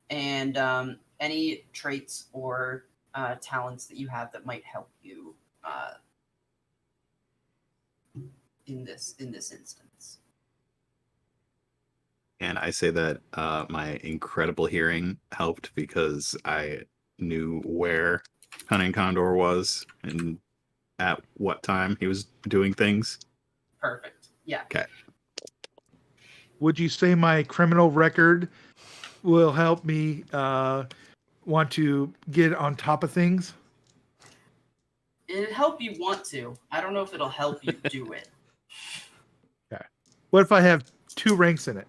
and any traits or talents that you have that might help you in this instance. And I say that my incredible hearing helped because I knew where Cunning Condor was and at what time he was doing things. Perfect. Yeah. Would you say my criminal record will help me want to get on top of things? It'd help you want to. I don't know if it'll help you do it. What if I have 2 ranks in it?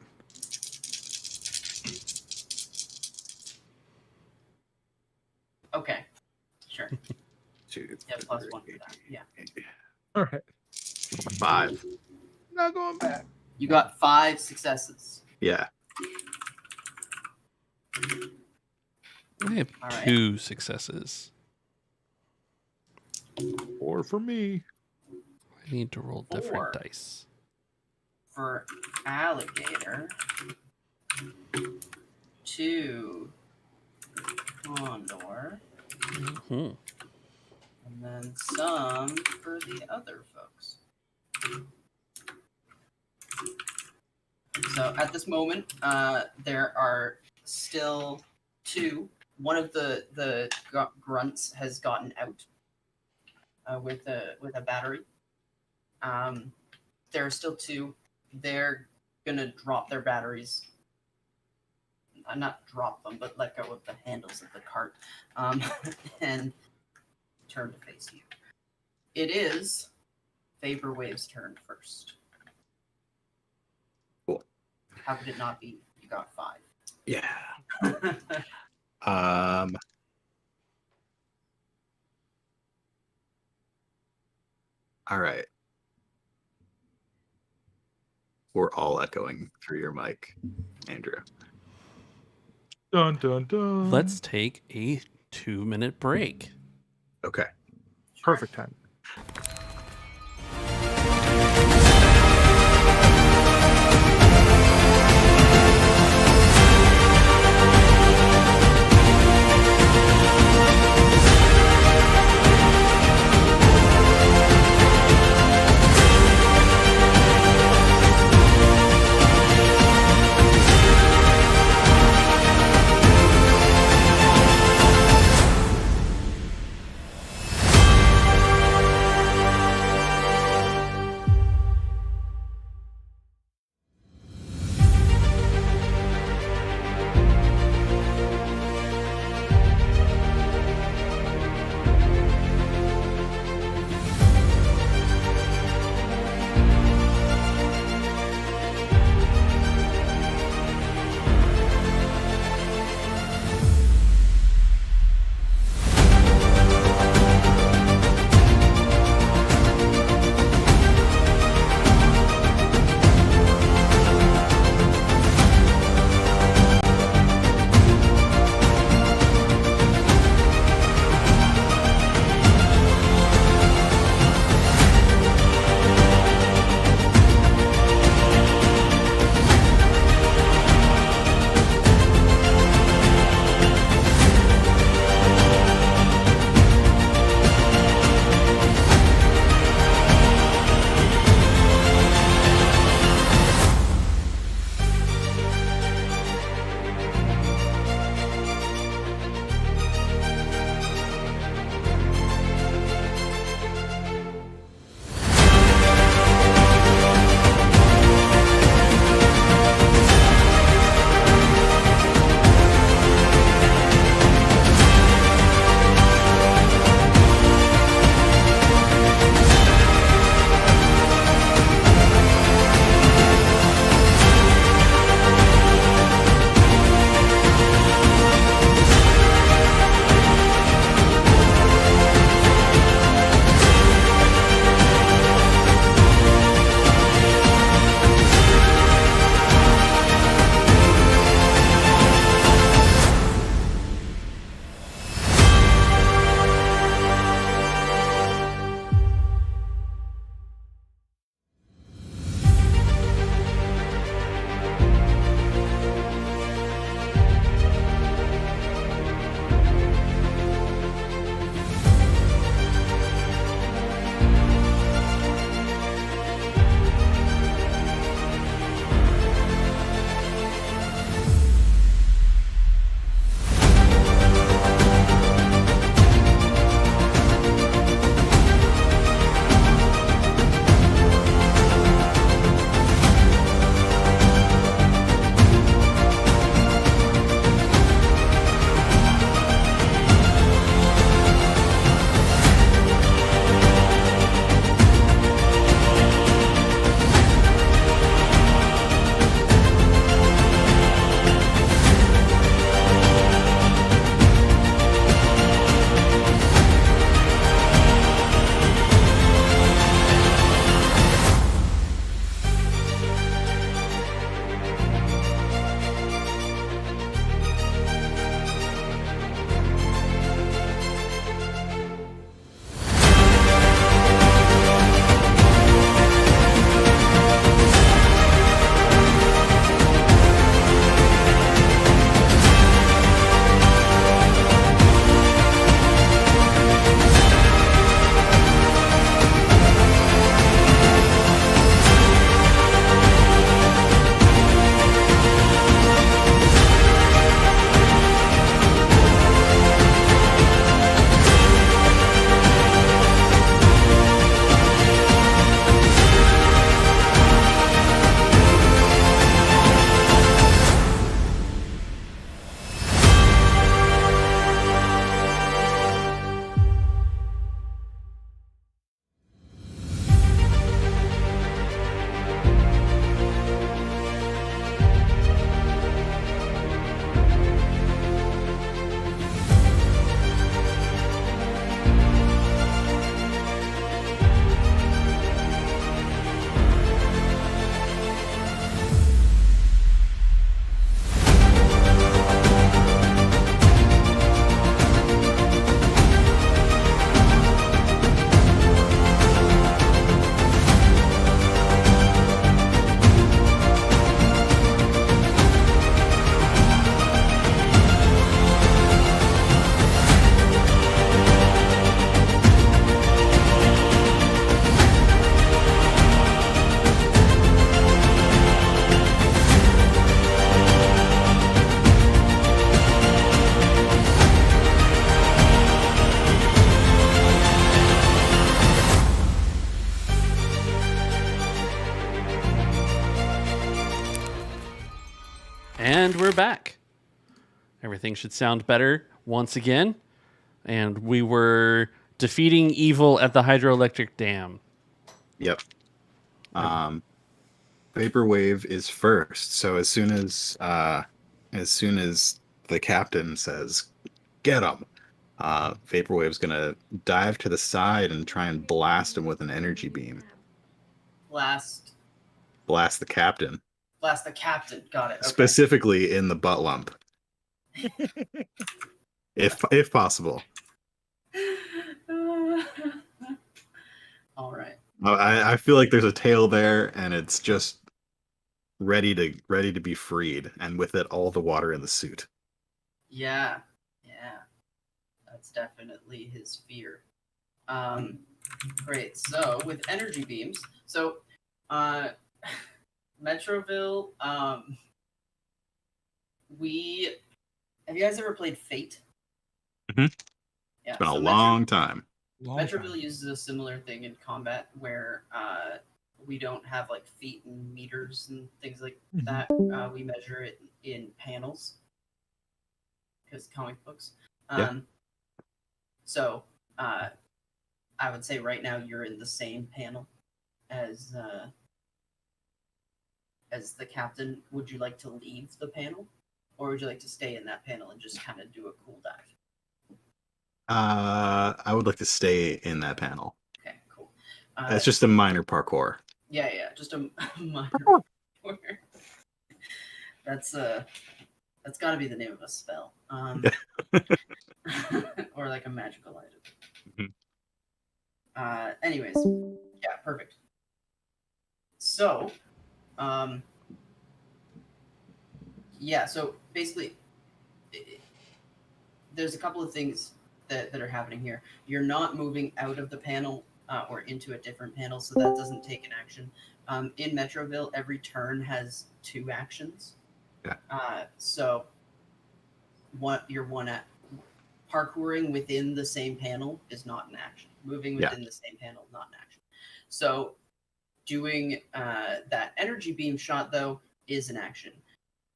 Okay. Sure. 2, Yeah, plus 1 for that. Yeah. All right. 5. Not going back. You got 5 successes. Yeah. I have All right. 2 successes. 4 for me. I need to roll 4. different dice. For alligator. 2 condor. Mhm. And then some for the other folks. So at this moment, there are still 2. One of the grunts has gotten out with a battery. There are still 2. They're gonna drop their batteries. Not drop them, but let go of the handles of the cart, and turn to face you. It is Vaporwave's turn first. Cool. How could it not be? You got 5. Yeah. All right. We're all echoing through your mic, Andrew. Dun dun dun. Let's take a 2-minute break. Okay. Perfect time. Everything should sound better once again. And we were defeating evil at the hydroelectric dam. Yep. Vaporwave is first. So as soon as the captain says, "Get him," Vaporwave's gonna dive to the side and try and blast him with an energy beam. Blast Blast the captain, the captain. Got it. Okay. specifically in the butt lump, if possible. All right. I feel like there's a tail there, and it's just ready to be freed, and with it, all the water in the suit. Yeah. That's definitely his fear. Great. So with energy beams, Metroville, have you guys ever played Fate? Mhm. Yeah. It's been a long time. Metroville uses a similar thing in combat where we don't have like feet and meters and things like that. We measure it in panels because comic books. So I would say right now you're in the same panel as the captain. Would you like to leave the panel, or would you like to stay in that panel and just kind of do a cool dive? I would like to stay in that panel. Okay, cool. That's just a minor parkour. Yeah, just a minor parkour. That's got to be the name of a spell, or like a magical item. Anyways, yeah, perfect. So, so basically, there's a couple of things that are happening here. You're not moving out of the panel or into a different panel, so that doesn't take an action. In Metroville, every turn has 2 actions. Yeah. So parkouring within the same panel is not an action. Moving within the same panel, not an action. So doing that energy beam shot though is an action.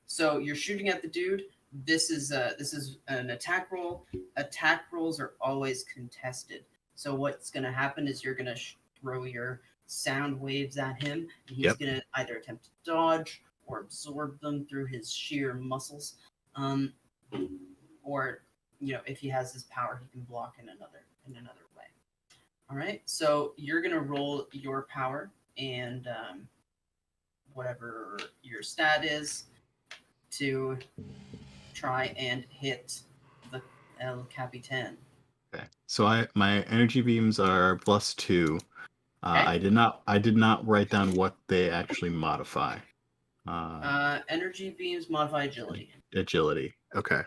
So you're shooting at the dude. This is an attack roll. Attack rolls are always contested. So what's going to happen is you're going to throw your sound waves at him, and he's going to either attempt to dodge or absorb them through his sheer muscles, or if he has his power, he can block in another way. All right, so you're going to roll your power and whatever your stat is to try and hit the El Capitan. Okay. So my energy beams are +2. I did not write down what they actually modify. Energy beams modify agility. Agility. Okay.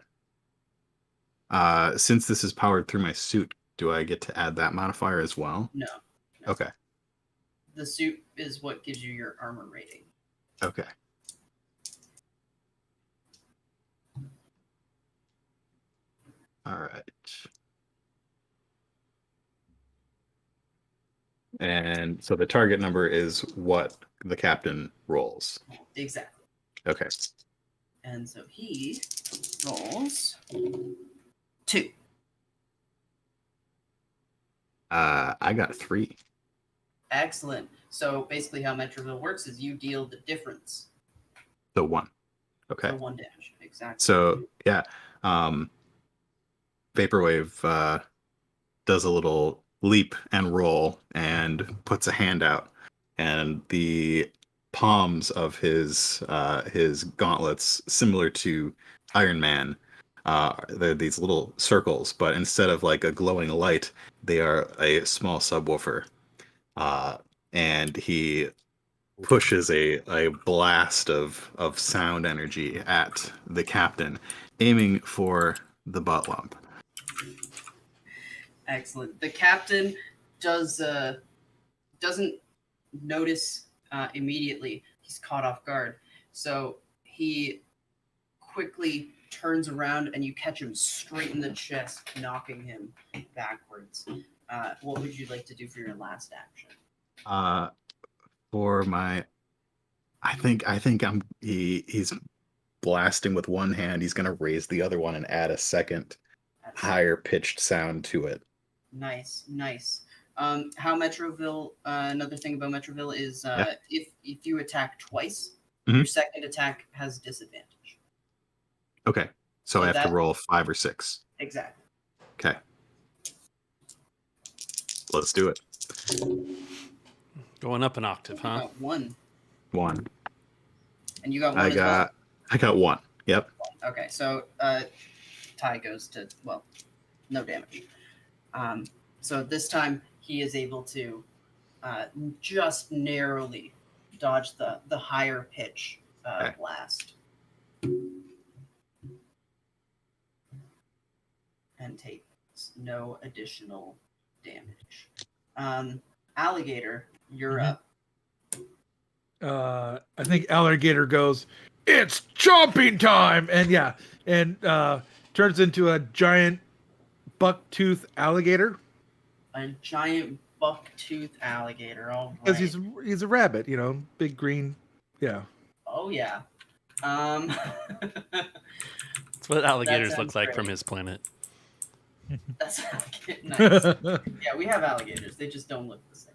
Since this is powered through my suit, do I get to add that modifier as well? No. Okay. The suit is what gives you your armor rating. Okay. All right. And so the target number is what the captain rolls. Exactly. Okay. And so he rolls 2. I got 3. Excellent. So basically how Metroville works is you deal the difference. So 1. Okay. So 1 damage. Exactly. So yeah. Vaporwave does a little leap and roll and puts a hand out, and the palms of his gauntlets, similar to Iron Man, they're these little circles, but instead of like a glowing light, they are a small subwoofer. And he pushes a blast of sound energy at the captain, aiming for the butt lump. Excellent. The captain doesn't notice immediately. He's caught off guard. So he quickly turns around and you catch him straight in the chest, knocking him backwards. What would you like to do for your last action? For my, I think he's blasting with one hand, he's going to raise the other one and add a second higher pitched sound to it. Nice. How Metroville, another thing about Metroville is if you attack twice, your second attack has disadvantage. Okay. So I have to roll 5 or 6. Exactly. Okay. Let's do it. Going up an octave, huh? Got 1. 1. And you got 1 as well? I got 1. Yep. Okay, so Ty goes to, well, no damage. So this time he is able to just narrowly dodge the higher pitch blast. And takes no additional damage. Alligator, you're up. I think Alligator goes, "It's chomping time!" And turns into a giant buck-tooth alligator. A giant buck-tooth alligator, all right. Because he's a rabbit, big green, yeah. Oh, yeah. That's what alligators look like great. from his planet. That's nice. Yeah, we have alligators. They just don't look the same.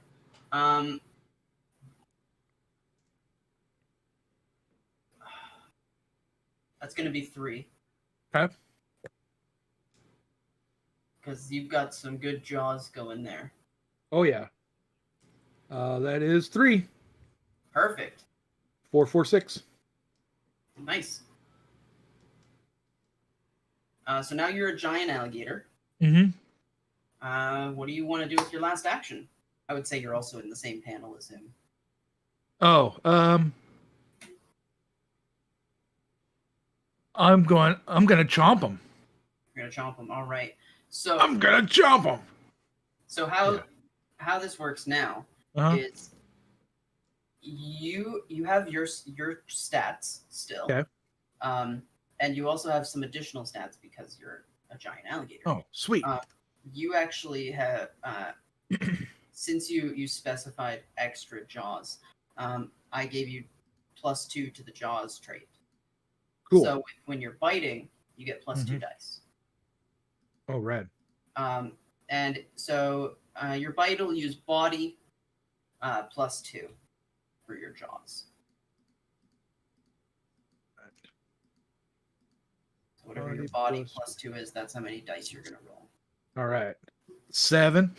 That's going to be 3. Okay. Because you've got some good jaws going there. Oh, yeah. That is 3. Perfect. 4, 4, 6. Nice. So now you're a giant alligator. Mm-hmm. What do you want to do with your last action? I would say you're also in the same panel as him. Oh, I'm gonna chomp him. You're gonna chomp him. All right. So I'm gonna chomp him. So how this works now is you have your stats still. Okay. And you also have some additional stats because you're a giant alligator. Oh, sweet. You actually have since you specified extra jaws, I gave you +2 to the jaws trait. Cool. So when you're biting, you get +2 dice. Oh, rad. And so your bite will use body +2 for your jaws. So whatever your body +2 is, that's how many dice you're gonna roll. All right. 7.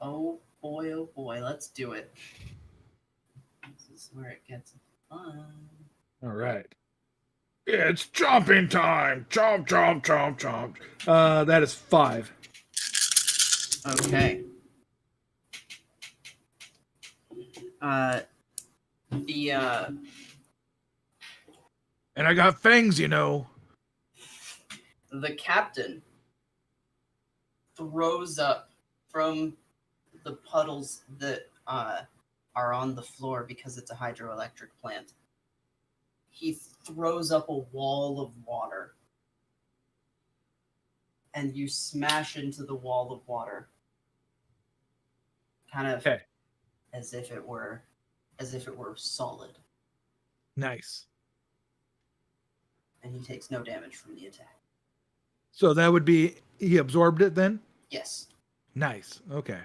Oh boy, let's do it. This is where it gets fun. All right. It's chomping time. Chomp, chomp, chomp, chomp. That is 5. Okay. And I got fangs, The captain throws up from the puddles that are on the floor because it's a hydroelectric plant. He throws up a wall of water, and you smash into the wall of water, kind of as if it were solid. Nice. And he takes no damage from the attack. So that would be he absorbed it then? Yes. Nice. Okay.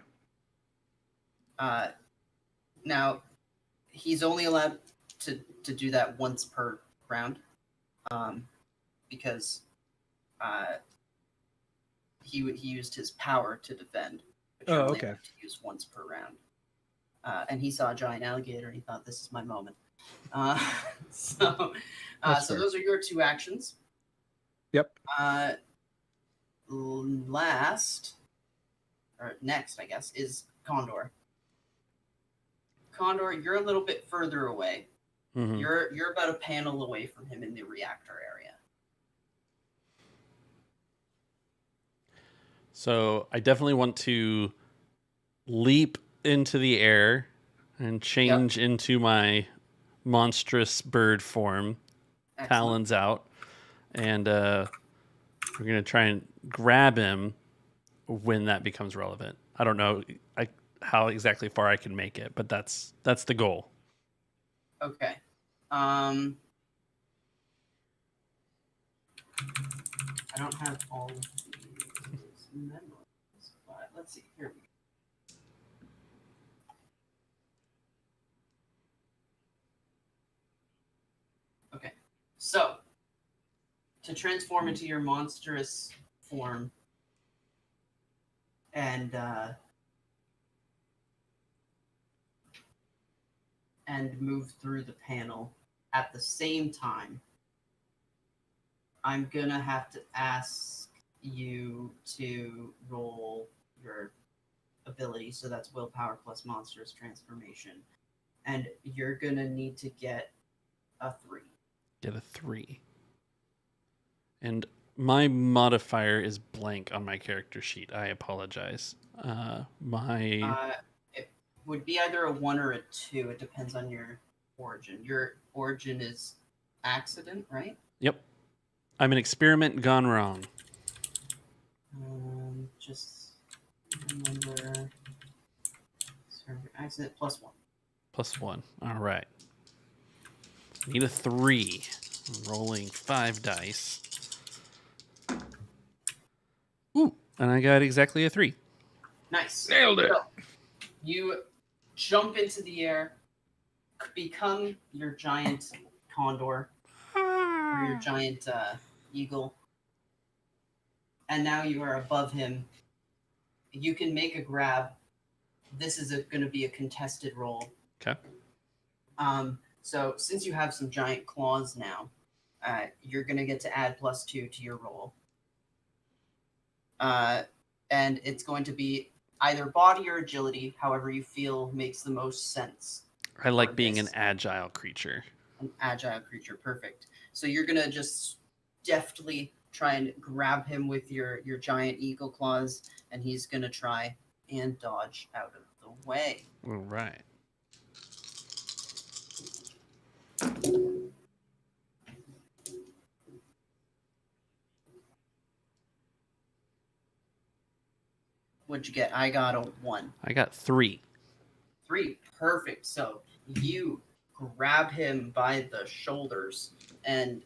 Now he's only allowed to do that once per round, because he used his power to defend. Which you're only allowed to use once per round. And he saw a giant alligator and he thought, this is my moment. So those are your 2 actions. Yep. Next, I guess, is Condor. Condor, you're a little bit further away. Mm-hmm. You're about a panel away from him in the reactor area. So I definitely want to leap into the air and change into my monstrous bird form. Excellent. Talons out. And we're going to try and grab him when that becomes relevant. I don't know how exactly far I can make it, but that's the goal. Okay. I don't have all of these memories, but let's see. Here we go. Okay, so to transform into your monstrous form and move through the panel at the same time, I'm gonna have to ask you to roll your ability. So that's willpower plus monstrous transformation, and you're gonna need to get a 3. Get a 3. And my modifier is blank on my character sheet. I apologize. It would be either a 1 or a 2. It depends on your origin. Your origin is accident, right? Yep. I'm an experiment gone wrong. Just remember accident plus 1. Plus 1. All right. Need a 3. I'm rolling 5 dice. Ooh, and I got exactly a 3. Nice. Nailed it. So, you jump into the air, become your giant condor or your giant eagle, and now you are above him. You can make a grab. This is going to be a contested roll. Okay. So since you have some giant claws now, you're going to get to add +2 to your roll. And it's going to be either body or agility, however you feel makes the most sense. I like being an agile creature. An agile creature, perfect. So you're going to just deftly try and grab him with your giant eagle claws, and he's going to try and dodge out of the way. All right. What'd you get? I got a 1. I got 3. 3, perfect. So you grab him by the shoulders and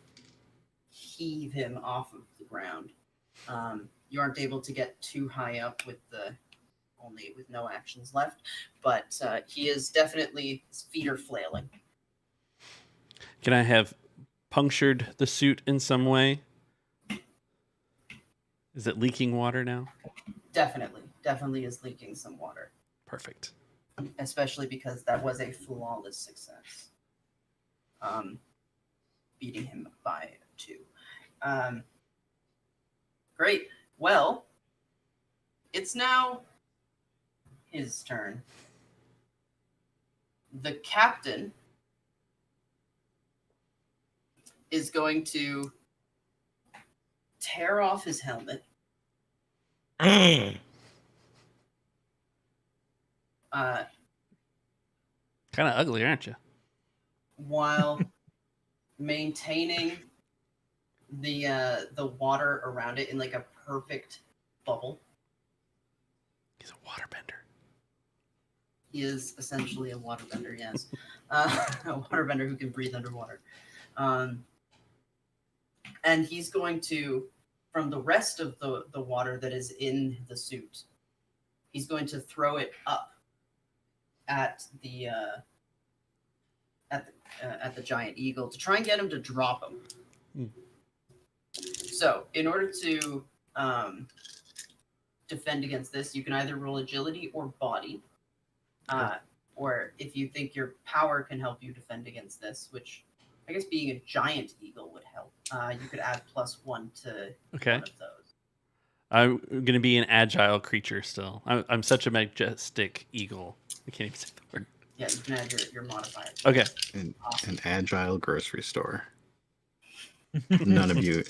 heave him off of the ground. You aren't able to get too high up with no actions left, but he is definitely, his feet are flailing. Can I have punctured the suit in some way? Is it leaking water now? Definitely is leaking some water. Perfect. Especially because that was a flawless success. Beating him by 2. Great. Well, it's now his turn. The captain is going to tear off his helmet. Kind of ugly, aren't you? While maintaining the water around it in like a perfect bubble. He's a waterbender. He is essentially a waterbender, yes. A waterbender who can breathe underwater. And he's going to, from the rest of the water that is in the suit, he's going to throw it up at the giant eagle to try and get him to drop him. So, in order to defend against this, you can either roll agility or body. Or if you think your power can help you defend against this, which I guess being a giant eagle would help, you could add +1 to one of those. I'm going to be an agile creature still. I'm such a majestic eagle. I can't even say the word. Yeah, you can add your modifier. Okay. An agile grocery store. None of you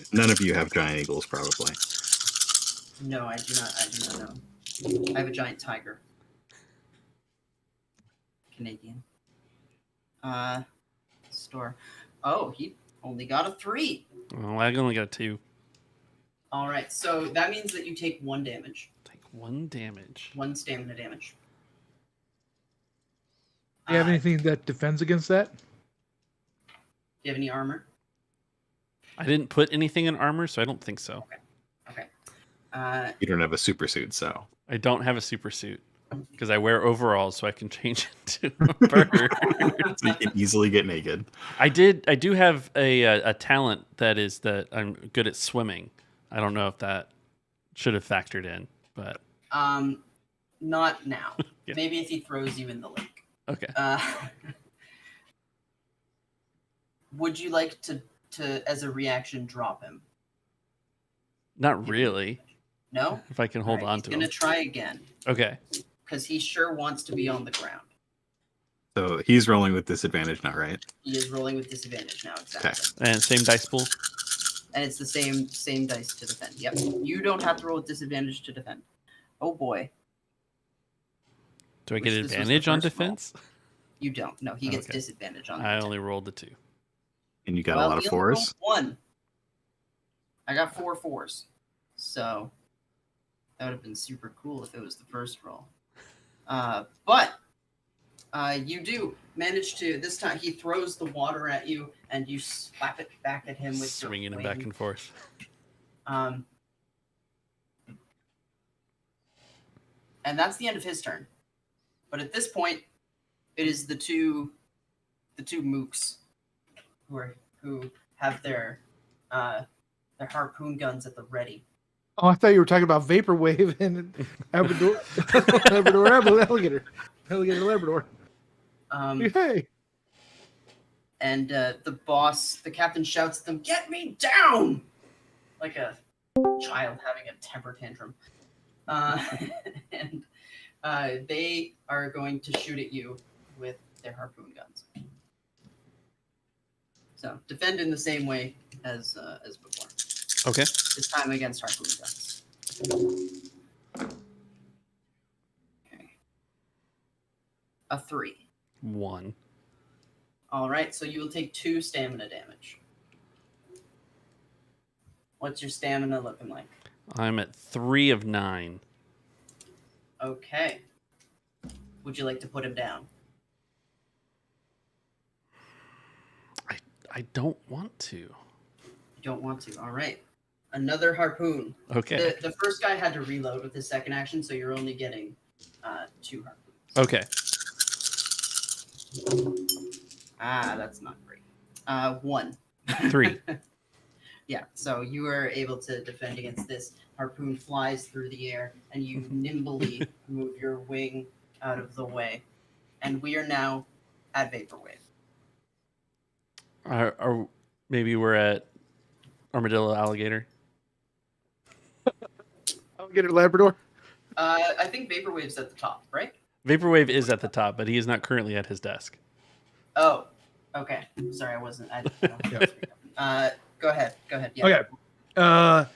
have giant eagles, probably. No, I do not know. I have a giant tiger. Canadian. Store. Oh, he only got a 3. Well, I only got a 2. All right, so that means that you take 1 damage. Take 1 damage. 1 stamina damage. Do you have anything that defends against that? Do you have any armor? I didn't put anything in armor, so I don't think so. Okay. You don't have a super suit, so I don't have a super suit because I wear overalls, so I can change into a bird. so you can easily get naked. I do have a talent that is that I'm good at swimming. I don't know if that should have factored in, but Not now. Yeah. Maybe if he throws you in the lake. okay. Would you like to as a reaction drop him? Not really. No. If I can hold All right, on he's to gonna him. try again Okay. because he sure wants to be on the ground. So he's rolling with disadvantage now, right? He is rolling with disadvantage now. Exactly. And same dice pool. And it's the same dice to defend. Yep. You don't have to roll with disadvantage to defend. Oh boy. Do I get Wish this was the advantage on first roll. defense? You don't. No, he gets Okay. disadvantage on. I the only rolled the 2. And you got a lot of he only rolled 4s. 1. I got 4 4s. So that would have been super cool if it was the first roll. But you do manage to. This time he throws the water at you, and you slap it back at him with Swinging your him back wing. and forth. And that's the end of his turn. But at this point, it is the two mooks who have their harpoon guns at the ready. Oh, I thought you were talking about Vaporwave and Labrador, alligator, Labrador. Hey, And the captain shouts at them, "Get me down!" Like a child having a temper tantrum. And they are going to shoot at you with their harpoon guns. So defend in the same way as before. Okay. This time against harpoon guns. Okay. A 3. 1. All right, so you will take 2 stamina damage. What's your stamina looking like? I'm at 3 of 9. Okay. Would you like to put him down? I don't want to. You don't want to. All right. Another harpoon. Okay. The first guy had to reload with his second action, so you're only getting 2 harpoons. Okay. That's not great. 1. 3. Yeah, so you are able to defend against this. Harpoon flies through the air, and you nimbly move your wing out of the way. And we are now at Vaporwave. Or maybe we're at Armadillo Alligator. alligator, Labrador. I think Vaporwave's at the top, right? Vaporwave is at the top, but he is not currently at his desk. Oh, okay. Sorry, I wasn't. Go ahead. Yeah. Okay.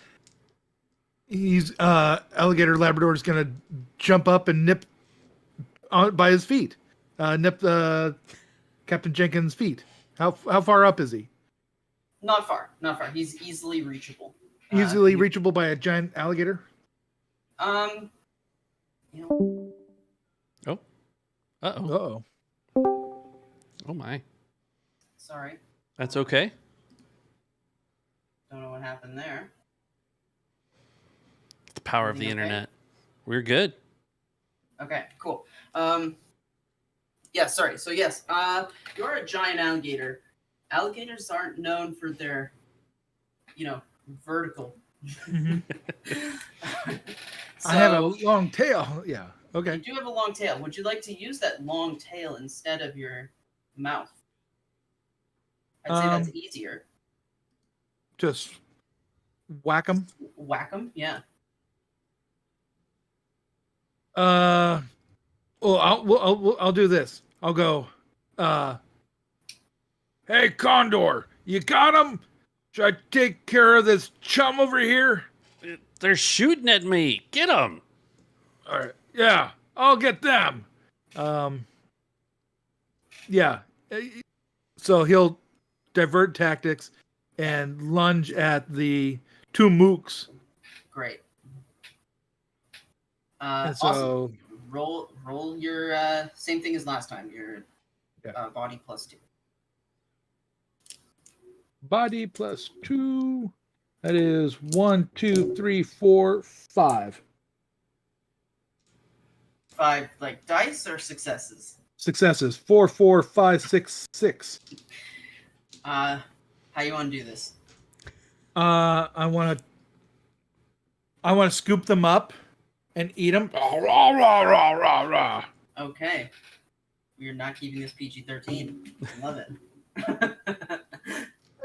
He's alligator Labrador is gonna jump up and nip by his feet. Nip Captain Jenkins' feet. How far up is he? Not far. He's easily reachable. Easily reachable by a giant alligator. You know, Oh. Uh-oh. Uh-oh. Oh, my. sorry. That's okay. Don't know what happened there. The power of the Everything okay? internet. We're good. Okay, cool. Yeah, sorry. So yes, you're a giant alligator. Alligators aren't known for their, vertical. Mhm. So, I have a long tail. Yeah. Okay. You do have a long tail. Would you like to use that long tail instead of your mouth? I'd say that's easier. Just whack him. Whack them, yeah. Well, I'll do this. I'll go. Hey, Condor, you got him? Should I take care of this chum over here? They're shooting at me. Get them. All right. Yeah, I'll get them. Yeah. So he'll divert tactics and lunge at the 2 mooks. Great. And Awesome. so Roll your same thing as last time. Your body +2. Body plus 2. That is 1, 2, 3, 4, 5. 5 like dice or successes? Successes. 4, 4, 5, 6, 6. How you want to do this? I want to scoop them up and eat them. Okay. We're not keeping this PG-13. I love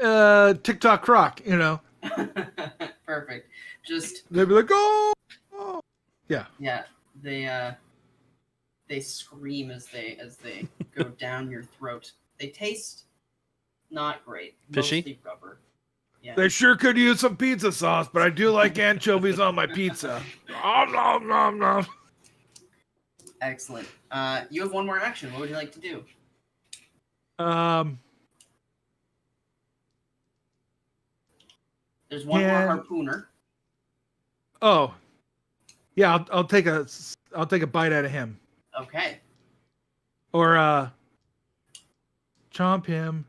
it. TikTok croc, Perfect. Just They'd be like, oh. Yeah. yeah, they scream as they go down your throat. They taste not great. Fishy? Mostly rubber. Yeah. They sure could use some pizza sauce, but I do like anchovies on my pizza. Nom, nom, nom, nom. Excellent. You have one more action. What would you like to do? There's one more harpooner. Oh, yeah. I'll take a bite out of him, Okay. or chomp him,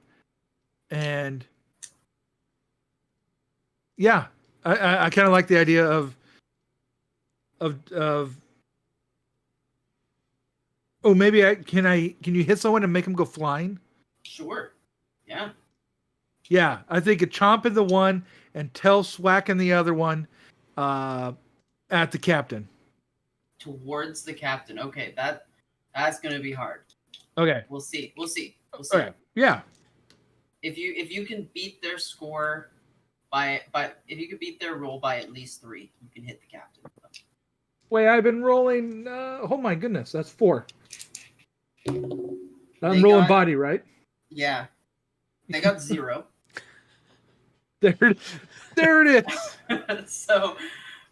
and yeah, I kind of like the idea of. Oh, maybe can you hit someone and make them go flying? Sure. Yeah. Yeah, I think a chomp in the one and tail swack in the other one, at the captain. Towards the captain. Okay, that's gonna be hard. Okay. We'll see. Okay. Yeah. If you can beat their score if you can beat their roll by at least 3, you can hit the captain. Wait, I've been rolling. Oh my goodness, that's 4. I'm They rolling got- body, right? Yeah. They got 0. There it is. So,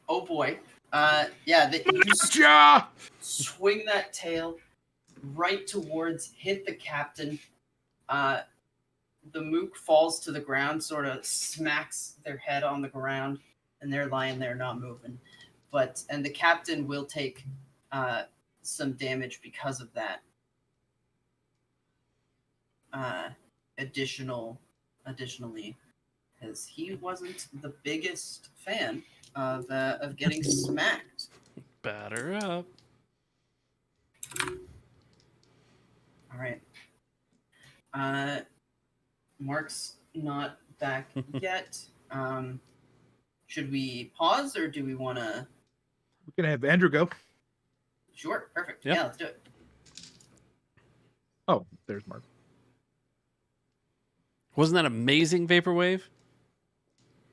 oh boy. Yeah, you Ja! swing that tail right towards, hit the captain. The mook falls to the ground, sort of smacks their head on the ground, and they're lying there not moving. And the captain will take some damage because of that. Additionally, because he wasn't the biggest fan of getting smacked. Batter up. All right. Mark's not back yet. Should we pause or do we want to? We're gonna have Andrew go. Sure, perfect. Yep. Yeah, let's do it. Oh, there's Mark. Wasn't that amazing, Vaporwave?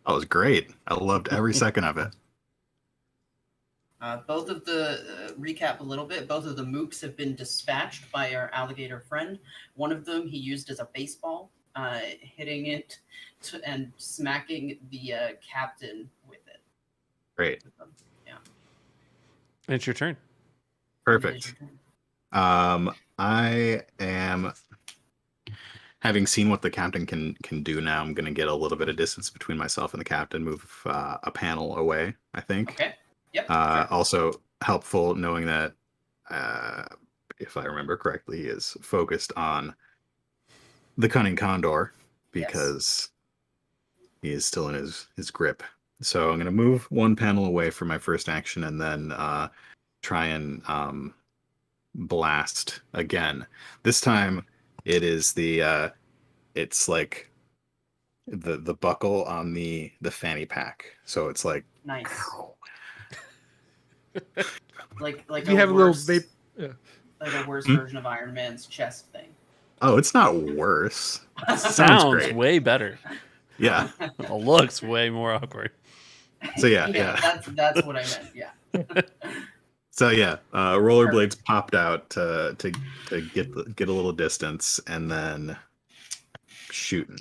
That was great. I loved every second of it. Both of the recap a little bit. Both of the mooks have been dispatched by our alligator friend. One of them he used as a baseball, hitting it and smacking the captain with it. Great. Yeah. It's your turn. Perfect. I am, having seen what the captain can do now, I'm going to get a little bit of distance between myself and the captain, move a panel away, I think. Okay. Yep. Sure. Also helpful knowing that, if I remember correctly, he is focused on the Cunning Condor because he is still in his grip. So I'm going to move one panel away for my first action and then try and blast again. This time it is it's like the buckle on the fanny pack. So it's like Nice. like You have a little worse, vape. Yeah. like a worse version of Iron Man's chest thing. oh, it's not worse. Sounds great. way better. Yeah. Looks way more awkward. So yeah. That's what I meant. Yeah. So yeah, rollerblades popped out to get a little distance and then shooting.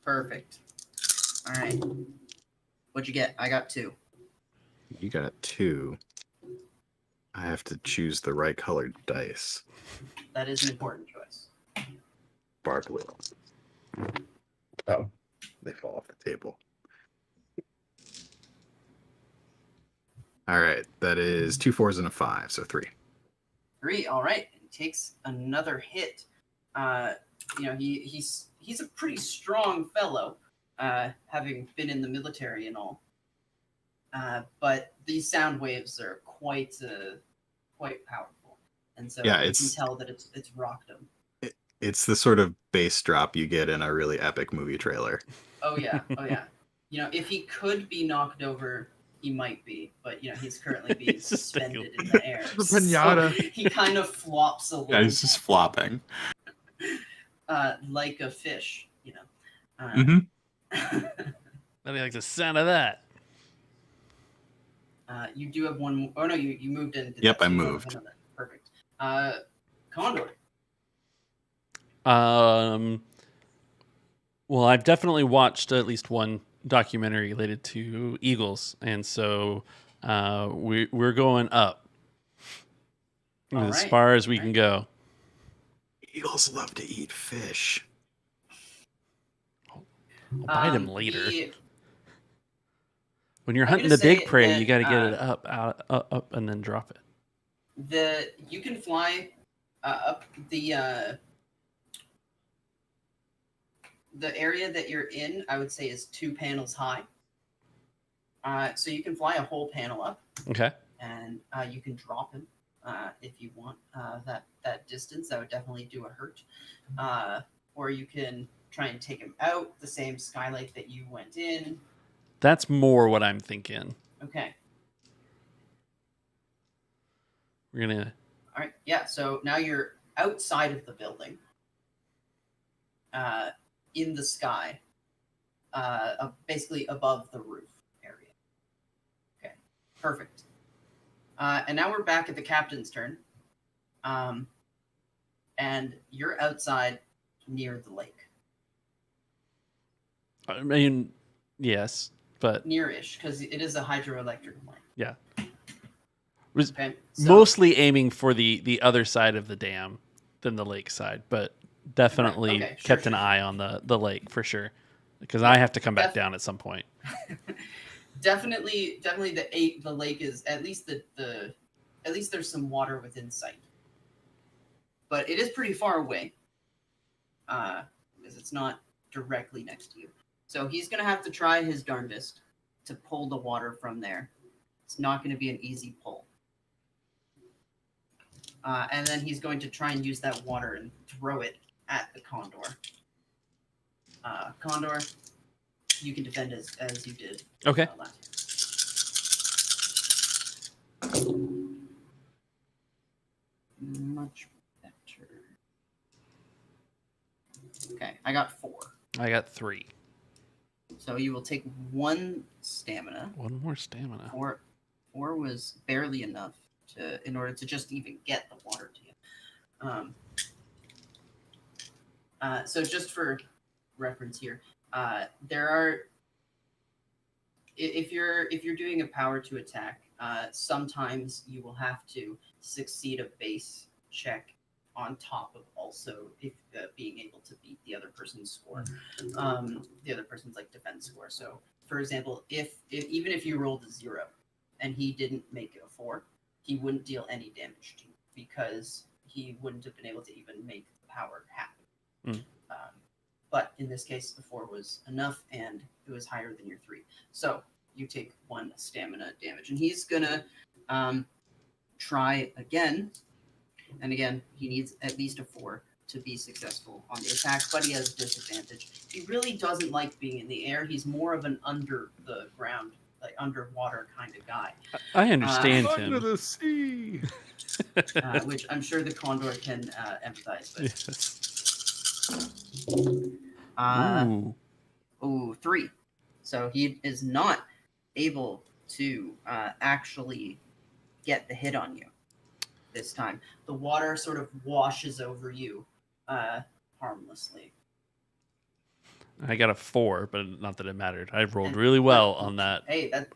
Perfect. All right. What'd you get? I got 2. You got 2. I have to choose the right colored dice. That is an important choice. Sparkly. Oh, they fall off the table. All right, that is 2 4s and a 5, so 3. 3. All right. It takes another hit. he's a pretty strong fellow, having been in the military and all. But these sound waves are quite powerful, and so you can tell that it's rocked him. It's the sort of bass drop you get in a really epic movie trailer. Oh yeah. If he could be knocked over, he might be, but he's currently being He's just suspended in the air. The pinata. So he kind of flops a little. Yeah, he's just flopping. Like a fish, Mhm. I like the sound of that. You do have one more. Oh no, you moved in. Yep, I so you have moved. another. Perfect. Condor. Well, I've definitely watched at least one documentary related to eagles, and so we're going up as far as we can go. Eagles love to eat fish. I'll bite him later. When you're I'm hunting gonna the big say prey, that, you got to get it up, and then drop it. You can fly up the area that you're in. I would say is 2 panels high. So you can fly a whole panel up. Okay. And you can drop him if you want that distance. That would definitely do a hurt. Or you can try and take him out the same skylight that you went in. That's more what I'm thinking. Okay. We're gonna. All right. Yeah. So now you're outside of the building, in the sky, basically above the roof area. Okay. Perfect. And now we're back at the captain's turn. And you're outside near the lake. I mean, yes, but Near-ish, because it is a hydroelectric plant. yeah. Was Okay. So, mostly aiming for the other side of the dam than the lake side, but definitely Okay, kept sure. an eye on the lake for sure, because I have to come back down at some point. definitely the lake is at least at least there's some water within sight. But it is pretty far away. Because it's not directly next to you. So he's going to have to try his darndest to pull the water from there. It's not going to be an easy pull. And then he's going to try and use that water and throw it at the condor. Condor, you can defend as you did. Okay. Last year. Much better. Okay, I got 4. I got 3. So you will take 1 stamina. 1 more stamina. 4 was barely enough in order to just even get the water to you. So just for reference here, there are if you're doing a power to attack, sometimes you will have to succeed a base check on top of also being able to beat the other person's score, the other person's like defense score. So, for example, if even if you rolled a 0 and he didn't make it a 4, he wouldn't deal any damage to you because he wouldn't have been able to even make the power happen. But in this case, the 4 was enough, and it was higher than your 3. So you take 1 stamina damage, and he's gonna try again. And again, he needs at least a 4 to be successful on the attack, but he has disadvantage. He really doesn't like being in the air. He's more of an under the ground, like underwater kind of guy. I understand him. Under the sea. Which I'm sure the condor can empathize with. Yes. Ooh, 3. So he is not able to actually get the hit on you this time. The water sort of washes over you harmlessly. I got a 4, but not that it mattered. I rolled really well on that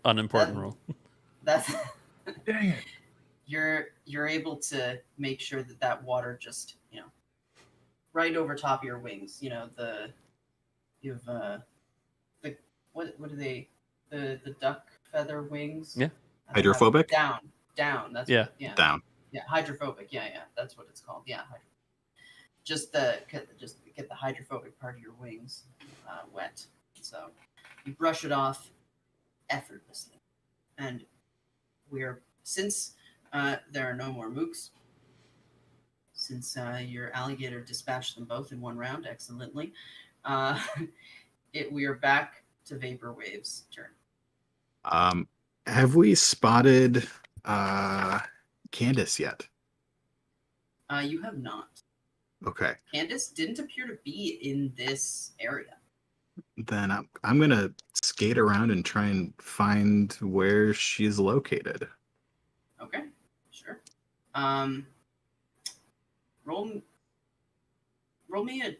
unimportant roll. That's Dang it. You're able to make sure that water just, right over top of your wings. What are they? The duck feather wings? Yeah. Hydrophobic? Down. That's Yeah. Down. Yeah, hydrophobic. Yeah, that's what it's called. Yeah, just get the hydrophobic part of your wings wet. So you brush it off effortlessly. And since there are no more mooks, since your alligator dispatched them both in one round excellently, we are back to Vaporwave's turn. Have we spotted Candace yet? You have not. Okay. Candace didn't appear to be in this area. Then I'm gonna skate around and try and find where she's located. Okay, sure. Roll me a.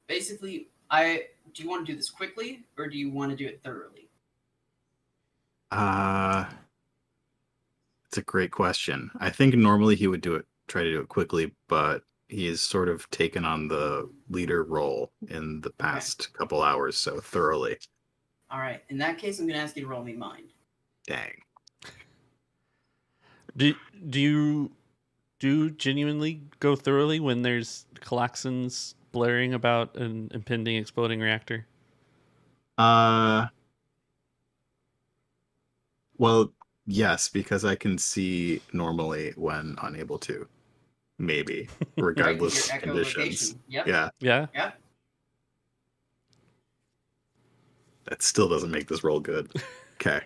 Basically, do you want to do this quickly or do you want to do it thoroughly? It's a great question. I think normally he would try to do it quickly, but he has sort of taken on the leader role in the past couple hours, so thoroughly. All right. In that case, I'm going to ask you to roll me mind. Dang. Do you genuinely go thoroughly when there's klaxons blaring about an impending exploding reactor? Well, yes, because I can see normally when unable to. Maybe, regardless Right, of conditions. Yep. Yeah. Yeah. Yeah. That still doesn't make this roll good. Okay.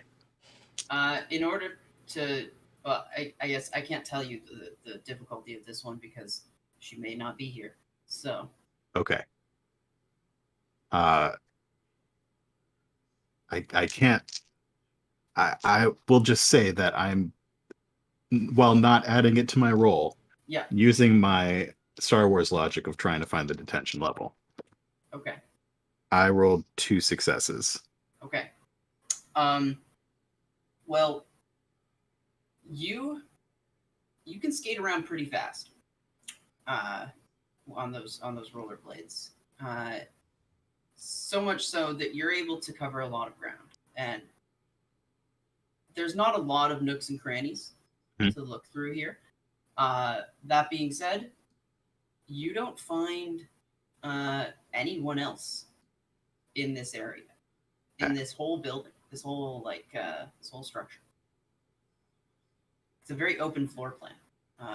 In order to, well, I guess I can't tell you the difficulty of this one because she may not be here. So. Okay. I can't. I will just say that I'm, while not adding it to my roll, using my Star Wars logic of trying to find the detention level. Okay. I rolled 2 successes. Okay. Well, you can skate around pretty fast. On those rollerblades. So much so that you're able to cover a lot of ground. And there's not a lot of nooks and crannies to look through here. That being said, you don't find anyone else in this area, in this whole building, this whole structure. It's a very open floor plan.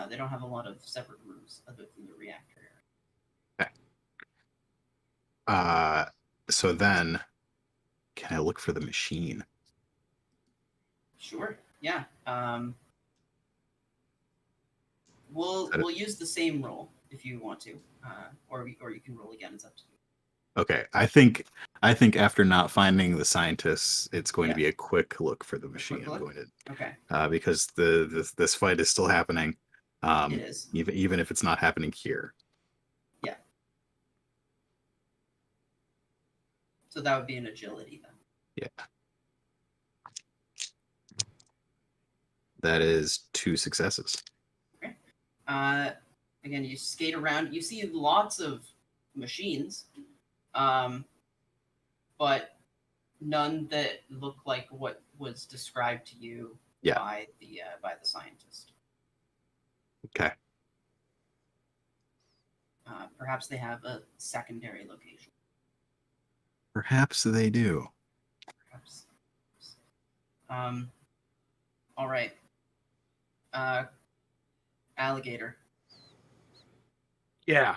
They don't have a lot of separate rooms other than the reactor area. Okay. So then, can I look for the machine? Sure. Yeah. We'll use the same roll if you want to, or you can roll again. It's up to you. Okay. I think after not finding the scientists, it's going to be a quick look for the machine. I'm going to. Okay. Because this fight is still happening. It is. Even if it's not happening here. Yeah. So that would be an agility then. Yeah. That is 2 successes. Okay. Again, you skate around. You see lots of machines, but none that look like what was described to you by the scientist. Okay. Perhaps they have a secondary location. Perhaps they do. Perhaps. All right. Alligator. Yeah.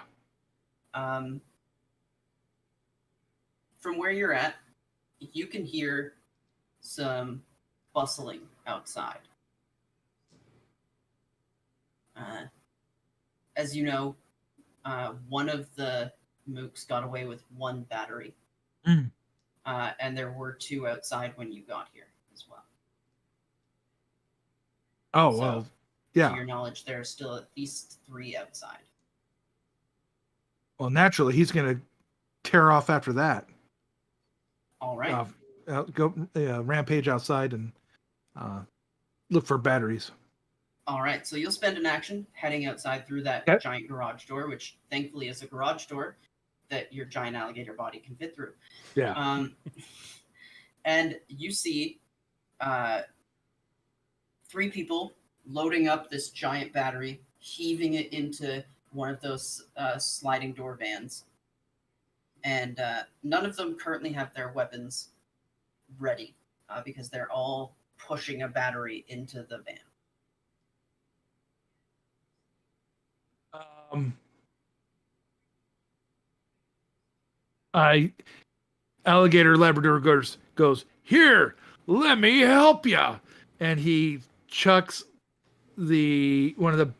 From where you're at, you can hear some bustling outside. As you know, one of the mooks got away with 1 battery. And there were 2 outside when you got here as well. Oh, well, yeah. To your knowledge, there are still at least 3 outside. Well, naturally, he's going to tear off after that. All right. Go rampage outside and look for batteries. All right. So you'll spend an action heading outside through that giant garage door, which thankfully is a garage door that your giant alligator body can fit through. Yeah. And you see 3 people loading up this giant battery, heaving it into one of those sliding door vans, and none of them currently have their weapons ready because they're all pushing a battery into the van. Alligator Labrador goes, here, let me help ya. And he chucks one of the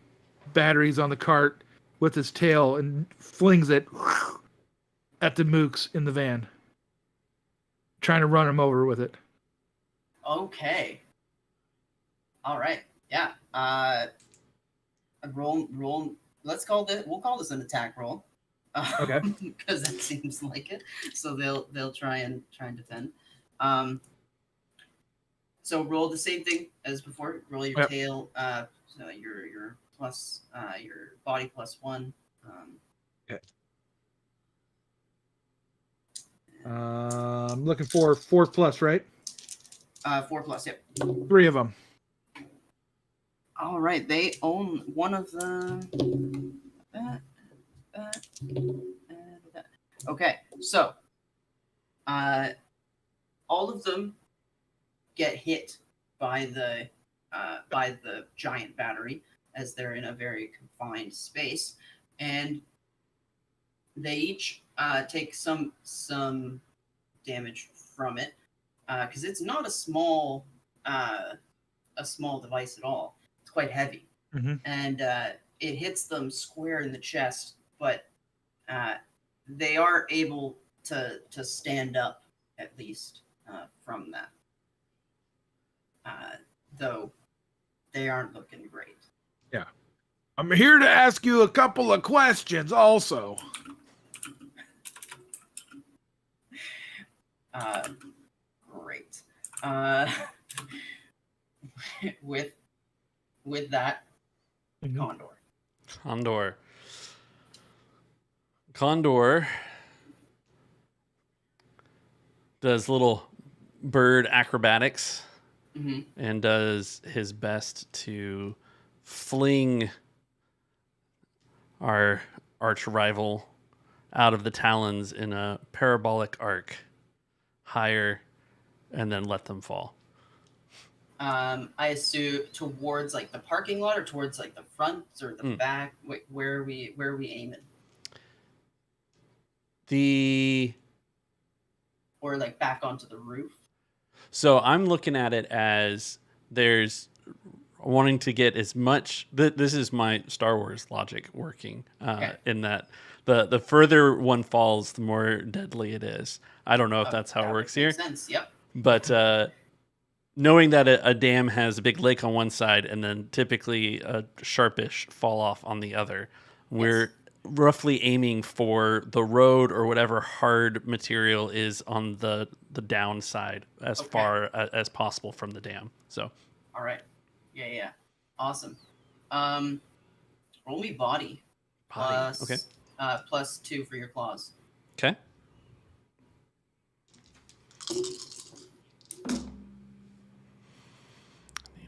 batteries on the cart with his tail and flings it at the mooks in the van, trying to run him over with it. Okay. All right. Yeah. Roll. We'll call this an attack roll. Okay. Because that seems like it. So they'll try and defend. So roll the same thing as before. Roll your tail. So your plus your body +1. Okay. I'm looking for 4+, right? 4+. Yep. 3 of them. All right. They own one of the. Okay, so all of them get hit by the giant battery as they're in a very confined space, and they each take some damage from it because it's not a small device at all. It's quite heavy, and it hits them square in the chest, but they are able to stand up at least from that. Though they aren't looking great. Yeah. I'm here to ask you a couple of questions also. Great. With that, Condor does little bird acrobatics and does his best to fling our arch rival out of the talons in a parabolic arc higher and then let them fall. I assume towards like the parking lot or towards like the front or the back. Where are we aiming? Or like back onto the roof. So I'm looking at it as there's wanting to get as much. This is my Star Wars logic working in that the further one falls, the more deadly it is. I don't know if that's how it works here. Sense. Yep. But knowing that a dam has a big lake on one side and then typically a sharpish fall off on the other, we're roughly aiming for the road or whatever hard material is on the downside as far as possible from the dam. So, all right, yeah, awesome. Roll me body. Okay. +2 for your claws. Okay. Need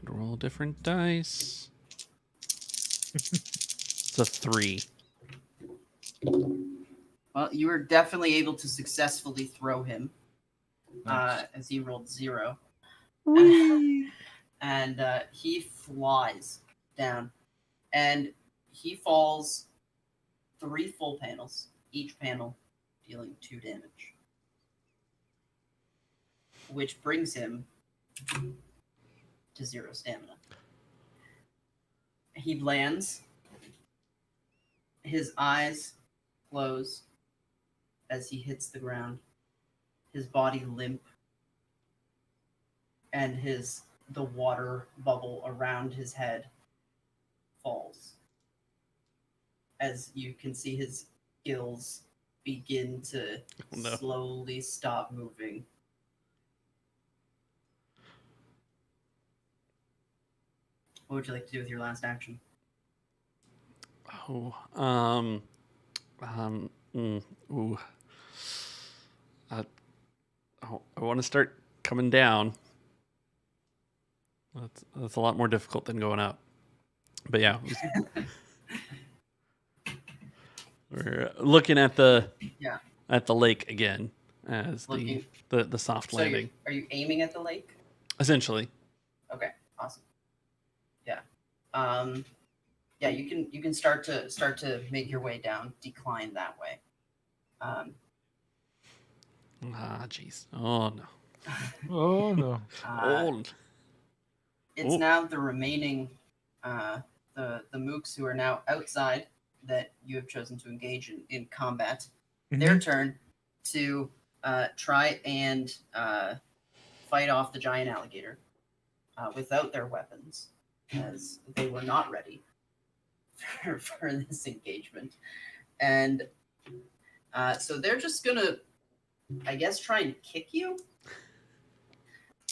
to roll different dice. It's a 3. Well, you were definitely able to successfully throw him as he rolled 0. And he flies down. And he falls 3 full panels, each panel dealing 2 damage. Which brings him to 0 stamina. He lands. His eyes close as he hits the ground, his body limp, and the water bubble around his head falls. As you can see his gills begin to slowly stop moving. What would you like to do with your last action? I want to start coming down. That's a lot more difficult than going up. But yeah. We're looking at the Yeah. at the lake again as Looking. the soft So landing. are you aiming at the lake? Essentially. Okay, awesome. Yeah. Yeah, you can start to make your way down, decline that way. Jeez. Oh no. Oh no. It's now the remaining the mooks who are now outside that you have chosen to engage in combat. Their turn to try and fight off the giant alligator without their weapons, as they were not ready for this engagement. And so they're just gonna, I guess, try and kick you.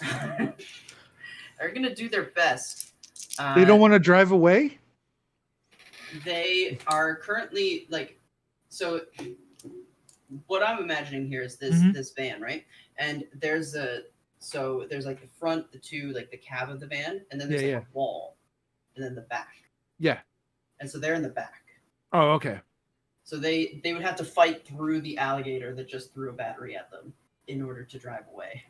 They're gonna do their best. They don't want to drive away? They are currently so what I'm imagining here is this van, right? And there's like the front, the two, like the cab of the van, and then there's a wall, and then the back. Yeah. And so they're in the back. Oh, okay. So they would have to fight through the alligator that just threw a battery at them in order to drive away.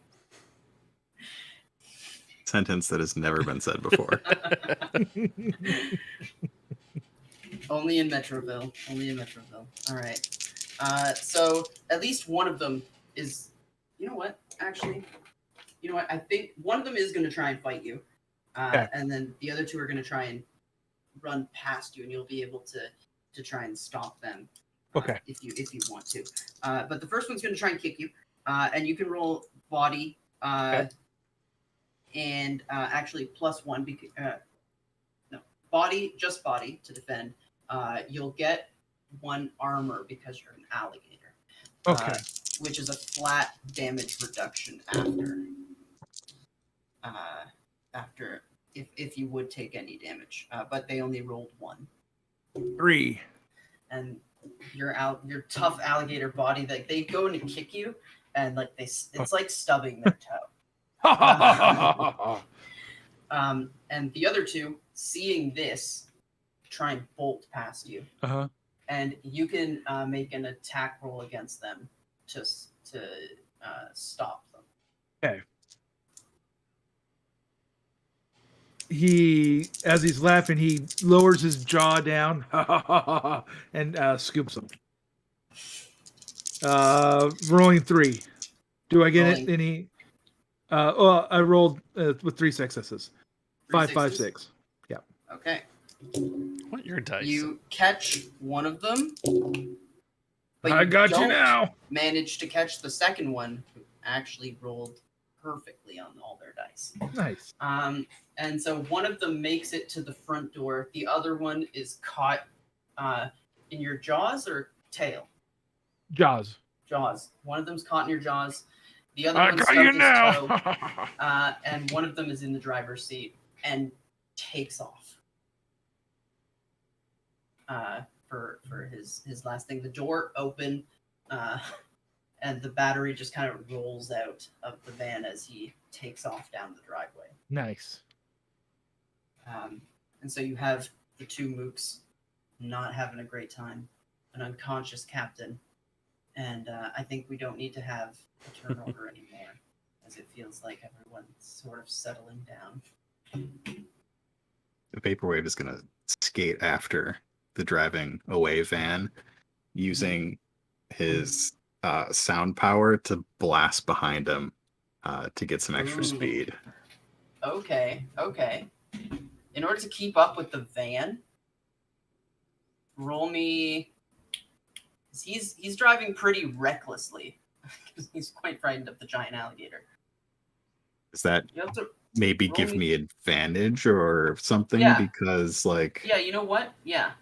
Sentence that has never been said before. Only in Metroville. Only in Metroville. All right. So at least one of them is. You know what? Actually, you know what? I think one of them is going to try and fight you, and then the other two are going to try and run past you, and you'll be able to try and stop them. Okay. If you want to. But the first one's going to try and kick you, and you can roll body. And actually +1 because just body to defend. You'll get 1 armor because you're an alligator. Okay. Which is a flat damage reduction after if you would take any damage. But they only rolled 1. 3. And your tough alligator body, like they go in to kick you, and like it's like stubbing their toe. And the other two, seeing this, try and bolt past you. And you can make an attack roll against them to stop them. Okay. As he's laughing, he lowers his jaw down and scoops them. Rolling 3. Do I get it? Any? I rolled with 3 successes. 5, 5, 6. Yeah. Okay. What your dice? You catch one of them, but I got you now. Manage to catch the second one, who actually rolled perfectly on all their dice. Nice. And so one of them makes it to the front door. The other one is caught in your jaws or tail? Jaws. Jaws. One of them's caught in your jaws. The other I one got you stubbed now. his toe, and one of them is in the driver's seat and takes off for his last thing. The door open, and the battery just kind of rolls out of the van as he takes off down the driveway. Nice. And so you have the two mooks not having a great time, an unconscious captain, and I think we don't need to have a turnover anymore, as it feels like everyone's sort of settling down. The Vaporwave is going to skate after the driving away van, using his sound power to blast behind him to get some extra speed. Okay. In order to keep up with the van, roll me. He's driving pretty recklessly because he's quite frightened of the giant alligator. Does that maybe give me me advantage or something? Yeah. Because Yeah, you know what? Yeah.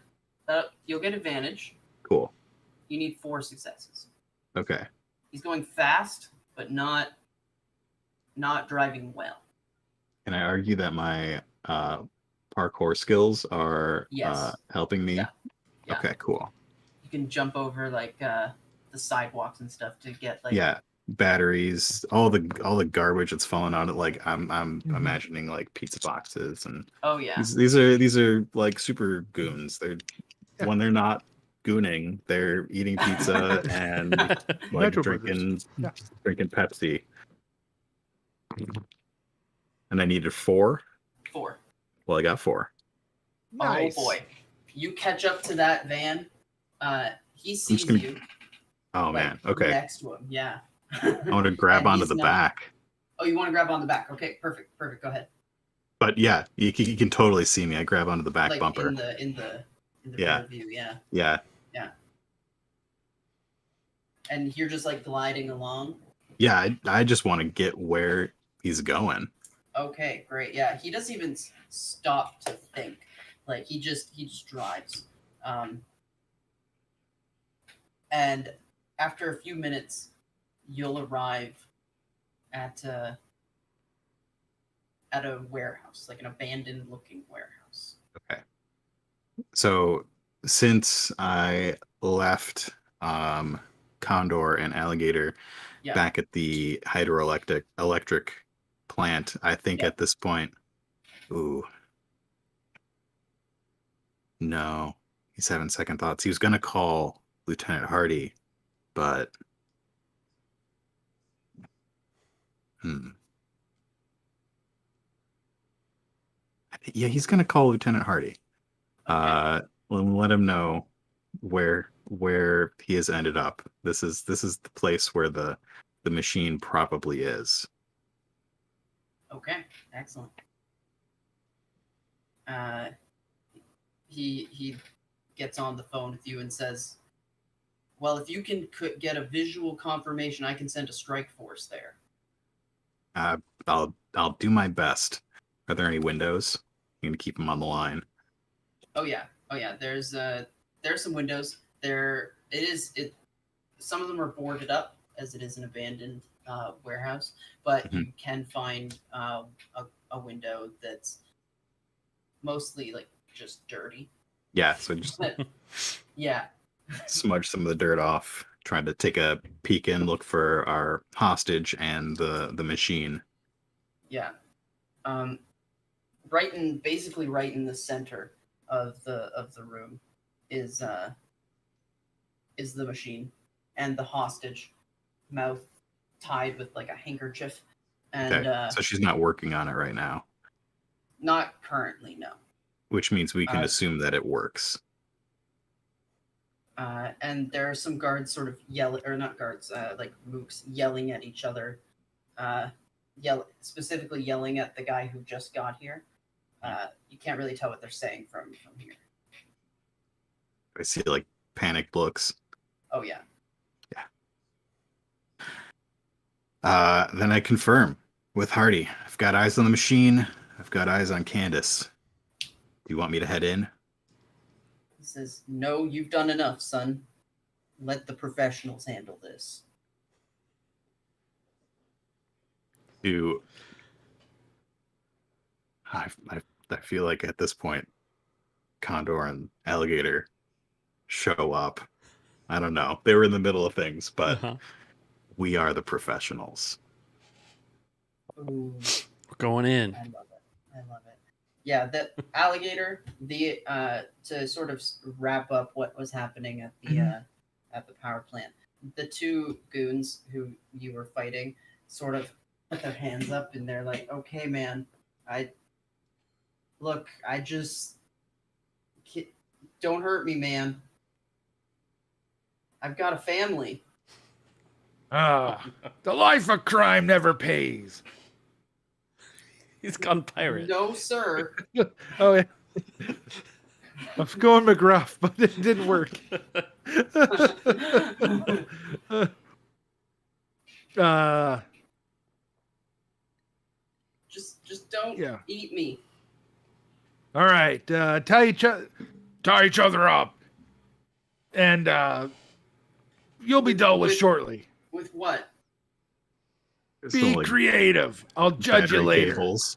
You'll get advantage. Cool. You need 4 successes. Okay. He's going fast, but not driving well. Can I argue that my parkour skills are helping me? Yeah. Okay, cool. You can jump over like the sidewalks and stuff to get batteries, all the garbage that's falling out. Like I'm imagining like pizza boxes and oh yeah, these are like super goons. They're when they're not gooning. They're eating pizza and like Metro drinking Yeah. Pepsi. And I needed 4. 4. Well, I got 4. Nice. Oh boy. You catch up to that van. He just sees gonna- you. Oh like, man. Okay. Next to him. Yeah. I want to grab And onto he's the not- back. Oh, you want to grab on the back? Okay, perfect. Go ahead. But yeah, you can totally see me. I grab onto the back Like bumper. in the Yeah. rear view. Yeah. Yeah. And you're just like gliding along. Yeah. I just want to get where he's going. Okay, great. Yeah, he doesn't even stop to think. Like he just drives. And after a few minutes, you'll arrive at a warehouse, like an abandoned looking warehouse. Okay. So since I left Condor and Alligator Yeah. back at the electric plant, I think Yeah. at this point, no, he's having second thoughts. He was gonna call Lieutenant Hardy, but yeah, he's gonna call Lieutenant Hardy. Let him know where he has ended up. This is the place where the machine probably is. Okay, excellent. He gets on the phone with you and says, "Well, if you can get a visual confirmation, I can send a strike force there." I'll do my best. Are there any windows? I'm gonna keep him on the line. Oh yeah. There's some windows. Some of them are boarded up as it is an abandoned warehouse, but you can find a window that's mostly like just dirty. Yeah, so just But, yeah. smudge some of the dirt off. Trying to take a peek in, look for our hostage and the machine. Yeah. Basically right in the center of the room is the machine and the hostage, mouth tied with like a handkerchief. And Okay. So she's not working on it right now, not currently, no. which means we can assume that it works. And there are some guards sort of like mooks yelling at each other, specifically yelling at the guy who just got here. You can't really tell what they're saying from here. I see like panicked looks. Oh yeah. Then I confirm with Hardy. I've got eyes on the machine. I've got eyes on Candace. Do you want me to head in? He says, "No, you've done enough, son. Let the professionals handle this." I feel like at this point, Condor and Alligator show up. I don't know. They were in the middle of things, but we are the professionals. Ooh, We're going in. I love it. Yeah, that Alligator. To sort of wrap up what was happening at the power plant. The two goons who you were fighting sort of put their hands up and they're like, "Okay, man, I just don't hurt me, man. I've got a family." The life of crime never pays. He's gone pirate. No, sir. Oh yeah. I was going McGruff, but it didn't work. Just don't eat me. All right, tie each other up, and you'll be dealt with shortly. With what? Be creative. I'll judge you later. Cables.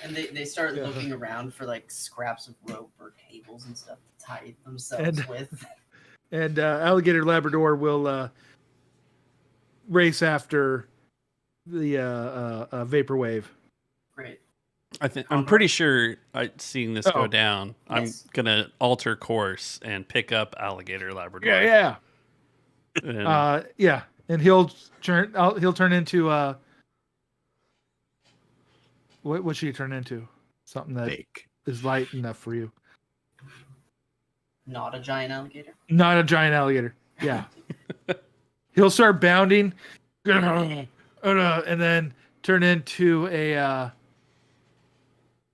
And they start looking around for like scraps of rope or cables and stuff to tie themselves with. And Alligator Labrador will race after the vaporwave. Great. I'm pretty sure seeing this go down, Yes. I'm gonna alter course and pick up Alligator Labrador. Yeah. And Yeah. And he'll turn into what should he turn into? Something that Fake. is light enough for you. Not a giant alligator. Not a giant alligator. Yeah. He'll start bounding and then turn into a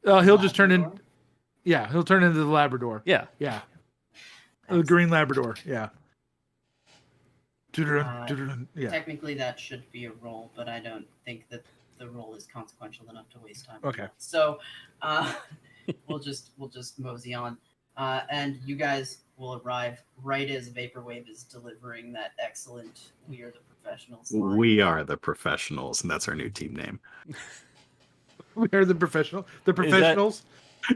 he'll just turn in Labrador? he'll turn into the Labrador. yeah, Yeah. The green Labrador. Yeah. Yeah. Technically, that should be a roll, but I don't think that the roll is consequential enough to waste time. Okay. So, we'll just mosey on, and you guys will arrive right as Vaporwave is delivering that excellent "We are the professionals" line. We are the professionals, and that's our new team name. We are the professionals.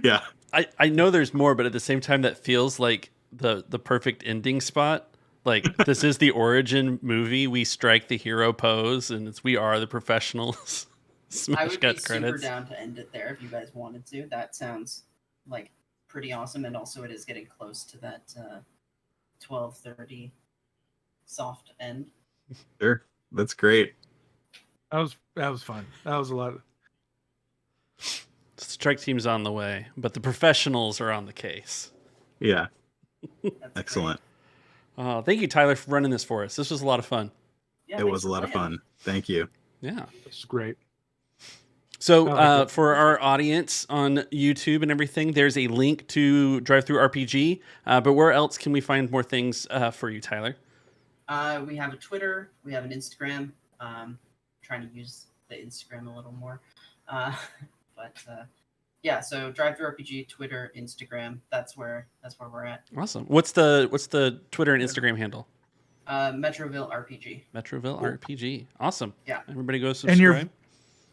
Yeah. I know there's more, but at the same time, that feels like the perfect ending spot. Like, this is the origin movie. We strike the hero pose, and we are the professionals. I Smash would cut be credits. super down to end it there if you guys wanted to. That sounds like pretty awesome, and also it is getting close to that 12:30 soft end. Sure. That's great. That was fun. That was a lot of Strike team's on the way, but the professionals are on the case. Yeah. That's Excellent. Thank you, Tyler, for running this for us. This was a lot of fun. great. Yeah, It thanks was a for lot of playing. fun. Thank you. Yeah. It's great. So I like it. for our audience on YouTube and everything, there's a link to DriveThruRPG. But where else can we find more things for you, Tyler? We have a Twitter. We have an Instagram. Trying to use the Instagram a little more. Yeah, so DriveThruRPG, Twitter, Instagram. That's where we're at. Awesome. What's the Twitter and Instagram handle? Metroville RPG. Metroville RPG. Awesome. Yeah. Everybody go And subscribe.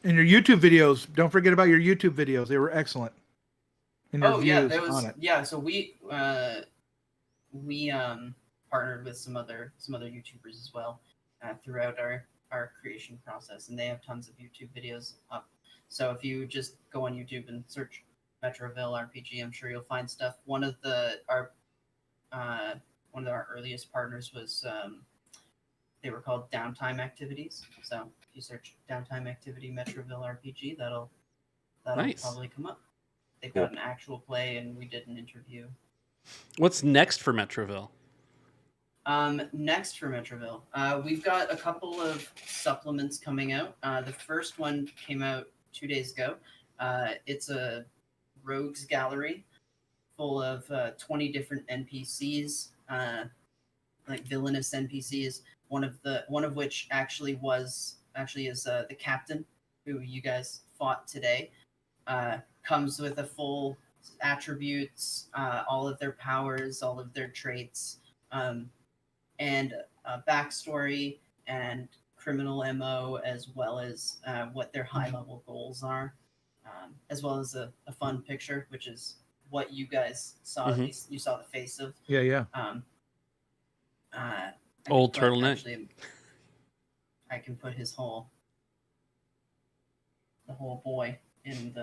your YouTube videos. Don't forget about your YouTube videos. They were excellent. And your views on it. So we partnered with some other YouTubers as well throughout our creation process, and they have tons of YouTube videos up. So if you just go on YouTube and search Metroville RPG, I'm sure you'll find stuff. One of our earliest partners was they were called Downtime Activities. So if you search Downtime Activity Metroville RPG, that'll Nice. probably come up. They've got an actual play, and we did an interview. What's next for Metroville? Next for Metroville, we've got a couple of supplements coming out. The first one came out 2 days ago. It's a rogues gallery full of 20 different NPCs, like villainous NPCs. One of which actually is the captain who you guys fought today. Comes with a full attributes, all of their powers, all of their traits. And a backstory and criminal MO, as well as what their high-level goals are, as well as a fun picture, which is what you guys saw. Mhm. At least you saw the face of. Yeah. Old turtleneck. Actually, I can put the whole boy in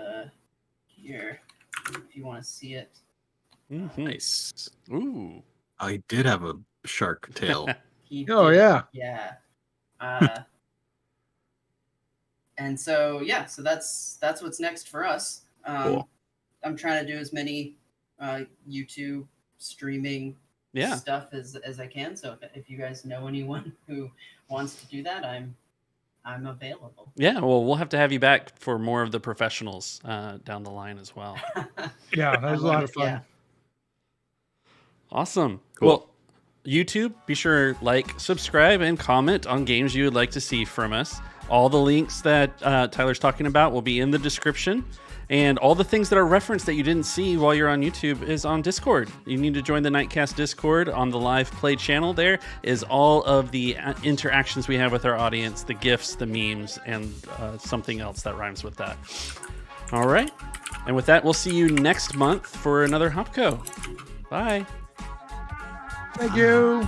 here if you want to see it. Mhm. Nice. Ooh. I did have a shark tail. Oh, Yeah. yeah. And so that's what's next for us. Cool. I'm trying to do as many YouTube streaming Yeah. stuff as I can. So if you guys know anyone who wants to do that, I'm available. Yeah. Well, we'll have to have you back for more of the professionals down the line as well. Yeah, that was a lot of fun. Yeah. Awesome. Cool. Well, YouTube, be sure subscribe, and comment on games you would like to see from us. All the links that Tyler's talking about will be in the description. And all the things that are referenced that you didn't see while you're on YouTube is on Discord. You need to join the Nightcast Discord on the live play channel. There is all of the interactions we have with our audience, the GIFs, the memes, and something else that rhymes with that. All right. And with that, we'll see you next month for another Hopco. Bye. Thank you.